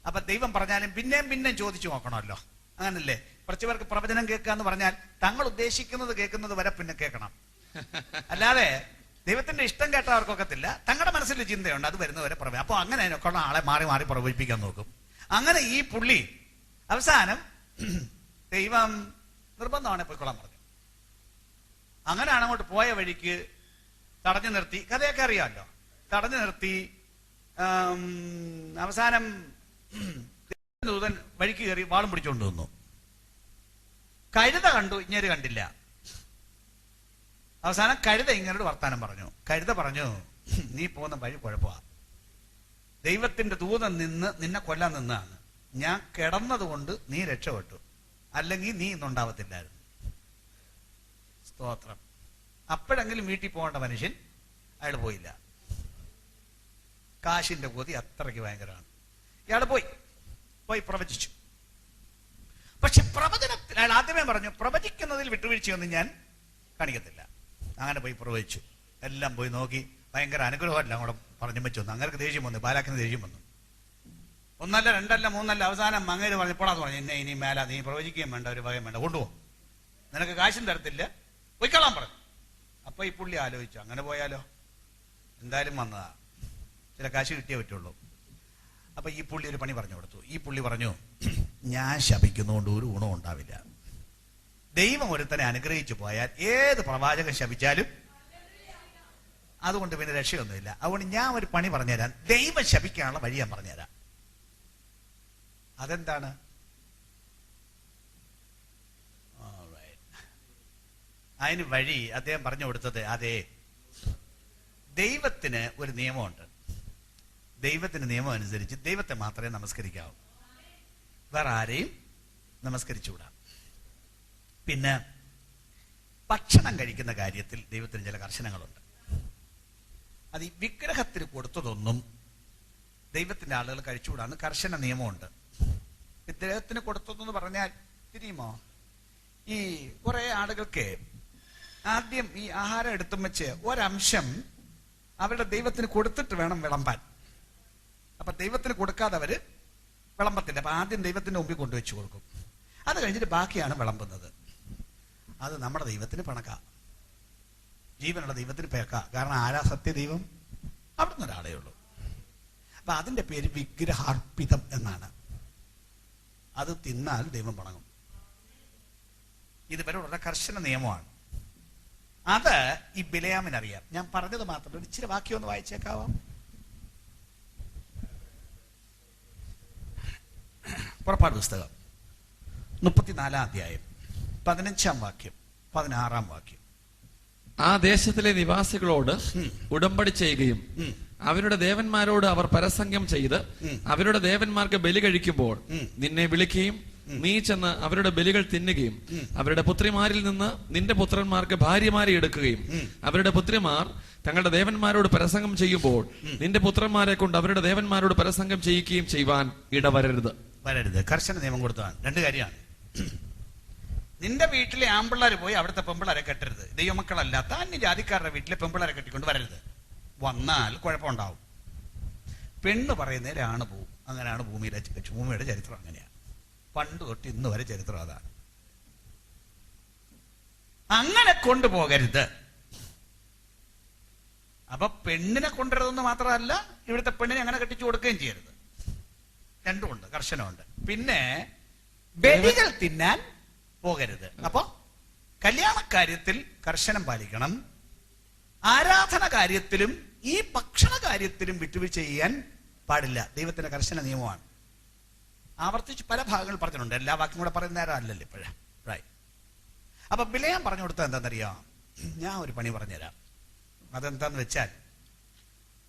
അപ്പൊ ദൈവം പറഞ്ഞാലും പിന്നെയും ചോദിച്ചു നോക്കണമല്ലോ. അങ്ങനല്ലേ? കുറച്ചു പേർക്ക് പ്രവചനം കേൾക്കുക എന്ന് പറഞ്ഞാൽ തങ്ങൾ ഉദ്ദേശിക്കുന്നത് കേൾക്കുന്നത് വരെ പിന്നെ കേൾക്കണം. അല്ലാതെ ദൈവത്തിന്റെ ഇഷ്ടം കേട്ടവർക്കൊക്കത്തില്ല. തങ്ങളുടെ മനസ്സിൽ ചിന്തയുണ്ട്, അത് വരുന്നവരെ പ്രവചനം. അപ്പൊ അങ്ങനെ അതിനൊക്കെയുള്ള ആളെ മാറി മാറി പ്രവചിപ്പിക്കാൻ നോക്കും. അങ്ങനെ ഈ പുള്ളി അവസാനം ദൈവം നിർബന്ധമാണ് പോയിക്കൊള്ളാൻ പറഞ്ഞു. അങ്ങനെയാണ് അങ്ങോട്ട് പോയ വഴിക്ക് തടഞ്ഞു നിർത്തി. കഥയൊക്കെ അറിയാമല്ലോ. തടഞ്ഞു നിർത്തി. അവസാനം ദൂതൻ വഴിക്ക് കയറി വാളും പിടിച്ചുകൊണ്ട് വന്നു. കഴുത കണ്ടു, ഇങ്ങേര് കണ്ടില്ല. അവസാനം കഴുത ഇങ്ങനോട് വർത്താനം പറഞ്ഞു. കഴുത പറഞ്ഞു, നീ പോകുന്ന വഴി കുഴപ്പമാ, ദൈവത്തിന്റെ ദൂതൻ നിന്നെ കൊല്ലാൻ നിന്നാണ്, ഞാൻ കിടന്നത് കൊണ്ട് നീ രക്ഷപ്പെട്ടു, അല്ലെങ്കിൽ നീ ഇന്നുണ്ടാവത്തില്ലായിരുന്നു. സ്തോത്രം. അപ്പോഴെങ്കിലും വീട്ടിൽ പോകേണ്ട മനുഷ്യൻ അയാൾ പോയില്ല. കാശിന്റെ കൊതി അത്രയ്ക്ക് ഭയങ്കരമാണ്. ഇയാൾ പോയി പ്രവചിച്ചു. പക്ഷെ പ്രവചനത്തിൽ അയാൾ ആദ്യമേ പറഞ്ഞു, പ്രവചിക്കുന്നതിൽ വിട്ടുവീഴ്ചയൊന്നും ഞാൻ കാണിക്കത്തില്ല. അങ്ങനെ പോയി പ്രവചിച്ചു. എല്ലാം പോയി നോക്കി, ഭയങ്കര അനുഗ്രഹമല്ല കൂടെ പറഞ്ഞു വെച്ചു വന്നു. അങ്ങനെ ദേഷ്യം വന്നു, ബാലാക്കിന് ദേഷ്യം വന്നു. ഒന്നല്ല രണ്ടല്ല മൂന്നല്ല, അവസാനം അങ്ങേര് പറഞ്ഞു, പോടാന്ന് പറഞ്ഞു, എന്നെ ഇനി മേല നീ പ്രവചിക്കുകയും വേണ്ട, ഒരു ഭയം വേണ്ട, കൊണ്ടുപോകും, നിനക്ക് കാശും തരത്തില്ല, പോയിക്കളാൻ പറഞ്ഞു. അപ്പൊ ഈ പുള്ളി ആലോചിച്ചു, അങ്ങനെ പോയാലോ, എന്തായാലും വന്നതാ, ചില കാശ് കിട്ടിയേ പറ്റുള്ളൂ. അപ്പൊ ഈ പുള്ളി ഒരു പണി പറഞ്ഞു കൊടുത്തു. ഈ പുള്ളി പറഞ്ഞു, ഞാൻ ശപിക്കുന്നതുകൊണ്ട് ഒരു ഗുണവും ഉണ്ടാവില്ല. ദൈവം ഒരുത്തനെ അനുഗ്രഹിച്ചു പോയാൽ ഏത് പ്രവാചകൻ ശപിച്ചാലും അതുകൊണ്ട് പിന്നെ രക്ഷയൊന്നുമില്ല. അതുകൊണ്ട് ഞാൻ ഒരു പണി പറഞ്ഞുതരാം, ദൈവം ശപിക്കാനുള്ള വഴി ഞാൻ പറഞ്ഞുതരാം. അതെന്താണ്? അതിന് വഴി അദ്ദേഹം പറഞ്ഞു കൊടുത്തത്, അതെ, ദൈവത്തിന് ഒരു നിയമമുണ്ട്. ദൈവത്തിന്റെ നിയമം അനുസരിച്ച് ദൈവത്തെ മാത്രമേ നമസ്കരിക്കാവൂ, വേറെ ആരെയും നമസ്കരിച്ചുകൂടാ. പിന്നെ ഭക്ഷണം കഴിക്കുന്ന കാര്യത്തിൽ ദൈവത്തിന് ചില കർശനങ്ങളുണ്ട്. അത് ഈ വിഗ്രഹത്തിന് കൊടുത്തതൊന്നും ദൈവത്തിന്റെ ആളുകൾ കഴിച്ചുകൂടാന്ന് കർശന നിയമമുണ്ട്. വിഗ്രഹത്തിന് കൊടുത്തതെന്ന് പറഞ്ഞാൽ തിരിയുമോ? ഈ കുറെ ആളുകൾക്ക് ആദ്യം ഈ ആഹാരം എടുത്തും വെച്ച് ഒരംശം അവരുടെ ദൈവത്തിന് കൊടുത്തിട്ട് വേണം വിളമ്പാൻ. അപ്പൊ ദൈവത്തിന് കൊടുക്കാതെ അവര് വിളമ്പത്തില്ല. അപ്പൊ ആദ്യം ദൈവത്തിന്റെ മുമ്പിൽ കൊണ്ടുവച്ച് കൊടുക്കും. അത് കഴിഞ്ഞിട്ട് ബാക്കിയാണ് വിളമ്പുന്നത്. അത് നമ്മുടെ ദൈവത്തിന് പണക്കാം, ജീവനുള്ള ദൈവത്തിന് പേക്കാം. കാരണം ആരാ സത്യദൈവം? അവിടുന്ന് ഒരാളേ ഉള്ളൂ. അപ്പൊ അതിന്റെ പേര് വിഗ്രഹാർപ്പിതം എന്നാണ്. അത് തിന്നാൽ ദൈവം പണങ്ങും. ഇതുവരെയുള്ള കർശന നിയമമാണ്. അത് ഈ ബിലയാമിനറിയാം. ഞാൻ പറഞ്ഞത് മാത്രമല്ല, ഇച്ചിരി ബാക്കി ഒന്ന് വായിച്ചേക്കാവാം. പുറപ്പാട് പുസ്തകം 34 അധ്യായം 15 വാക്യം 16 വാക്യം. ആ ദേശത്തിലെ നിവാസികളോട് ഉടമ്പടി ചെയ്യുകയും അവരുടെ ദേവന്മാരോട് അവർ പരസംഗം ചെയ്ത് അവരുടെ ദേവന്മാർക്ക് ബലി കഴിക്കുമ്പോൾ നിന്നെ വിളിക്കുകയും നീ ചെന്ന് അവരുടെ ബലികൾ തിന്നുകയും അവരുടെ പുത്രിമാരിൽ നിന്ന് നിന്റെ പുത്രന്മാർക്ക് ഭാര്യമാരെ എടുക്കുകയും അവരുടെ പുത്രിമാർ തങ്ങളുടെ ദേവന്മാരോട് പരസംഗം ചെയ്യുമ്പോൾ നിന്റെ പുത്രന്മാരെ കൊണ്ട് അവരുടെ ദേവന്മാരോട് പരസംഗം ചെയ്യിക്കുകയും ചെയ്യുവാൻ ഇടവരരുത്. കർശന നിയമം കൊടുത്തതാണ്. 2 കാര്യമാണ്. നിന്റെ വീട്ടിലെ ആമ്പിള്ളേർ പോയി അവിടുത്തെ പെമ്പിള്ളേരെ കെട്ടരുത്. ദൈവമക്കളല്ലാത്ത അന്യജാതിക്കാരുടെ വീട്ടിലെ പെമ്പിള്ളേരെ കെട്ടിക്കൊണ്ട് വരരുത്. വന്നാൽ കുഴപ്പമുണ്ടാവും. പെണ്ണ് പറയുന്നതിൽ ആണ് പോവും. അങ്ങനെയാണ് ഭൂമിയുടെ ചരിത്രം. അങ്ങനെയാണ് പണ്ട് തൊട്ട് ഇന്ന് വരെ ചരിത്രം അതാണ്. അങ്ങനെ കൊണ്ടുപോകരുത്. അപ്പൊ പെണ്ണിനെ കൊണ്ടുവരുതെന്ന് മാത്രമല്ല, ഇവിടുത്തെ പെണ്ണിനെ അങ്ങനെ കെട്ടിച്ചു കൊടുക്കുകയും ചെയ്യരുത്. രണ്ടുമുണ്ട്, കർശനമുണ്ട്. പിന്നെ ബലികൾ തിന്നാൻ പോകരുത്. അപ്പൊ കല്യാണ കാര്യത്തിൽ കർശനം പാലിക്കണം. ആരാധന കാര്യത്തിലും ഈ ഭക്ഷണ കാര്യത്തിലും വിട്ടുവീഴ്ച ചെയ്യാൻ പാടില്ല. ദൈവത്തിന്റെ കർശന നിയമമാണ്. ആവർത്തിച്ച് പല ഭാഗങ്ങൾ പറഞ്ഞിട്ടുണ്ട്. എല്ലാ വാക്കും കൂടെ പറയുന്ന നേരം അല്ലല്ലോ ഇപ്പോഴാ. റൈറ്റ്. അപ്പൊ ബിലയാം പറഞ്ഞു കൊടുത്തത് എന്താണെന്നറിയാം? ഞാൻ ഒരു പണി പറഞ്ഞുതരാം. അതെന്താന്ന് വെച്ചാൽ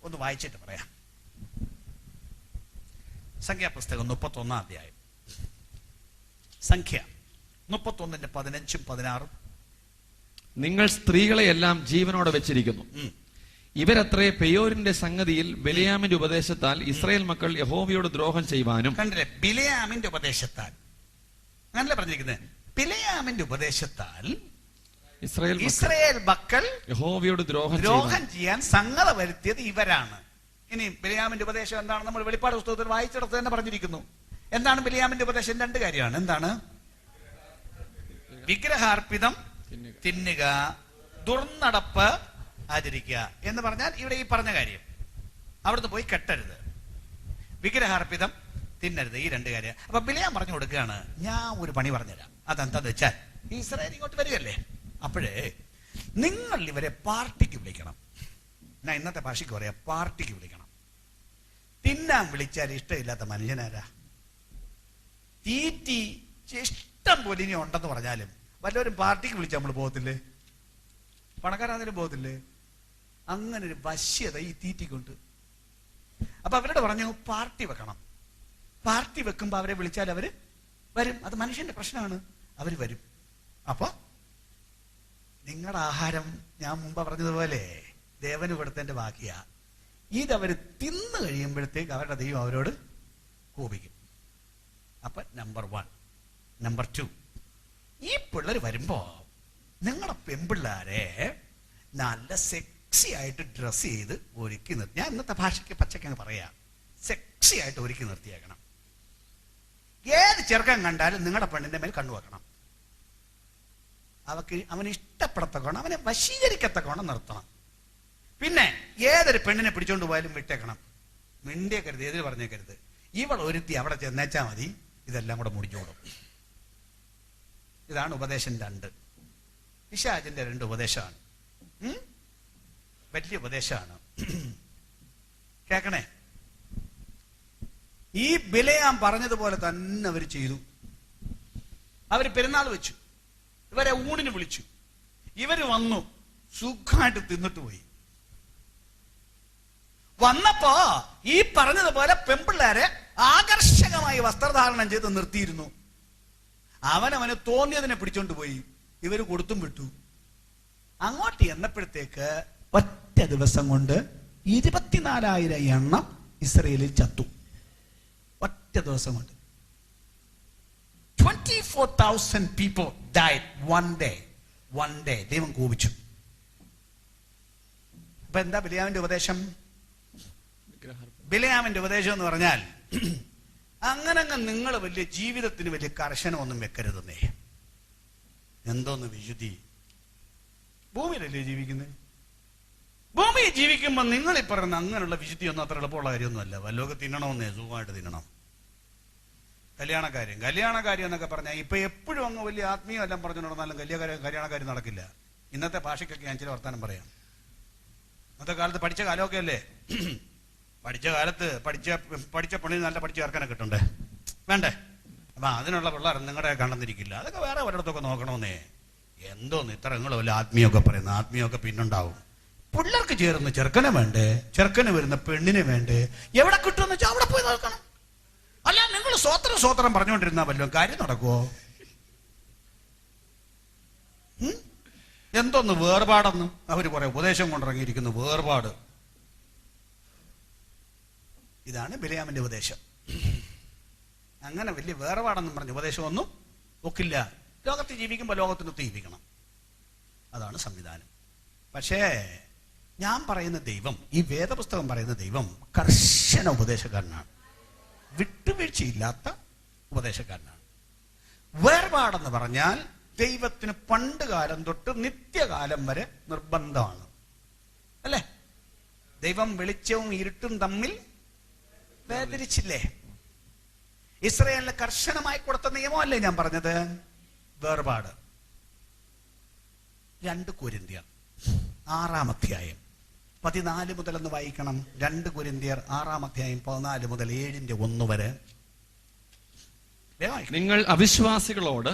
ഒന്ന് വായിച്ചിട്ട് പറയാം. സംഖ്യാപുസ്തകം 31 അധ്യായം. സംഖ്യ 31 15 16. നിങ്ങൾ സ്ത്രീകളെയെല്ലാം ജീവനോടെ വെച്ചിരിക്കുന്നു. ഇവരത്രേ പെയോരിന്റെ സംഗതിയിൽ ബിലയാമിന്റെ ഉപദേശത്താൽ ഇസ്രായേൽ മക്കൾ യഹോവയോട് ദ്രോഹം ചെയ്യുവാനും. കണ്ടില്ലേ? ബിലയാമിന്റെ ഉപദേശത്താൽ, അങ്ങനല്ലേ പറഞ്ഞിരിക്കുന്നത്? ബിലയാമിന്റെ ഉപദേശത്താൽ ഇസ്രായേൽ മക്കൾ യഹോവയോട് ദ്രോഹം ചെയ്യാൻ സംഗത വരുത്തിയത് ഇവരാണ്. ഇനി ബിലയാമിന്റെ ഉപദേശം എന്താണ്? നമ്മൾ വെളിപ്പാട് പുസ്തകത്തിൽ വായിച്ചിടത്ത് തന്നെ പറഞ്ഞിരിക്കുന്നു. എന്താണ് ബിലയാമിന്റെ ഉപദേശം? 2 കാര്യമാണ്. എന്താണ്? വിഗ്രഹാർപ്പിതം തിന്നുക, ദുർനടപ്പ് ആചരിക്കുക എന്ന് പറഞ്ഞാൽ ഇവിടെ ഈ പറഞ്ഞ കാര്യം. അവിടുന്ന് പോയി കെട്ടരുത്, വിഗ്രഹാർപ്പിതം തിന്നരുത്, ഈ 2 കാര്യം. അപ്പൊ ബിലയാം പറഞ്ഞു കൊടുക്കുകയാണ്, ഞാൻ ഒരു പണി പറഞ്ഞുതരാം. അതെന്താന്ന് വെച്ചാൽ, ഇസ്രായേൽ ഇങ്ങോട്ട് വരികയല്ലേ, അപ്പോഴേ നിങ്ങൾ ഇവരെ പാർട്ടിക്ക് വിളിക്കണം. ഞാൻ ഇന്നത്തെ ഭാഷയ്ക്ക് പറയാം, പാർട്ടിക്ക് വിളിക്കണം. തിന്നാൻ വിളിച്ചാൽ ഇഷ്ടമില്ലാത്ത മനുഷ്യനാരാ? തീറ്റി ഇഷ്ടം പോലെ ഇനി ഉണ്ടെന്ന് പറഞ്ഞാലും വല്ലവരും പാർട്ടിക്ക് വിളിച്ചാൽ നമ്മൾ പോകത്തില്ലേ? പണക്കാരാന്നേലും പോകത്തില്ലേ? അങ്ങനെ ഒരു വശ്യത ഈ തീറ്റിക്കൊണ്ട്. അപ്പൊ അവരോട് പറഞ്ഞു, പാർട്ടി വെക്കണം. പാർട്ടി വെക്കുമ്പോ അവരെ വിളിച്ചാൽ അവര് വരും. അത് മനുഷ്യന്റെ പ്രശ്നമാണ്, അവര് വരും. അപ്പൊ നിങ്ങളുടെ ആഹാരം ഞാൻ മുമ്പ് പറഞ്ഞതുപോലെ ദേവന് കൊടുത്തതിന്റെ ബാക്കിയാ. ഇതവര് തിന്നു കഴിയുമ്പോഴത്തേക്ക് അവരുടെ ദൈവം അവരോട് കോപിക്കും. അപ്പൊ നമ്പർ 1. നമ്പർ 2, ഈ പിള്ളേർ വരുമ്പോ നിങ്ങളുടെ പെൺപിള്ളാരെ നല്ല സെക്സി ആയിട്ട് ഡ്രസ് ചെയ്ത് ഒരുക്കി നിർത്തി, ഞാൻ ഇന്നത്തെ ഭാഷയ്ക്ക് പച്ചക്കങ്ങ് പറയാം, സെക്സി ആയിട്ട് ഒരുക്കി നിർത്തിയേക്കണം. ഏത് ചെറുക്കൻ കണ്ടാലും നിങ്ങളുടെ പെണ്ണിന്റെ മേൽ കണ്ണുവെക്കണം. അവന് ഇഷ്ടപ്പെടത്തക്കോണം, അവനെ വശീകരിക്കത്തക്കോണം നിർത്തണം. പിന്നെ ഏതൊരു പെണ്ണിനെ പിടിച്ചോണ്ട് പോയാലും വിട്ടേക്കണം. മിണ്ടിയേക്കരുത്, എതിര് പറഞ്ഞേക്കരുത്. ഇവൾ ഒരുത്തി അവിടെ ചെന്നേച്ചാ മതി, ഇതെല്ലാം കൂടെ മുടിഞ്ഞോടും. ഇതാണ് ഉപദേശം 2. പിശാചിന്റെ 2 ഉപദേശമാണ്. വലിയ ഉപദേശമാണ്. കേക്കണേ. ഈ ബിലയാം പറഞ്ഞതുപോലെ തന്നെ അവർ ചെയ്തു. അവര് പെരുന്നാൾ വെച്ചു, ഇവരെ ഊണിന് വിളിച്ചു, ഇവര് വന്നു, സുഖമായിട്ട് തിന്നിട്ട് പോയി. വന്നപ്പോ ഈ പറഞ്ഞതുപോലെ പെൺപിള്ളേരെ ആകർഷകമായി വസ്ത്രധാരണം ചെയ്ത് നിർത്തിയിരുന്നു. അവനവന് തോന്നിയതിനെ പിടിച്ചോണ്ട് പോയി, ഇവര് കൊടുത്തും വിട്ടു. അങ്ങോട്ട് എന്നപ്പോഴത്തേക്ക് ഒറ്റ ദിവസം കൊണ്ട് 24,000 എണ്ണം ഇസ്രയേലിൽ ചത്തു. ഒറ്റ ദിവസം കൊണ്ട് 24,000 people died one day. ദൈവം കോപിച്ചു. അപ്പൊ എന്താ ബിലയാമിന്റെ ഉപദേശം? ബിലയാമിന്റെ ഉപദേശം എന്ന് പറഞ്ഞാൽ, അങ്ങനെ നിങ്ങൾ വലിയ ജീവിതത്തിന് വലിയ കർശനമൊന്നും വെക്കരുതെന്നേ. എന്തോന്ന് വിശുദ്ധി? ഭൂമിയിലല്ലേ ജീവിക്കുന്നത്? ഭൂമിയിൽ ജീവിക്കുമ്പോൾ നിങ്ങൾ ഈ പറയുന്ന അങ്ങനെയുള്ള വിശുദ്ധി ഒന്നും അത്ര എളുപ്പമുള്ള കാര്യമൊന്നുമല്ല. വല്ലതൊക്കെ തിന്നണമെന്നേ, സുഖമായിട്ട് തിന്നണം. കല്യാണക്കാര്യം എന്നൊക്കെ പറഞ്ഞാൽ ഇപ്പൊ എപ്പോഴും അങ്ങ് വലിയ ആത്മീയം എല്ലാം പറഞ്ഞു നടന്നാലും കല്യാണക്കാര്യം നടക്കില്ല. ഇന്നത്തെ ഭാഷയ്ക്കൊക്കെ ഞാൻ ചില വർത്താനം പറയാം. ഇന്നത്തെ കാലത്ത് പഠിച്ച കാലമൊക്കെ അല്ലേ, പഠിച്ച കാലത്ത് പഠിച്ച പണി നല്ല പഠിച്ച ചേർക്കാനൊക്കെ കിട്ടണ്ടേ, വേണ്ടേ? അപ്പൊ അതിനുള്ള പിള്ളേർ നിങ്ങളുടെ കണ്ടെന്നിരിക്കില്ല. അതൊക്കെ വേറെ ഒരിടത്തൊക്കെ നോക്കണമെന്നേ. എന്തോന്ന് ഇത്ര നിങ്ങൾ വല്ല ആത്മീയമൊക്കെ പറയുന്നത്? ആത്മീയമൊക്കെ പിന്നുണ്ടാവും. പിള്ളേർക്ക് ചേരുന്ന ചെറുക്കനെ വേണ്ടേ, ചെറുക്കന് വരുന്ന പെണ്ണിനെ വേണ്ടേ? എവിടെ കിട്ടുമെന്ന് വെച്ചാൽ അവിടെ പോയി നോക്കണം. അല്ല നിങ്ങൾ സ്വോത്രം പറഞ്ഞുകൊണ്ടിരുന്നാ വല്ലോ കാര്യം നടക്കുവോ? എന്തോന്ന് വേർപാടെന്ന് അവര് കുറെ ഉപദേശം കൊണ്ടിറങ്ങിയിരിക്കുന്നു. വേർപാട്, ഇതാണ് ബിലയാമിന്റെ ഉപദേശം. അങ്ങനെ വലിയ വേർപാടെന്നും പറഞ്ഞ ഉപദേശമൊന്നും ഒക്കില്ല. ലോകത്ത് ജീവിക്കുമ്പോൾ ലോകത്തിനൊത്ത് ജീവിക്കണം, അതാണ് സംവിധാനം. പക്ഷേ ഞാൻ പറയുന്ന ദൈവം, ഈ വേദപുസ്തകം പറയുന്ന ദൈവം കർശന ഉപദേശക്കാരനാണ്, വിട്ടുവീഴ്ചയില്ലാത്ത ഉപദേശക്കാരനാണ്. വേർപാടെന്ന് പറഞ്ഞാൽ ദൈവത്തിന് പണ്ട് കാലം തൊട്ട് നിത്യകാലം വരെ നിർബന്ധമാണ്, അല്ലേ? ദൈവം വെളിച്ചവും ഇരുട്ടും തമ്മിൽ വേർതിരിച്ചില്ലേ? ഇസ്രായേലിന് കർശനമായി കൊടുത്ത നിയമമല്ലേ ഞാൻ പറഞ്ഞത്? വേർപാട്. 2 കൊരിന്ത്യർ 6-ാം അധ്യായം 14 മുതൽ ഒന്ന് വായിക്കണം. 2 കൊരിന്ത്യർ 6-ാം അധ്യായം 14 മുതൽ 7-1 വരെ. നിങ്ങൾ അവിശ്വാസികളോട്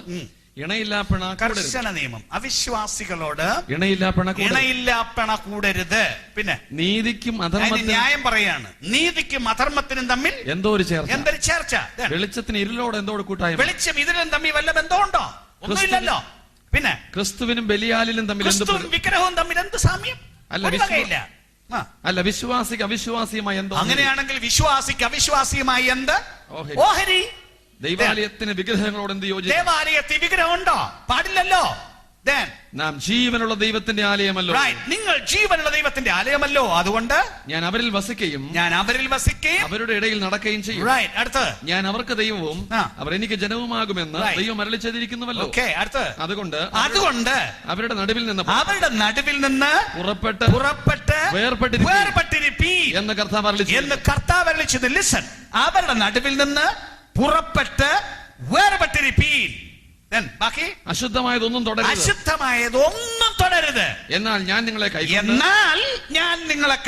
കർശന നിയമം. അവിശ്വാസികളോട് ഇണയില്ലാപ്പണ കൂടരുത്. പിന്നെ നീതിക്കും അധർമ്മത്തിനും, ന്യായം പറയാണ്, നീതിക്കും അധർമ്മത്തിനും തമ്മിൽ എന്തൊരു ചേർച്ച. വെളിച്ചത്തിന് ഇരുളോട് എന്തോട് കൂട്ടായ്മ. വെളിച്ചം ഇതിലും തമ്മിൽ വല്ല ബന്ധമുണ്ടോ? ഒന്നുമില്ലല്ലോ. പിന്നെ ക്രിസ്തുവിനും ബലിയാലിനും തമ്മിൽ, വിഗ്രഹവും തമ്മിൽ എന്ത് സാമ്യം? അല്ല വിശ്വാസിക്ക് അവിശ്വാസിയുമായി എന്തോ. അങ്ങനെയാണെങ്കിൽ വിശ്വാസിക്ക് അവിശ്വാസിയുമായി എന്ത്? ഓഹരി. ദൈവാലയത്തിന് വിഗ്രഹങ്ങളോട് എന്ത് യോജിക്കും? ദേവാലയത്തിൽ വിഗ്രഹം ഉണ്ടോ? പാടില്ലല്ലോ. നാം ജീവനുള്ള ദൈവത്തിന്റെ ആലയമല്ലോ. നിങ്ങൾ ജീവനുള്ള ദൈവത്തിന്റെ ആലയമല്ലോ. അതുകൊണ്ട് ഞാൻ അവരിൽ വസിക്കുകയും അവരുടെ ഇടയിൽ നടക്കുകയും ചെയ്യും. അടുത്ത്, ഞാൻ അവർക്ക് ദൈവവും അവർ എനിക്ക് ജനവുമാകുമെന്ന് ദൈവം അരുളി ചെയ്തിരിക്കുന്നുവല്ലോ. അതുകൊണ്ട് അവരുടെ നടുവിൽ നിന്ന് പുറപ്പെട്ട് വേർപെട്ടിരിപ്പീൻ എന്ന് കർത്താവ് അരുളി ചെയ്തു. ലിസൺ, അവരുടെ നടുവിൽ നിന്ന് പുറപ്പെട്ട് വേർപെട്ടിരിപ്പീൻ. ബാക്കി അശുദ്ധമായതൊന്നും തുടരരുത്. എന്നാൽ ഞാൻ നിങ്ങളെ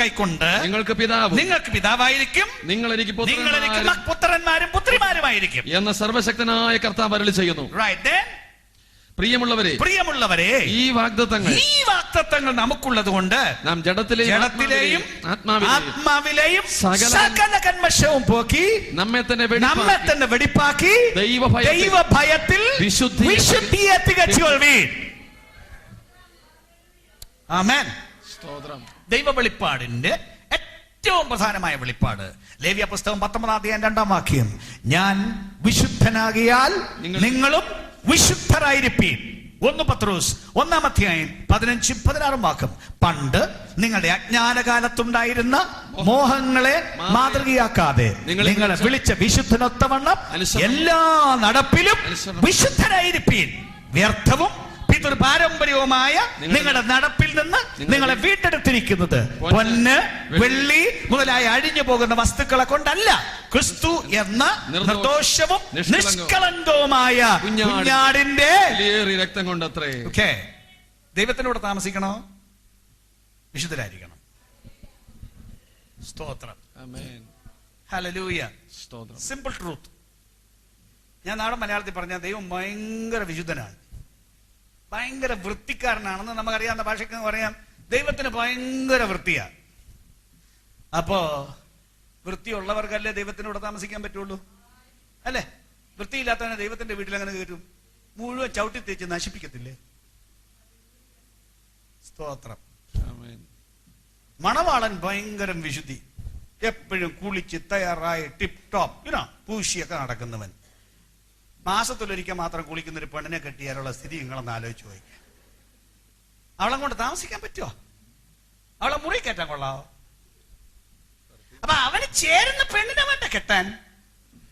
കൈക്കൊണ്ട് നിങ്ങൾക്ക് പിതാവായിരിക്കും, നിങ്ങൾ എനിക്ക് പുത്രന്മാരും പുത്രിമാരുമായിരിക്കും എന്ന സർവശക്തനായ കർത്താവ് അരുളി ചെയ്യുന്നു. പ്രിയമുള്ളവരെ, ഈ വാഗ്ദത്തങ്ങൾ നമുക്കുള്ളത് കൊണ്ട് നാം ജഡത്തിലെയും ആത്മാവിലെയും സകല കന്മഷവും പോക്കി നമ്മെ തന്നെ വെടിപ്പാക്കി ദൈവഭയത്തിൽ വിശുദ്ധിയെ തികച്ചുകൊള്ളുവീൻ. ആമേൻ. ദൈവ വെളിപ്പാടിന്റെ ഏറ്റവും പ്രധാനമായ വെളിപ്പാട് ലേവ്യ പുസ്തകം 19-ാം അധ്യായം 2-ാം വാക്യം. ഞാൻ വിശുദ്ധനാകിയാൽ നിങ്ങളും വിശുദ്ധരായിരിപ്പീൻ. 1 പത്രോസ് 1-ാം അധ്യായം 15-16 വാക്യം. പണ്ട് നിങ്ങളുടെ അജ്ഞാനകാലത്തുണ്ടായിരുന്ന മോഹങ്ങളെ മാതൃകയാക്കാതെ നിങ്ങളെ വിളിച്ച വിശുദ്ധനൊത്തവണ്ണം എല്ലാ നടപ്പിലും വിശുദ്ധരായിരിപ്പീൻ. വ്യർത്ഥവും പാരമ്പര്യവുമായ നിങ്ങളുടെ നടപ്പിൽ നിന്ന് നിങ്ങളെ വീണ്ടെടുത്തിരിക്കുന്നത് പൊന്ന്, വെള്ളി മുതലായ അഴിഞ്ഞു പോകുന്ന വസ്തുക്കളെ കൊണ്ടല്ല, ക്രിസ്തു എന്ന നിർദോഷവും നിഷ്കളങ്കവുമായ കുഞ്ഞാടിന്റെ രക്തം കൊണ്ടത്രേ. ദൈവത്തിനോട് താമസിക്കണോ? വിശുദ്ധരായിരിക്കണം. സ്തോത്രം. ഹല്ലേലൂയ. Simple truth. ഞാൻ നാടൻ മലയാളത്തിൽ പറഞ്ഞ ദൈവം ഭയങ്കര വിശുദ്ധനാണ്, ഭയങ്കര വൃത്തിക്കാരനാണെന്ന് നമുക്കറിയാവുന്ന ഭാഷയ്ക്ക് പറയാം. ദൈവത്തിന് ഭയങ്കര വൃത്തിയാ. അപ്പോ വൃത്തിയുള്ളവർക്കല്ലേ ദൈവത്തിനോട് താമസിക്കാൻ പറ്റുള്ളൂ, അല്ലേ? വൃത്തിയില്ലാത്തവനെ ദൈവത്തിന്റെ വീട്ടിൽ അങ്ങനെ കയറ്റും? മുഴുവൻ ചവിട്ടി തേച്ച് നശിപ്പിക്കത്തില്ലേ? സ്തോത്രം. മണവാളൻ ഭയങ്കരം വിശുദ്ധി, എപ്പോഴും കുളിച്ച് തയ്യാറായി ടിപ് ടോപ്പ് പൂശിയൊക്കെ നടക്കുന്നവൻ. മാസത്തിലൊരിക്കൽ മാത്രം കുളിക്കുന്ന ഒരു പെണ്ണിനെ കെട്ടിയാലുള്ള സ്ഥിതി നിങ്ങളൊന്ന് ആലോചിച്ച് പോയി. അവളെ കൊണ്ട് താമസിക്കാൻ പറ്റുമോ? അവളെ മുറി കയറ്റാൻ കൊള്ളാവോ? അപ്പൊ അവന് ചേരുന്ന പെണ്ണിനെ വേണ്ട കെട്ടാൻ.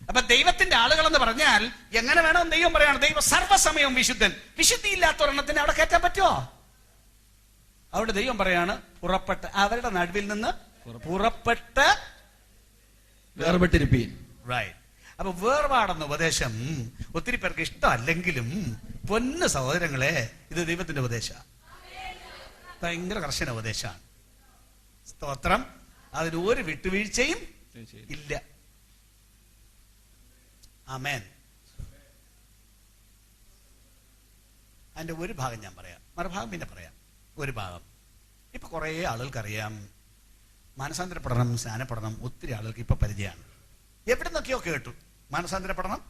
അപ്പൊ ദൈവത്തിന്റെ ആളുകൾ എന്ന് പറഞ്ഞാൽ എങ്ങനെ വേണമെന്ന് ദൈവം പറയാണ്. ദൈവം സർവ്വസമയവും വിശുദ്ധൻ. വിശുദ്ധി ഇല്ലാത്ത ഒരെണ്ണത്തിന് അവിടെ കയറ്റാൻ പറ്റുമോ? അവിടെ ദൈവം പറയാണ് പുറപ്പെട്ട് അവരുടെ നടുവിൽ നിന്ന് പുറപ്പെട്ട് വേർപെട്ടിരിപ്പീൻ. റൈറ്റ്. അപ്പൊ വേർപാടെന്ന ഉപദേശം ഒത്തിരി പേർക്ക് ഇഷ്ടമല്ലെങ്കിലും പൊന്നു സഹോദരങ്ങളെ, ഇത് ദൈവത്തിന്റെ ഉപദേശമാണ്. ഭയങ്കര കർശന ഉപദേശമാണ്. സ്തോത്രം. അതിന് ഒരു വിട്ടുവീഴ്ചയും ഇല്ല. ആമേൻ. അതിന്റെ ഒരു ഭാഗം ഞാൻ പറയാം, മറുഭാഗം പിന്നെ പറയാം. ഒരു ഭാഗം ഇപ്പൊ കുറെ ആളുകൾക്കറിയാം മാനസാന്തരപ്പെടണം, സ്നാനപ്പെടണം. ഒത്തിരി ആളുകൾക്ക് ഇപ്പൊ പരിചയമാണ്. എവിടെ നിന്നൊക്കെയോ കേട്ടു മാനസാന്തരപ്പെടണം,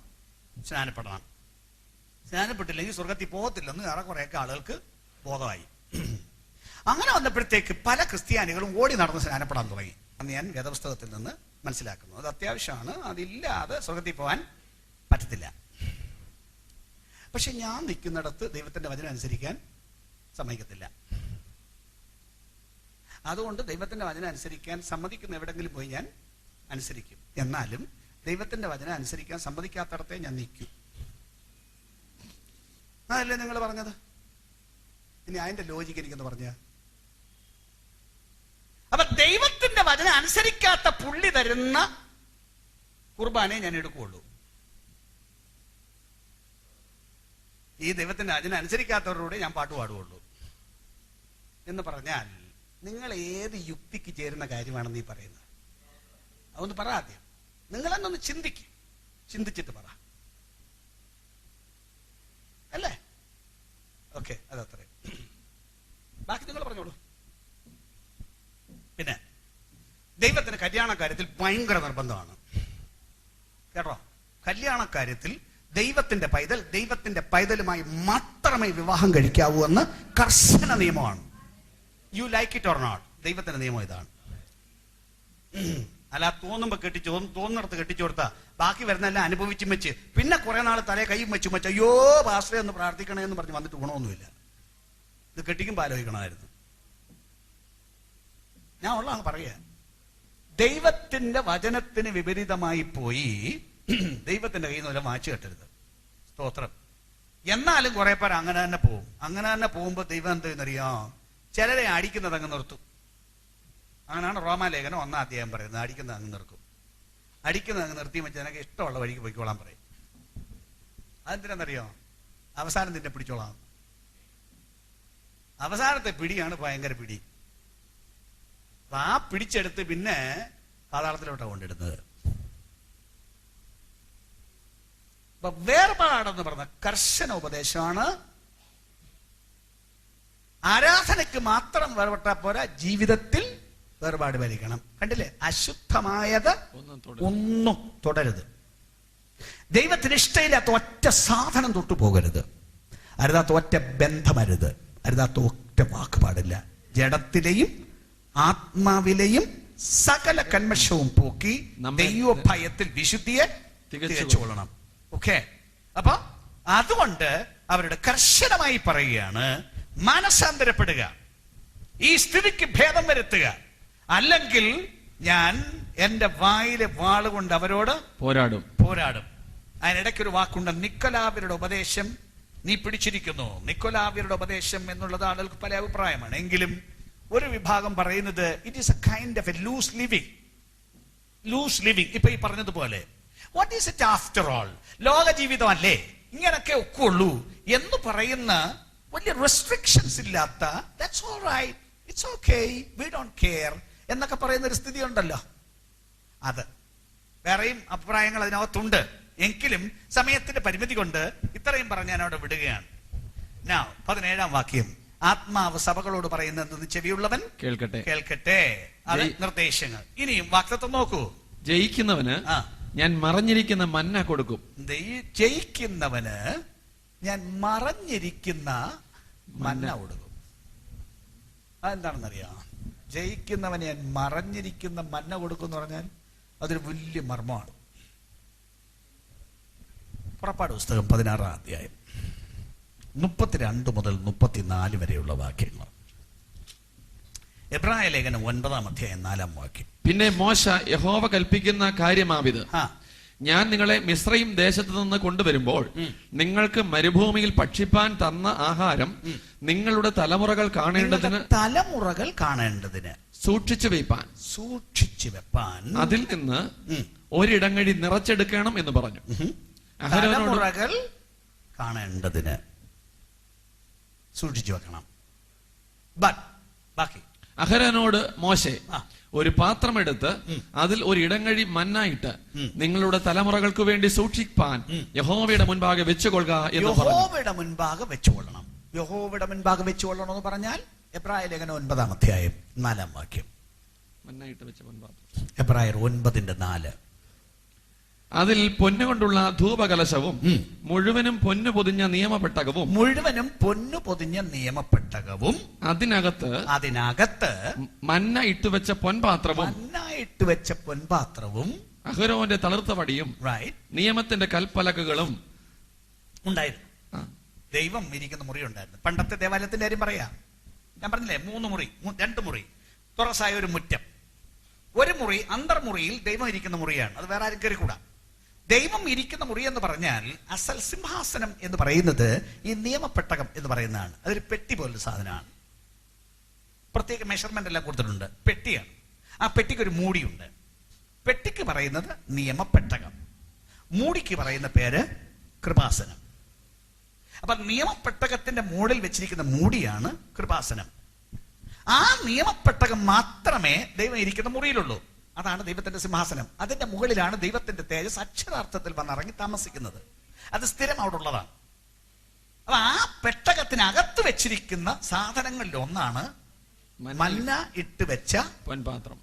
സ്നാനപ്പെടണം. സ്നാനപ്പെട്ടില്ലെങ്കിൽ സ്വർഗത്തിൽ പോകത്തില്ലെന്ന് ഏറെ കുറെയൊക്കെ ആളുകൾക്ക് ബോധമായി. അങ്ങനെ വന്നപ്പോഴത്തേക്ക് പല ക്രിസ്ത്യാനികളും ഓടി നടന്ന് സ്നാനപ്പെടാൻ തുടങ്ങി. അന്ന് ഞാൻ വേദപുസ്തകത്തിൽ നിന്ന് മനസ്സിലാക്കുന്നു. അത് അത്യാവശ്യമാണ്, അതില്ലാതെ സ്വർഗത്തിൽ പോകാൻ പറ്റത്തില്ല. പക്ഷെ ഞാൻ നിൽക്കുന്നിടത്ത് ദൈവത്തിന്റെ വചനം അനുസരിക്കാൻ സമ്മതിക്കത്തില്ല. അതുകൊണ്ട് ദൈവത്തിന്റെ വചനം അനുസരിക്കാൻ സമ്മതിക്കുന്ന എവിടെങ്കിലും പോയി ഞാൻ അനുസരിക്കും. എന്നാലും ദൈവത്തിന്റെ വചനം അനുസരിക്കാൻ സമ്മതിക്കാത്തടത്തെ ഞാൻ നിൽക്കും. അതല്ലേ നിങ്ങൾ പറഞ്ഞത്? ഇനി അതിന്റെ ലോജിക്ക് എനിക്കെന്ന് പറഞ്ഞ, അപ്പൊ ദൈവത്തിന്റെ വചനം അനുസരിക്കാത്ത പുള്ളി തരുന്ന കുർബാനയെ ഞാൻ എടുക്കുകയുള്ളൂ. ഈ ദൈവത്തിന്റെ വചനം അനുസരിക്കാത്തവരോട് ഞാൻ പാട്ട് പാടുകയുള്ളൂ എന്ന് പറഞ്ഞാൽ നിങ്ങൾ ഏത് യുക്തിക്ക് ചേരുന്ന കാര്യമാണെന്ന് ഈ പറയുന്നത്? അതൊന്ന് പറ. ആദ്യം നിങ്ങൾ എന്നൊന്ന് ചിന്തിക്കും, ചിന്തിച്ചിട്ട് പറ. അല്ലേ? ഓക്കെ, അതത്രേ. ബാക്കി നിങ്ങൾ പറഞ്ഞോളൂ. പിന്നെ ദൈവത്തിന് കല്യാണ കാര്യത്തിൽ ഭയങ്കര നിർബന്ധമാണ് കേട്ടോ. കല്യാണ കാര്യത്തിൽ ദൈവത്തിന്റെ പൈതലുമായി മാത്രമേ വിവാഹം കഴിക്കാവൂ എന്ന് കർശന നിയമമാണ്. You like it or not, ദൈവത്തിന്റെ നിയമം ഇതാണ്. അല്ല തോന്നുമ്പോ തോന്നുന്നിടത്ത് കെട്ടിച്ചു കൊടുത്താ ബാക്കി വരുന്നെല്ലാം അനുഭവിച്ചും വെച്ച് പിന്നെ കുറെ നാൾ തലേ കൈയും വെച്ചും വെച്ച് അയ്യോ പാസ്റ്ററെ ഒന്ന് പ്രാർത്ഥിക്കണേ എന്ന് പറഞ്ഞ് വന്നിട്ട് ഗുണമൊന്നുമില്ല. ഇത് കെട്ടിക്കുമ്പോ ആലോചിക്കണമായിരുന്നു. ഞാൻ ഉള്ള പറയുക, ദൈവത്തിന്റെ വചനത്തിന് വിപരീതമായി പോയി ദൈവത്തിന്റെ കയ്യിൽ നിന്ന് വാച്ച് കെട്ടരുത്. സ്തോത്രം. എന്നാലും കുറെ പേർ അങ്ങനെ തന്നെ പോകും. അങ്ങനെ തന്നെ പോകുമ്പോ ദൈവം എന്തെന്നറിയാം, ചിലരെ അടിക്കുന്നത് അങ്ങ് നിർത്തും. അങ്ങനെയാണ് റോമാലേഖനം 1-ാം അധ്യായം പറയുന്നത്. അടിക്കുന്നത് അങ്ങ് നിർക്കും. അടിക്കുന്നത് അങ്ങ് നിർത്തി വെച്ച് എനിക്ക് ഇഷ്ടമുള്ള വഴിക്ക് പോയിക്കോളാൻ പറയും. അതെന്തിനാണെന്നറിയോ? അവസാനം നിന്നെ പിടിച്ചോളാം. അവസാനത്തെ പിടിയാണ് ഭയങ്കര പിടി. ആ പിടിച്ചെടുത്ത് പിന്നെ പാതാളത്തിലോട്ടാണ് കൊണ്ടിടുന്നത്. വേർപാടെന്ന് പറഞ്ഞ കർശന ഉപദേശമാണ്. ആരാധനയ്ക്ക് മാത്രം വേർപെട്ടാ പോരാ, ജീവിതത്തിൽ വേർപാട് വലിക്കണം. കണ്ടില്ലേ? അശുദ്ധമായത് ഒന്നും തുടരുത്. ദൈവത്തിന് ഇഷ്ടമില്ലാത്ത ഒറ്റ സാധനം തൊട്ടു പോകരുത്. അരുതാത്ത ഒറ്റ ബന്ധമരുത്. അരുതാത്ത ഒറ്റ വാക്ക് പാടില്ല. ജഡത്തിലെയും ആത്മാവിലെയും സകല കന്മഷവും പോക്കി ദൈവഭയത്തിൽ വിശുദ്ധിയെ തികച്ചുകൊള്ളണം. ഓക്കെ. അപ്പൊ അതുകൊണ്ട് അവരുടെ കർശനമായി പറയുകയാണ്, മാനസാന്തരപ്പെടുക, ഈ സ്ഥിതിക്ക് ഭേദം വരുത്തുക, അല്ലെങ്കിൽ ഞാൻ എന്റെ വായിലെ വാളുകൊണ്ട് അവരോട് പോരാടും. അതിനിടയ്ക്കൊരു വാക്കുണ്ട്, നിക്കോലാവ്യരുടെ ഉപദേശം നീ പിടിച്ചിരിക്കുന്നു. നിക്കോലാവ്യരുടെ ഉപദേശം എന്നുള്ളത് ആളുകൾക്ക് പല അഭിപ്രായമാണ്. എങ്കിലും ഒരു വിഭാഗം പറയുന്നത് it is a kind of a loose living. ഇപ്പൊ ഈ പറഞ്ഞതുപോലെ what is it after all, ലോക ജീവിതമല്ലേ, ഇങ്ങനൊക്കെ ഒക്കുള്ളൂ എന്ന് പറയുന്ന വലിയ റെസ്ട്രിക്ഷൻസ് ഇല്ലാത്ത that's all right, it's okay, we don't care എന്നൊക്കെ പറയുന്ന ഒരു സ്ഥിതി ഉണ്ടല്ലോ. അത് വേറെയും അഭിപ്രായങ്ങൾ അതിനകത്തുണ്ട്. എങ്കിലും സമയത്തിന്റെ പരിമിതി കൊണ്ട് ഇത്രയും പറഞ്ഞ് ഞാൻ അവിടെ വിടുകയാണ്. 17-ാം വാക്യം, ആത്മാവ് സഭകളോട് പറയുന്നത് ചെവിയുള്ളവൻ കേൾക്കട്ടെ. അത് നിർദ്ദേശങ്ങൾ. ഇനിയും വാക്തത്വം നോക്കൂ. ജയിക്കുന്നവന് ഞാൻ മറഞ്ഞിരിക്കുന്ന മന്ന കൊടുക്കും. ജയിക്കുന്നവന് ഞാൻ മറഞ്ഞിരിക്കുന്ന മന്ന കൊടുക്കും. അതെന്താണെന്നറിയാം? ജയിക്കുന്നവന് ഞാൻ മറഞ്ഞിരിക്കുന്ന മന്ന കൊടുക്കും എന്ന് പറഞ്ഞാൽ അതൊരു വലിയ മർമ്മമാണ്. പുറപ്പാട് പുസ്തകം 16-ാം അധ്യായം 32 മുതൽ 34 വരെയുള്ള വാക്യങ്ങൾ. എബ്രായ ലേഖനം 9-ാം അധ്യായം 4-ാം വാക്യം. പിന്നെ മോശ യഹോവ കൽപ്പിക്കുന്ന കാര്യമാവിത്, ഞാൻ നിങ്ങളെ മിസ്രയീം ദേശത്ത് നിന്ന് കൊണ്ടുവരുമ്പോൾ നിങ്ങൾക്ക് മരുഭൂമിയിൽ ഭക്ഷിപ്പാൻ തന്ന ആഹാരം നിങ്ങളുടെ തലമുറകൾ കാണേണ്ടതിന് സൂക്ഷിച്ചു വെപ്പാൻ അതിൽ നിന്ന് ഒരിടങ്ങഴി നിറച്ചെടുക്കണം എന്ന് പറഞ്ഞു. തലമുറകൾ കാണേണ്ടതിന് സൂക്ഷിച്ചു വെക്കണം. ബാക്കി അഹരോനോട് മോശെ ഒരു പാത്രമെടുത്ത് അതിൽ ഒരു ഇടങ്ങഴി മന്നായിട്ട് നിങ്ങളുടെ തലമുറകൾക്ക് വേണ്ടി സൂക്ഷിപ്പാൻ യഹോവയുടെ മുൻപാകെ വെച്ചുകൊള്ളുക എന്ന് പറഞ്ഞു. യഹോവയുടെ മുൻപാകെ വെച്ചുകൊള്ളണം. യഹോവയുടെ മുൻപാകെ വെച്ചുകൊള്ളണം എന്ന് പറഞ്ഞാൽ എബ്രായ ലേഖനം 9-ാം അധ്യായം 4-ാം വാക്യം. മന്നായിട്ട് വെച്ച പൊൻപാത്രം. എബ്രായർ 9:4. അതിൽ പൊന്നുകൊണ്ടുള്ള ധൂപകലശവും മുഴുവനും പൊന്നു പൊതിഞ്ഞ നിയമപ്പെട്ടകവും അതിനകത്ത് മന്ന ഇട്ടുവെച്ച പൊൻപാത്രവും അഹരോന്റെ തളിർത്ത വടിയും നിയമത്തിന്റെ കൽപ്പലകകളും ഉണ്ടായിരുന്നു. ദൈവം ഇരിക്കുന്ന മുറി ഉണ്ടായിരുന്നു. പണ്ടത്തെ ദേവാലയത്തിന്റെ കാര്യം പറയാം. ഞാൻ പറഞ്ഞില്ലേ, 3 മുറി, 2 മുറി, തുറസായ ഒരു മുറ്റം. ഒരു മുറി അന്തർമുറിയിൽ ദൈവം ഇരിക്കുന്ന മുറിയാണ്. അത് വേറെ ആരും കയറിക്കൂടാ. ദൈവം ഇരിക്കുന്ന മുറി എന്ന് പറഞ്ഞാൽ അസൽ സിംഹാസനം എന്ന് പറയുന്നത് ഈ നിയമപ്പെട്ടകം എന്ന് പറയുന്നതാണ്. അതൊരു പെട്ടി പോലൊരു സാധനമാണ്. പ്രത്യേക മെഷർമെന്റ് എല്ലാം കൊടുത്തിട്ടുണ്ട്. പെട്ടിയാണ്. ആ പെട്ടിക്ക് ഒരു മൂടിയുണ്ട്. പെട്ടിക്ക് പറയുന്നത് നിയമപ്പെട്ടകം, മൂടിക്ക് പറയുന്ന പേര് കൃപാസനം. അപ്പൊ നിയമപ്പെട്ടകത്തിന്റെ മുകളിൽ വെച്ചിരിക്കുന്ന മൂടിയാണ് കൃപാസനം. ആ നിയമപ്പെട്ടകം മാത്രമേ ദൈവം ഇരിക്കുന്ന മുറിയിലുള്ളൂ. അതാണ് ദൈവത്തിന്റെ സിംഹാസനം. അതിന്റെ മുകളിലാണ് ദൈവത്തിന്റെ തേജസ് അക്ഷരാർത്ഥത്തിൽ വന്നിറങ്ങി താമസിക്കുന്നത്. അത് സ്ഥിരം അവിടെ ഉള്ളതാണ്. അപ്പൊ ആ പെട്ടകത്തിനകത്ത് വെച്ചിരിക്കുന്ന സാധനങ്ങളിൽ ഒന്നാണ് മന്ന ഇട്ട് വെച്ച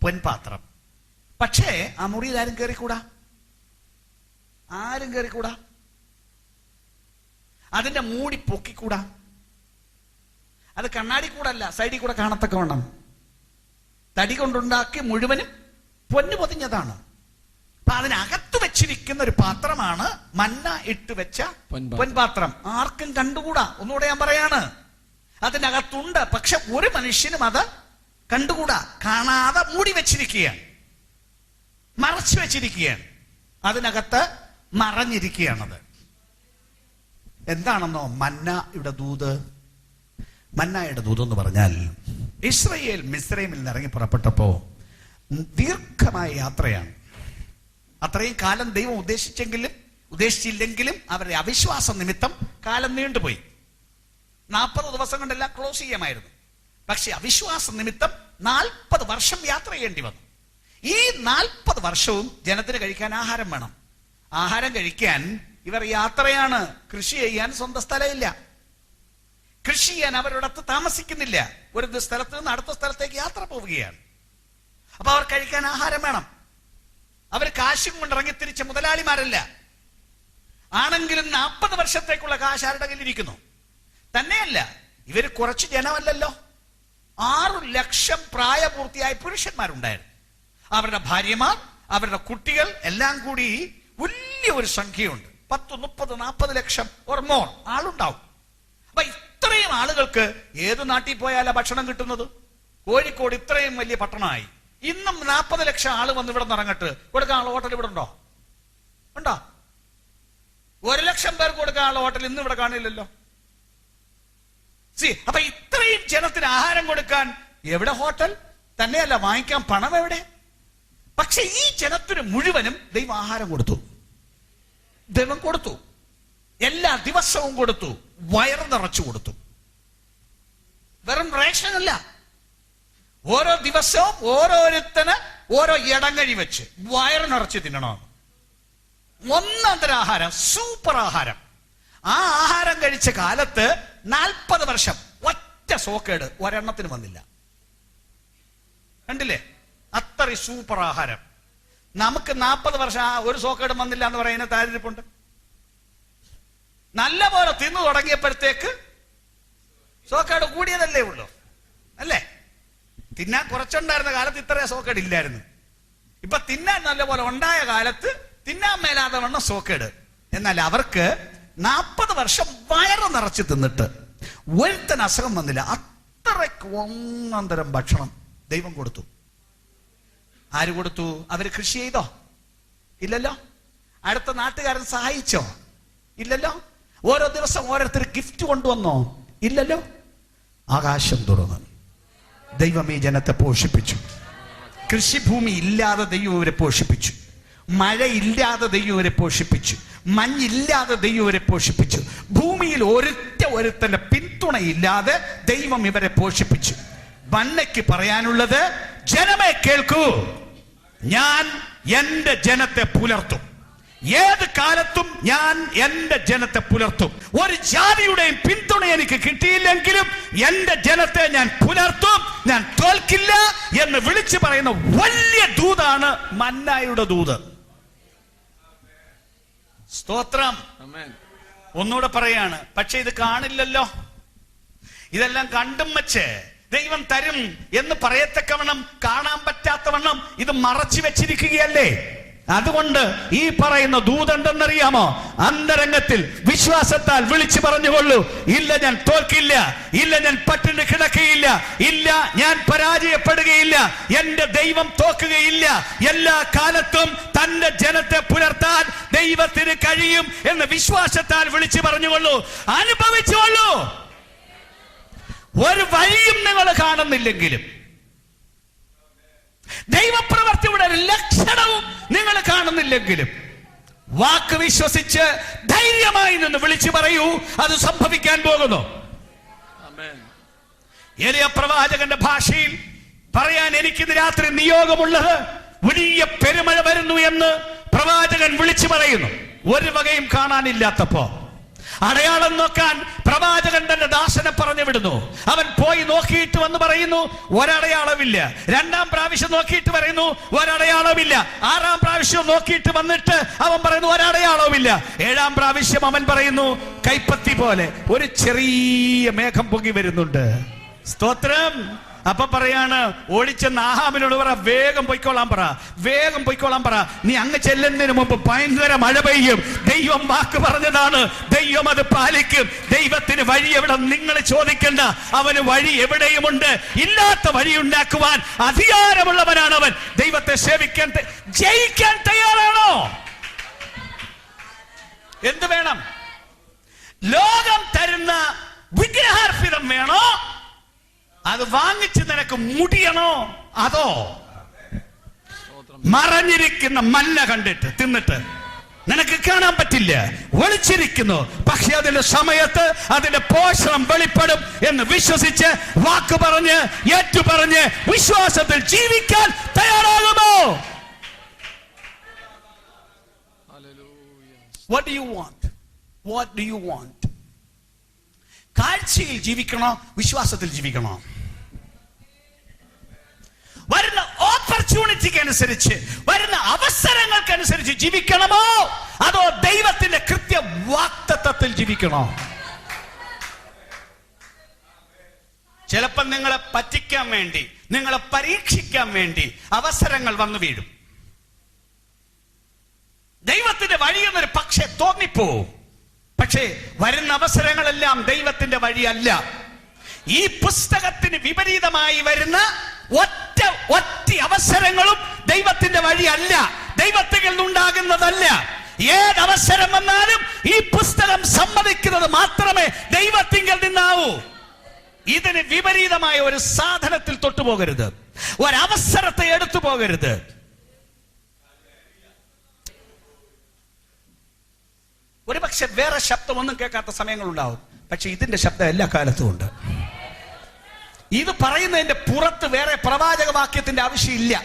പൊൻപാത്രം. പക്ഷേ ആ മുറിയിൽ ആരും കയറിക്കൂടാ. അതിന്റെ മൂടി പൊക്കിക്കൂടാ. അത് കണ്ണാടി കൂടല്ല, സൈഡിൽ കൂടെ കാണത്തക്ക വേണം. തടി കൊണ്ടുണ്ടാക്കി മുഴുവനും പൊന്നു പൊതിഞ്ഞതാണ്. അപ്പൊ അതിനകത്ത് വെച്ചിരിക്കുന്ന ഒരു പാത്രമാണ് മന്ന ഇട്ട് വെച്ച പൊൻപാത്രം. ആർക്കും കണ്ടുകൂടാ. ഒന്നുകൂടെ ഞാൻ പറയാണ്, അതിനകത്തുണ്ട്. പക്ഷെ ഒരു മനുഷ്യനും അത് കണ്ടുകൂടാ. കാണാതെ മൂടി വെച്ചിരിക്കുകയാണ്, മറച്ചു വെച്ചിരിക്കുകയാണ്. അതിനകത്ത് മറഞ്ഞിരിക്കുകയാണത്. എന്താണെന്നോ മന്നയുടെ ദൂത്? മന്നയുടെ ദൂത് എന്ന് പറഞ്ഞാൽ ഇസ്രായേൽ മിസ്രൈമിൽ നിന്ന് ഇറങ്ങി പുറപ്പെട്ടപ്പോ ദീർഘമായ യാത്രയാണ്. അത്രയും കാലം ദൈവം ഉദ്ദേശിച്ചില്ലെങ്കിലും അവരുടെ അവിശ്വാസ നിമിത്തം കാലം നീണ്ടുപോയി. 40 ദിവസം കൊണ്ടെല്ലാം ക്ലോസ് ചെയ്യാമായിരുന്നു. പക്ഷെ അവിശ്വാസ നിമിത്തം 40 വർഷം യാത്ര ചെയ്യേണ്ടി വന്നു. ഈ 40 വർഷവും ജനത്തിന് കഴിക്കാൻ ആഹാരം വേണം. ആഹാരം കഴിക്കാൻ ഇവർ യാത്രയാണ്. കൃഷി ചെയ്യാൻ സ്വന്തം സ്ഥലമില്ല. കൃഷി ചെയ്യാൻ അവരോടത്ത് താമസിക്കുന്നില്ല. ഒരു സ്ഥലത്ത് നിന്ന് അടുത്ത സ്ഥലത്തേക്ക് യാത്ര പോവുകയാണ്. അപ്പൊ അവർ കഴിക്കാൻ ആഹാരം വേണം. അവർ കാശും കൊണ്ട് ഇറങ്ങിത്തിരിച്ച മുതലാളിമാരല്ല. ആണെങ്കിലും 40 വർഷത്തേക്കുള്ള കാശ് ആരുടെ കയ്യിലിരിക്കുന്നു? തന്നെയല്ല, ഇവര് കുറച്ച് ജനമല്ലല്ലോ. 6 ലക്ഷം പ്രായപൂർത്തിയായ പുരുഷന്മാരുണ്ടായിരുന്നു. അവരുടെ ഭാര്യമാർ, അവരുടെ കുട്ടികൾ എല്ലാം കൂടി വലിയ ഒരു സംഖ്യയുണ്ട്. 10, 30, 40 ലക്ഷം ഓർ മോർ ആളുണ്ടാവും. അപ്പൊ ഇത്രയും ആളുകൾക്ക് ഏത് നാട്ടിൽ പോയാലാ ഭക്ഷണം കിട്ടുന്നത്? കോഴിക്കോട് ഇത്രയും വലിയ പട്ടണമായി. ഇന്നും 40 ലക്ഷം ആള് വന്ന് ഇവിടെ നിറങ്ങട്ട് കൊടുക്കാനുള്ള ഹോട്ടൽ ഇവിടെ ഉണ്ടോ? 1 ലക്ഷം പേർക്ക് കൊടുക്കാനുള്ള ഹോട്ടൽ ഇന്ന് ഇവിടെ കാണില്ലല്ലോ. അപ്പൊ ഇത്രയും ജനത്തിന് ആഹാരം കൊടുക്കാൻ എവിടെ ഹോട്ടൽ? തന്നെയല്ല, വാങ്ങിക്കാൻ പണം എവിടെ? പക്ഷെ ഈ ജനത്തിന് മുഴുവനും ദൈവം ആഹാരം കൊടുത്തു. ദൈവം കൊടുത്തു. എല്ലാ ദിവസവും കൊടുത്തു. വയറ് നിറച്ചു കൊടുത്തു. വെറും റേഷൻ അല്ല. ഓരോ ദിവസവും ഓരോരുത്തന് ഓരോ ഇടങ്ങഴി വെച്ച് വയറ് നിറച്ച് തിന്നണം. ഒന്നാന്തര ആഹാരം, സൂപ്പർ ആഹാരം. ആ ആഹാരം കഴിച്ച കാലത്ത് 40 വർഷം ഒറ്റ സോക്കേട് ഒരെണ്ണത്തിന് വന്നില്ല. കണ്ടില്ലേ? അത്ര സൂപ്പർ ആഹാരം. നമുക്ക് 40 വർഷം ഒരു സോക്കേടും വന്നില്ല എന്ന് പറയുന്ന താരിരിപ്പുണ്ട്. നല്ല പോലെ തിന്നു തുടങ്ങിയപ്പോഴത്തേക്ക് സോക്കേട് കൂടിയതല്ലേ ഉള്ളൂ, അല്ലേ? തിന്നാൻ കുറച്ചുണ്ടായിരുന്ന കാലത്ത് ഇത്ര സോക്കേട് ഇല്ലായിരുന്നു. ഇപ്പൊ തിന്നാൻ നല്ല പോലെ ഉണ്ടായ കാലത്ത് തിന്നാൻ മേലാതെ വണ്ണം സോക്കേട്. എന്നാൽ അവർക്ക് 40 വർഷം വയറ് നിറച്ച് തിന്നിട്ട് ഒരുത്തൻ അസുഖം വന്നില്ല. അത്രയ്ക്ക് ഒന്നന്തരം ഭക്ഷണം ദൈവം കൊടുത്തു. ആര് കൊടുത്തു? അവര് കൃഷി ചെയ്തോ? ഇല്ലല്ലോ. അടുത്ത നാട്ടുകാരൻ സഹായിച്ചോ? ഇല്ലല്ലോ. ഓരോ ദിവസം ഓരോരുത്തർ ഗിഫ്റ്റ് കൊണ്ടുവന്നോ? ഇല്ലല്ലോ. ആകാശം തുറന്നു ദൈവം ഈ ജനത്തെ പോഷിപ്പിച്ചു. കൃഷിഭൂമി ഇല്ലാതെ ദൈവം ഇവരെ പോഷിപ്പിച്ചു. മഴയില്ലാതെ ദൈവം ഇവരെ പോഷിപ്പിച്ചു. മഞ്ഞില്ലാതെ ദൈവം ഇവരെ പോഷിപ്പിച്ചു. ഭൂമിയിൽ ഒരുത്തന്റെ പിന്തുണയില്ലാതെ ദൈവം ഇവരെ പോഷിപ്പിച്ചു. ബന്നയ്ക്ക് പറയാനുള്ളത്, ജനമേ കേൾക്കൂ, ഞാൻ എന്റെ ജനത്തെ പുലർത്തും. ഏത് കാലത്തും ഞാൻ എന്റെ ജനത്തെ പുലർത്തും. ഒരു ജാതിയുടെയും പിന്തുണ എനിക്ക് കിട്ടിയില്ലെങ്കിലും എന്റെ ജനത്തെ ഞാൻ പുലർത്തും, ഞാൻ തോൽക്കില്ല എന്ന് വിളിച്ചു പറയുന്ന വലിയ ദൂതാണ് മന്നായുടെ ദൂത്. സ്തോത്രം. ഒന്നുകൂടെ പറയാണ്, പക്ഷെ ഇത് കാണില്ലല്ലോ. ഇതെല്ലാം കണ്ടും വെച്ച് ദൈവം തരും എന്ന് പറയത്തക്കവണ്ണം കാണാൻ പറ്റാത്തവണ്ണം ഇത് മറച്ചു വെച്ചിരിക്കുകയല്ലേ. അതുകൊണ്ട് ഈ പറയുന്ന ദൂതെന്തെന്നറിയാമോ? അന്തരംഗത്തിൽ വിശ്വാസത്താൽ വിളിച്ചു പറഞ്ഞുകൊള്ളൂ, ഇല്ല ഞാൻ തോൽക്കില്ല, ഇല്ല ഞാൻ പട്ടിണി കിടക്കുകയില്ല, ഇല്ല ഞാൻ പരാജയപ്പെടുകയില്ല, എന്റെ ദൈവം തോക്കുകയില്ല. എല്ലാ കാലത്തും തന്റെ ജനത്തെ പുലർത്താൻ ദൈവത്തിന് കഴിയും എന്ന് വിശ്വാസത്താൽ വിളിച്ചു പറഞ്ഞുകൊള്ളൂ, അനുഭവിച്ചുകൊള്ളൂ. ഒരു വഴിയും നിങ്ങൾ കാണുന്നില്ലെങ്കിലും, ദൈവപ്രവർത്തിയുടെ ഒരു ലക്ഷണവും നിങ്ങൾ കാണുന്നില്ലെങ്കിലും, വാക്ക് വിശ്വസിച്ച് ധൈര്യമായി നിന്ന് വിളിച്ചു പറയൂ, അത് സംഭവിക്കാൻ പോകുന്നു. എലിയ പ്രവാചകന്റെ ഭാഷയിൽ പറയാൻ, എനിക്കിന്ന് രാത്രി നിയോഗമുള്ളത് വലിയ പെരുമഴ വരുന്നു എന്ന് പ്രവാചകൻ വിളിച്ചു പറയുന്നു. ഒരു വകയും കാണാനില്ലാത്തപ്പോ അടയാളം നോക്കാൻ പ്രവാചകൻ തന്റെ ദാസനെ പറഞ്ഞു വിടുന്നു. അവൻ പോയി നോക്കിയിട്ട് വന്ന് പറയുന്നു, ഒരടയാളമില്ല. രണ്ടാം പ്രാവശ്യം നോക്കിയിട്ട് പറയുന്നു, ഒരടയാളമില്ല. ആറാം പ്രാവശ്യം നോക്കിയിട്ട് വന്നിട്ട് അവൻ പറയുന്നു, ഒരടയാളവുമില്ല. ഏഴാം പ്രാവശ്യം അവൻ പറയുന്നു, കൈപ്പത്തി പോലെ ഒരു ചെറിയ മേഘം പൊങ്ങി വരുന്നുണ്ട്. സ്തോത്രം. അപ്പൊ പറയാണ്, ഓടിച്ചെന്ന് ആഹാബിനോട് പറ, വേഗം പൊയ്ക്കോളാൻ പറ, വേഗം പൊയ്ക്കോളാൻ പറ. നീ അങ്ങ് ചെല്ലുന്നതിന് മുമ്പ് ഭയങ്കര മഴ പെയ്യും. ദൈവം വാക്ക് പറഞ്ഞതാണ്, ദൈവം അത് പാലിക്കും. ദൈവത്തിന് വഴി എവിടെ നിങ്ങൾ ചോദിക്കണ്ട, അവന് വഴി എവിടെയുമുണ്ട്. ഇല്ലാത്ത വഴി ഉണ്ടാക്കുവാൻ അധികാരമുള്ളവനാണ് അവൻ. ദൈവത്തെ സേവിക്കാൻ ജയിക്കാൻ തയ്യാറാണോ? എന്ത് വേണം? ലോകം തരുന്ന വിഗ്രഹാർപ്പിതം വേണോ? അത് വാങ്ങിച്ച് നിനക്ക് മുടിയണോ? അതോ മറഞ്ഞിരിക്കുന്ന മല്ല കണ്ടിട്ട് തിന്നിട്ട് നിനക്ക് കാണാൻ പറ്റില്ല, ഒളിച്ചിരിക്കുന്നു, പക്ഷെ അതിന്റെ സമയത്ത് അതിന്റെ പോഷണം വെളിപ്പെടും എന്ന് വിശ്വസിച്ച് വാക്ക് പറഞ്ഞ് ഏറ്റുപറഞ്ഞ് വിശ്വാസത്തിൽ ജീവിക്കാൻ തയ്യാറാകുമോ? What do you want? What do you want? കാഴ്ചയിൽ ജീവിക്കണോ? വിശ്വാസത്തിൽ ജീവിക്കണോ? വരുന്ന ഓപ്പർച്യൂണിറ്റിക്ക് അനുസരിച്ച്, വരുന്ന അവസരങ്ങൾക്കനുസരിച്ച് ജീവിക്കണമോ? അതോ ദൈവത്തിന്റെ കൃത്യ വാഗ്ദത്തത്തിൽ ജീവിക്കണോ? ചിലപ്പോൾ നിങ്ങളെ പറ്റിക്കാൻ വേണ്ടി, നിങ്ങളെ പരീക്ഷിക്കാൻ വേണ്ടി അവസരങ്ങൾ വന്നു വീഴും. ദൈവത്തിന്റെ വഴിയെന്നൊരു പക്ഷേ തോന്നിപ്പോവും. പക്ഷേ വരുന്ന അവസരങ്ങളെല്ലാം ദൈവത്തിന്റെ വഴിയല്ല. ഈ പുസ്തകത്തിന് വിപരീതമായി വരുന്ന ഒറ്റ അവസരങ്ങളും ദൈവത്തിന്റെ വഴിയല്ല, ദൈവത്തിൽ നിന്നുണ്ടാകുന്നതല്ല. ഏതവസരം വന്നാലും ഈ പുസ്തകം സമ്മതിക്കുന്നത് മാത്രമേ ദൈവത്തിങ്കൽ നിന്നാവൂ. ഇതിന് വിപരീതമായ ഒരു സാധനത്തിൽ തൊട്ടുപോകരുത്, ഒരവസരത്തെ എടുത്തു പോകരുത്. ഒരു പക്ഷെ വേറെ ശബ്ദമൊന്നും കേൾക്കാത്ത സമയങ്ങളുണ്ടാവും, പക്ഷെ ഇതിന്റെ ശബ്ദം എല്ലാ കാലത്തും ഉണ്ട്. ഇത് പറയുന്നതിന്റെ പുറത്ത് വേറെ പ്രവാചക വാക്യത്തിന്റെ ആവശ്യമില്ല.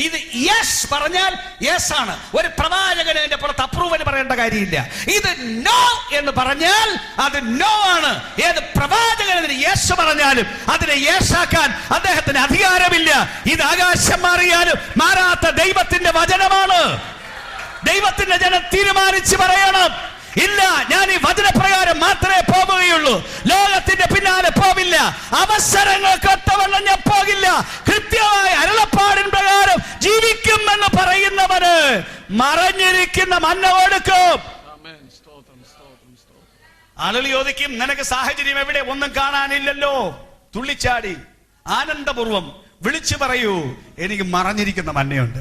ഇത് യെസ് പറഞ്ഞാൽ യെസ് ആണ്. ഒരു പ്രവാചകന് അതിന്റെ പുറത്ത് അപ്രൂവൽ പറയേണ്ട കാര്യമില്ല. ഇത് നോ എന്ന് പറഞ്ഞാൽ അത് നോ ആണ്. ഏത് പ്രവാചകൻ അതിന് യെസ് പറഞ്ഞാലും അതിനെ യെസ് ആക്കാൻ അദ്ദേഹത്തിന് അധികാരമില്ല. ഇത് ആകാശം മാറിയാലും മാറാത്ത ദൈവത്തിന്റെ വചനമാണ്. ദൈവത്തിന്റെ ജനം തീരുമാനിച്ച് പറയണം, ഇല്ല, ഞാൻ ഈ വചനപ്രകാരം മാത്രമേ പോവുകയുള്ളൂ, ലോകത്തിന്റെ പിന്നാലെ പോവില്ല, അവസരങ്ങൾക്കൊത്തവണ്ണം ഞാൻ പോകില്ല, കൃത്യമായ അരുളപ്പാടിൻ പ്രകാരം ജീവിക്കും എന്ന് പറയുന്നവന് മറഞ്ഞിരിക്കുന്ന മന്ന കൊടുക്കും. ആളുകൾ ചോദിക്കും, നിനക്ക് സാഹചര്യം എവിടെ? ഒന്നും കാണാനില്ലല്ലോ. തുള്ളിച്ചാടി ആനന്ദപൂർവം വിളിച്ചു പറയൂ, എനിക്ക് മറഞ്ഞിരിക്കുന്ന മന്നയുണ്ട്,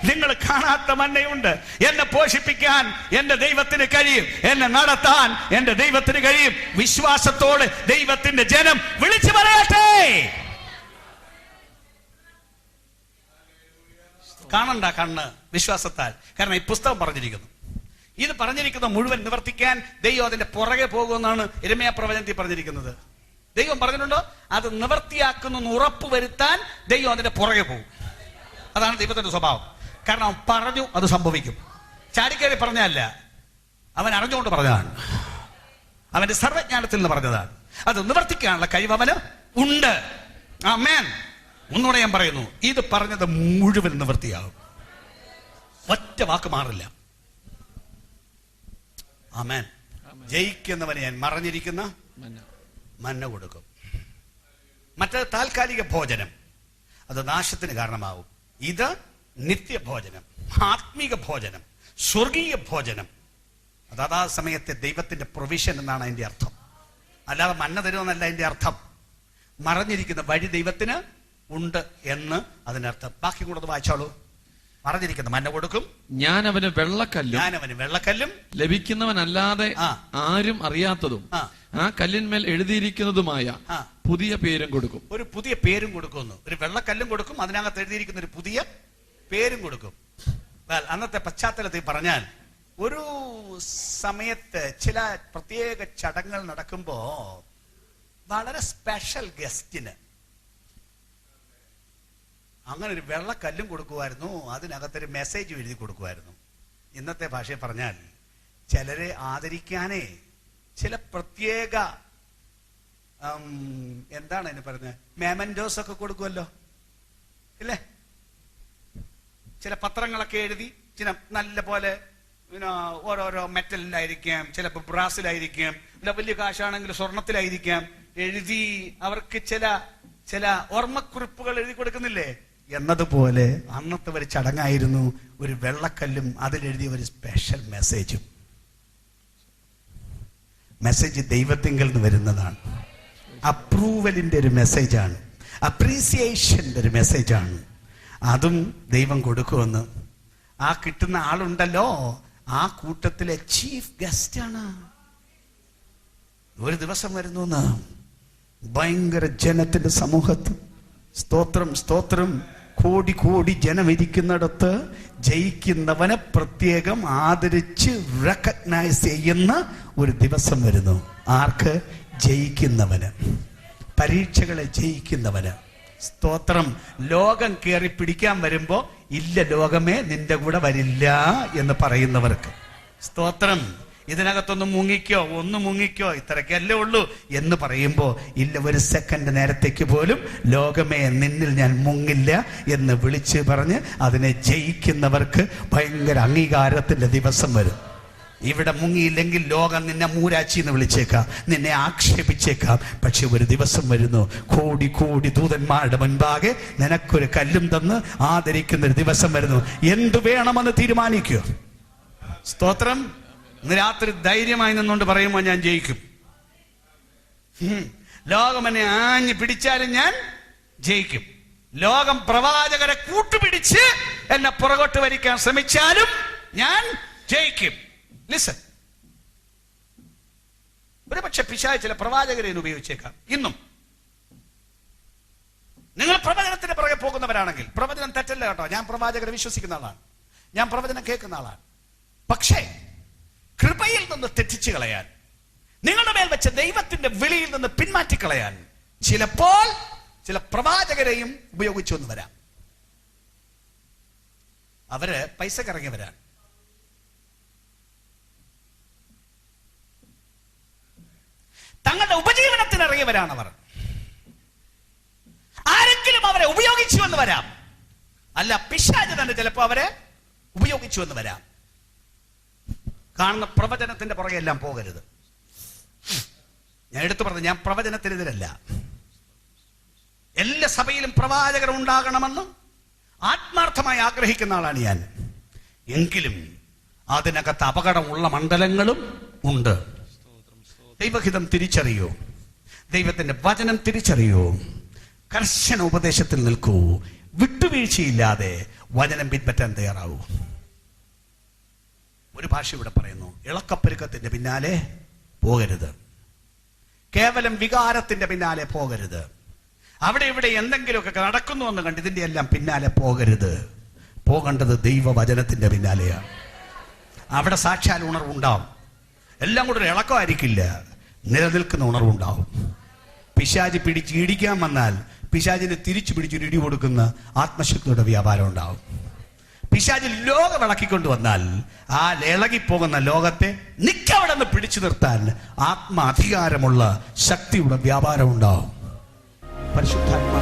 നിങ്ങൾ കാണാത്ത മന്നയുണ്ട്. എന്നെ പോഷിപ്പിക്കാൻ എന്റെ ദൈവത്തിന് കഴിയും, എന്നെ നടത്താൻ എന്റെ ദൈവത്തിന് കഴിയും. വിശ്വാസത്തോടെ ദൈവത്തിന്റെ ജനം വിളിച്ചു പറയട്ടെ. കാണണ്ട കണ്ണ് വിശ്വാസത്താൽ. കാരണം ഈ പുസ്തകം പറഞ്ഞിരിക്കുന്നു, ഇത് പറഞ്ഞിരിക്കുന്ന മുഴുവൻ നിവർത്തിക്കാൻ ദൈവം അതിന്റെ പുറകെ പോകുമെന്നാണ് യിരെമ്യാ പ്രവചനത്തിൽ പറഞ്ഞിരിക്കുന്നത്. ദൈവം പറഞ്ഞിട്ടുണ്ടോ, അത് നിവർത്തിയാക്കുന്നു ഉറപ്പ് വരുത്താൻ ദൈവം അതിന്റെ പുറകെ പോകും. അതാണ് ദൈവത്തിന്റെ സ്വഭാവം. കാരണം അവൻ പറഞ്ഞു, അത് സംഭവിക്കും. ചാടിക്കയറി പറഞ്ഞല്ല, അവൻ അറിഞ്ഞുകൊണ്ട് പറഞ്ഞതാണ്, അവന്റെ സർവജ്ഞാനത്തിൽ നിന്ന് പറഞ്ഞതാണ്. അത് നിവർത്തിക്കാനുള്ള കഴിവ് അവന് ഉണ്ട്. ആമേൻ. ഒന്നുകൂടെ ഞാൻ പറയുന്നു, ഇത് പറഞ്ഞത് മുഴുവൻ നിവൃത്തിയാകും, ഒറ്റ വാക്ക് മാറില്ല. ആമേൻ. ജയിക്കുന്നവന് ഞാൻ മറഞ്ഞിരിക്കുന്ന മന്ന കൊടുക്കും. മറ്റേത് താൽക്കാലിക ഭോജനം, അത് നാശത്തിന് കാരണമാവും. ഇത് നിത്യഭോജനം, ആത്മീക ഭോജനം, സ്വർഗീയ ഭോജനം. അതാ സമയത്തെ ദൈവത്തിന്റെ പ്രൊവിഷൻ എന്നാണ് അതിന്റെ അർത്ഥം. അല്ലാതെ മന്ന തരുമെന്നല്ല അതിന്റെ അർത്ഥം. മറഞ്ഞിരിക്കുന്ന വഴി ദൈവത്തിന് ഉണ്ട് എന്ന് അതിനർത്ഥം. ബാക്കി കൂടെ വായിച്ചോളൂ. മറഞ്ഞിരിക്കുന്ന മന്ന കൊടുക്കും, ഞാൻ അവന് വെള്ളക്കല്ലും ലഭിക്കുന്നവനല്ലാതെ ആരും അറിയാത്തതും ആ കല്ലിന്മേൽ എഴുതിയിരിക്കുന്നതുമായ പുതിയ പേരും കൊടുക്കും. ഒരു പുതിയ പേരും കൊടുക്കുന്നു. ഒരു വെള്ളക്കല്ലും കൊടുക്കും, അതിനകത്ത് എഴുതിയിരിക്കുന്ന ഒരു പുതിയ പേരും കൊടുക്കും. അന്നത്തെ പശ്ചാത്തലത്തിൽ പറഞ്ഞാൽ, ഒരു സമയത്ത് ചില പ്രത്യേക ചടങ്ങുകൾ നടക്കുമ്പോ വളരെ സ്പെഷ്യൽ ഗസ്റ്റിന് അങ്ങനെ ഒരു വെള്ളക്കല്ലും കൊടുക്കുമായിരുന്നു, അതിനകത്തൊരു മെസ്സേജും എഴുതി കൊടുക്കുമായിരുന്നു. ഇന്നത്തെ ഭാഷയിൽ പറഞ്ഞാൽ, ചിലരെ ആദരിക്കാനേ ചില പ്രത്യേക എന്താണ് അതിന് പറഞ്ഞത്, മെമന്റോസ് ഒക്കെ കൊടുക്കുമല്ലോ, ഇല്ലേ? ചില പത്രങ്ങളൊക്കെ എഴുതി, ചില നല്ല പോലെ ഓരോരോ മെറ്റലിലായിരിക്കാം, ചിലപ്പോൾ ബ്രാസിലായിരിക്കാം, അല്ല വലിയ കാശാണെങ്കിൽ സ്വർണത്തിലായിരിക്കാം, എഴുതി അവർക്ക് ചില ഓർമ്മക്കുറിപ്പുകൾ എഴുതി കൊടുക്കുന്നില്ലേ? എന്നതുപോലെ അന്നത്തെ ഒരു ചടങ്ങായിരുന്നു ഒരു വെള്ളക്കല്ലും അതിലെഴുതിയ ഒരു സ്പെഷ്യൽ മെസ്സേജും. മെസ്സേജ് ദൈവത്തിങ്കിൽ നിന്ന് വരുന്നതാണ്. അപ്രൂവലിന്റെ ഒരു മെസ്സേജാണ്, അപ്രീസിയേഷന്റെ ഒരു മെസ്സേജാണ്. അതും ദൈവം കൊടുക്കുമെന്ന്. ആ കിട്ടുന്ന ആളുണ്ടല്ലോ, ആ കൂട്ടത്തിലെ ചീഫ് ഗസ്റ്റ് ആണ്. ഒരു ദിവസം വരുന്നു ഭയങ്കര ജനത്തിന്റെ സമൂഹത്ത്, സ്തോത്രം, കോടി കോടി ജനം ഇരിക്കുന്നിടത്ത് ജയിക്കുന്നവനെ പ്രത്യേകം ആദരിച്ച് റെക്കഗ്നൈസ് ചെയ്യുന്ന ഒരു ദിവസം വരുന്നു. ആർക്ക്? ജയിക്കുന്നവന്, പരീക്ഷകളെ ജയിക്കുന്നവന്. സ്തോത്രം. ലോകം കയറി പിടിക്കാൻ വരുമ്പോ, ഇല്ല ലോകമേ നിന്റെ കൂടെ വരില്ല എന്ന് പറയുന്നവർക്ക്. സ്തോത്രം. ഇതിനകത്തൊന്ന് മുങ്ങിക്കോ, ഇത്രയ്ക്കല്ലേ ഉള്ളൂ എന്ന് പറയുമ്പോ, ഇല്ല ഒരു സെക്കൻഡ് നേരത്തേക്ക് പോലും ലോകമേ നിന്നിൽ ഞാൻ മുങ്ങില്ല എന്ന് വിളിച്ച് പറഞ്ഞ് അതിനെ ജയിക്കുന്നവർക്ക് ഭയങ്കര അംഗീകാരത്തിന്റെ ദിവസം വരും. ഇവിടെ മുങ്ങിയില്ലെങ്കിൽ ലോകം നിന്നെ മൂരാച്ചി എന്ന് വിളിച്ചേക്കാം, നിന്നെ ആക്ഷേപിച്ചേക്കാം. പക്ഷെ ഒരു ദിവസം വരുന്നു, കോടി കോടി ദൂതന്മാരുടെ മുൻപാകെ നിനക്കൊരു കല്ലും തന്ന് ആദരിക്കുന്ന ഒരു ദിവസം വരുന്നു. എന്തു വേണമെന്ന് തീരുമാനിക്കൂ. സ്തോത്രം. ഇന്ന് രാത്രി ധൈര്യമായി നിന്നുകൊണ്ട് പറയുമ്പോൾ, ഞാൻ ജയിക്കും. ലോകം എന്നെ ആഞ്ഞു പിടിച്ചാലും ഞാൻ ജയിക്കും. ലോകം പ്രവാചകരെ കൂട്ടുപിടിച്ച് എന്നെ പുറകോട്ട് വലിക്കാൻ ശ്രമിച്ചാലും ഞാൻ ജയിക്കും. ലിസൺ. ഒരു പക്ഷെ പിശാച് ചില പ്രവാചകരെ ഉപയോഗിച്ചേക്കാം. ഇന്നും നിങ്ങൾ പ്രവചനത്തിന്റെ പുറകെ പോകുന്നവരാണെങ്കിൽ, പ്രവചനം തെറ്റല്ല കേട്ടോ, ഞാൻ പ്രവാചകരെ വിശ്വസിക്കുന്ന ആളാണ്, ഞാൻ പ്രവചനം കേൾക്കുന്ന ആളാണ്. പക്ഷേ കൃപയിൽ നിന്ന് തെറ്റിച്ചു കളയാൻ, നിങ്ങളുടെ മേൽ വെച്ച ദൈവത്തിന്റെ വിളിയിൽ നിന്ന് പിന്മാറ്റിക്കളയാൻ ചിലപ്പോൾ ചില പ്രവാചകരെയും ഉപയോഗിച്ചു എന്ന് വരാം. അവര് പൈസക്കിറങ്ങിയവരാണ്. തങ്ങളുടെ ഉപജീവനത്തിന് ഇറങ്ങിയവരാണ് അവർ. ആരെങ്കിലും അവരെ ഉപയോഗിച്ചു എന്ന് വരാം. അല്ല, പിശാച് തന്നെ ചിലപ്പോൾ അവരെ ഉപയോഗിച്ചു എന്ന് വരാം. കാണുന്ന പ്രവചനത്തിന്റെ പുറകെ എല്ലാം പോകരുത്. ഞാൻ എടുത്തു പറഞ്ഞു, ഞാൻ പ്രവചനത്തിനെതിരല്ല. എല്ലാ സഭയിലും പ്രവാചകർ ഉണ്ടാകണമെന്ന് ആത്മാർത്ഥമായി ആഗ്രഹിക്കുന്ന ആളാണ് ഞാൻ. എങ്കിലും അതിനകത്ത് അപകടമുള്ള മണ്ഡലങ്ങളും ഉണ്ട്. ദൈവഹിതം തിരിച്ചറിയൂ, ദൈവത്തിന്റെ വചനം തിരിച്ചറിയൂ. കർശന ഉപദേശത്തിൽ നിൽക്കൂ. വിട്ടുവീഴ്ചയില്ലാതെ വചനം പിൻപറ്റാൻ തയ്യാറാവൂ. ഒരു ഭാഷ ഇവിടെ പറയുന്നു, ഇളക്കപ്പെരുക്കത്തിന്റെ പിന്നാലെ പോകരുത്. കേവലം വികാരത്തിന്റെ പിന്നാലെ പോകരുത്. അവിടെ ഇവിടെ എന്തെങ്കിലുമൊക്കെ നടക്കുന്നു എന്ന് കണ്ട് ഇതിന്റെ എല്ലാം പിന്നാലെ പോകരുത്. പോകേണ്ടത് ദൈവവചനത്തിന്റെ പിന്നാലെയാണ്. അവിടെ സാക്ഷാൽ ഉണർവുണ്ടാവും. എല്ലാം കൂടെ ഒരു ഇളക്കമായിരിക്കില്ല, നിലനിൽക്കുന്ന ഉണർവുണ്ടാവും. പിശാച് പിടിച്ച് ഇടിക്കാൻ വന്നാൽ പിശാചിനെ തിരിച്ചു പിടിച്ചൊരു ഇടി കൊടുക്കുന്ന ആത്മശക്തിയുടെ വ്യാപാരം ഉണ്ടാവും. പിശാച് ലോകം ഇളക്കിക്കൊണ്ടുവന്നാൽ ആ ഇളകിപ്പോകുന്ന ലോകത്തെ നിക്കവിടെ നിന്ന് പിടിച്ചു നിർത്താൻ ആത്മാധികാരമുള്ള ശക്തിയുടെ വ്യാപാരം ഉണ്ടാവും. പരിശുദ്ധാത്മാ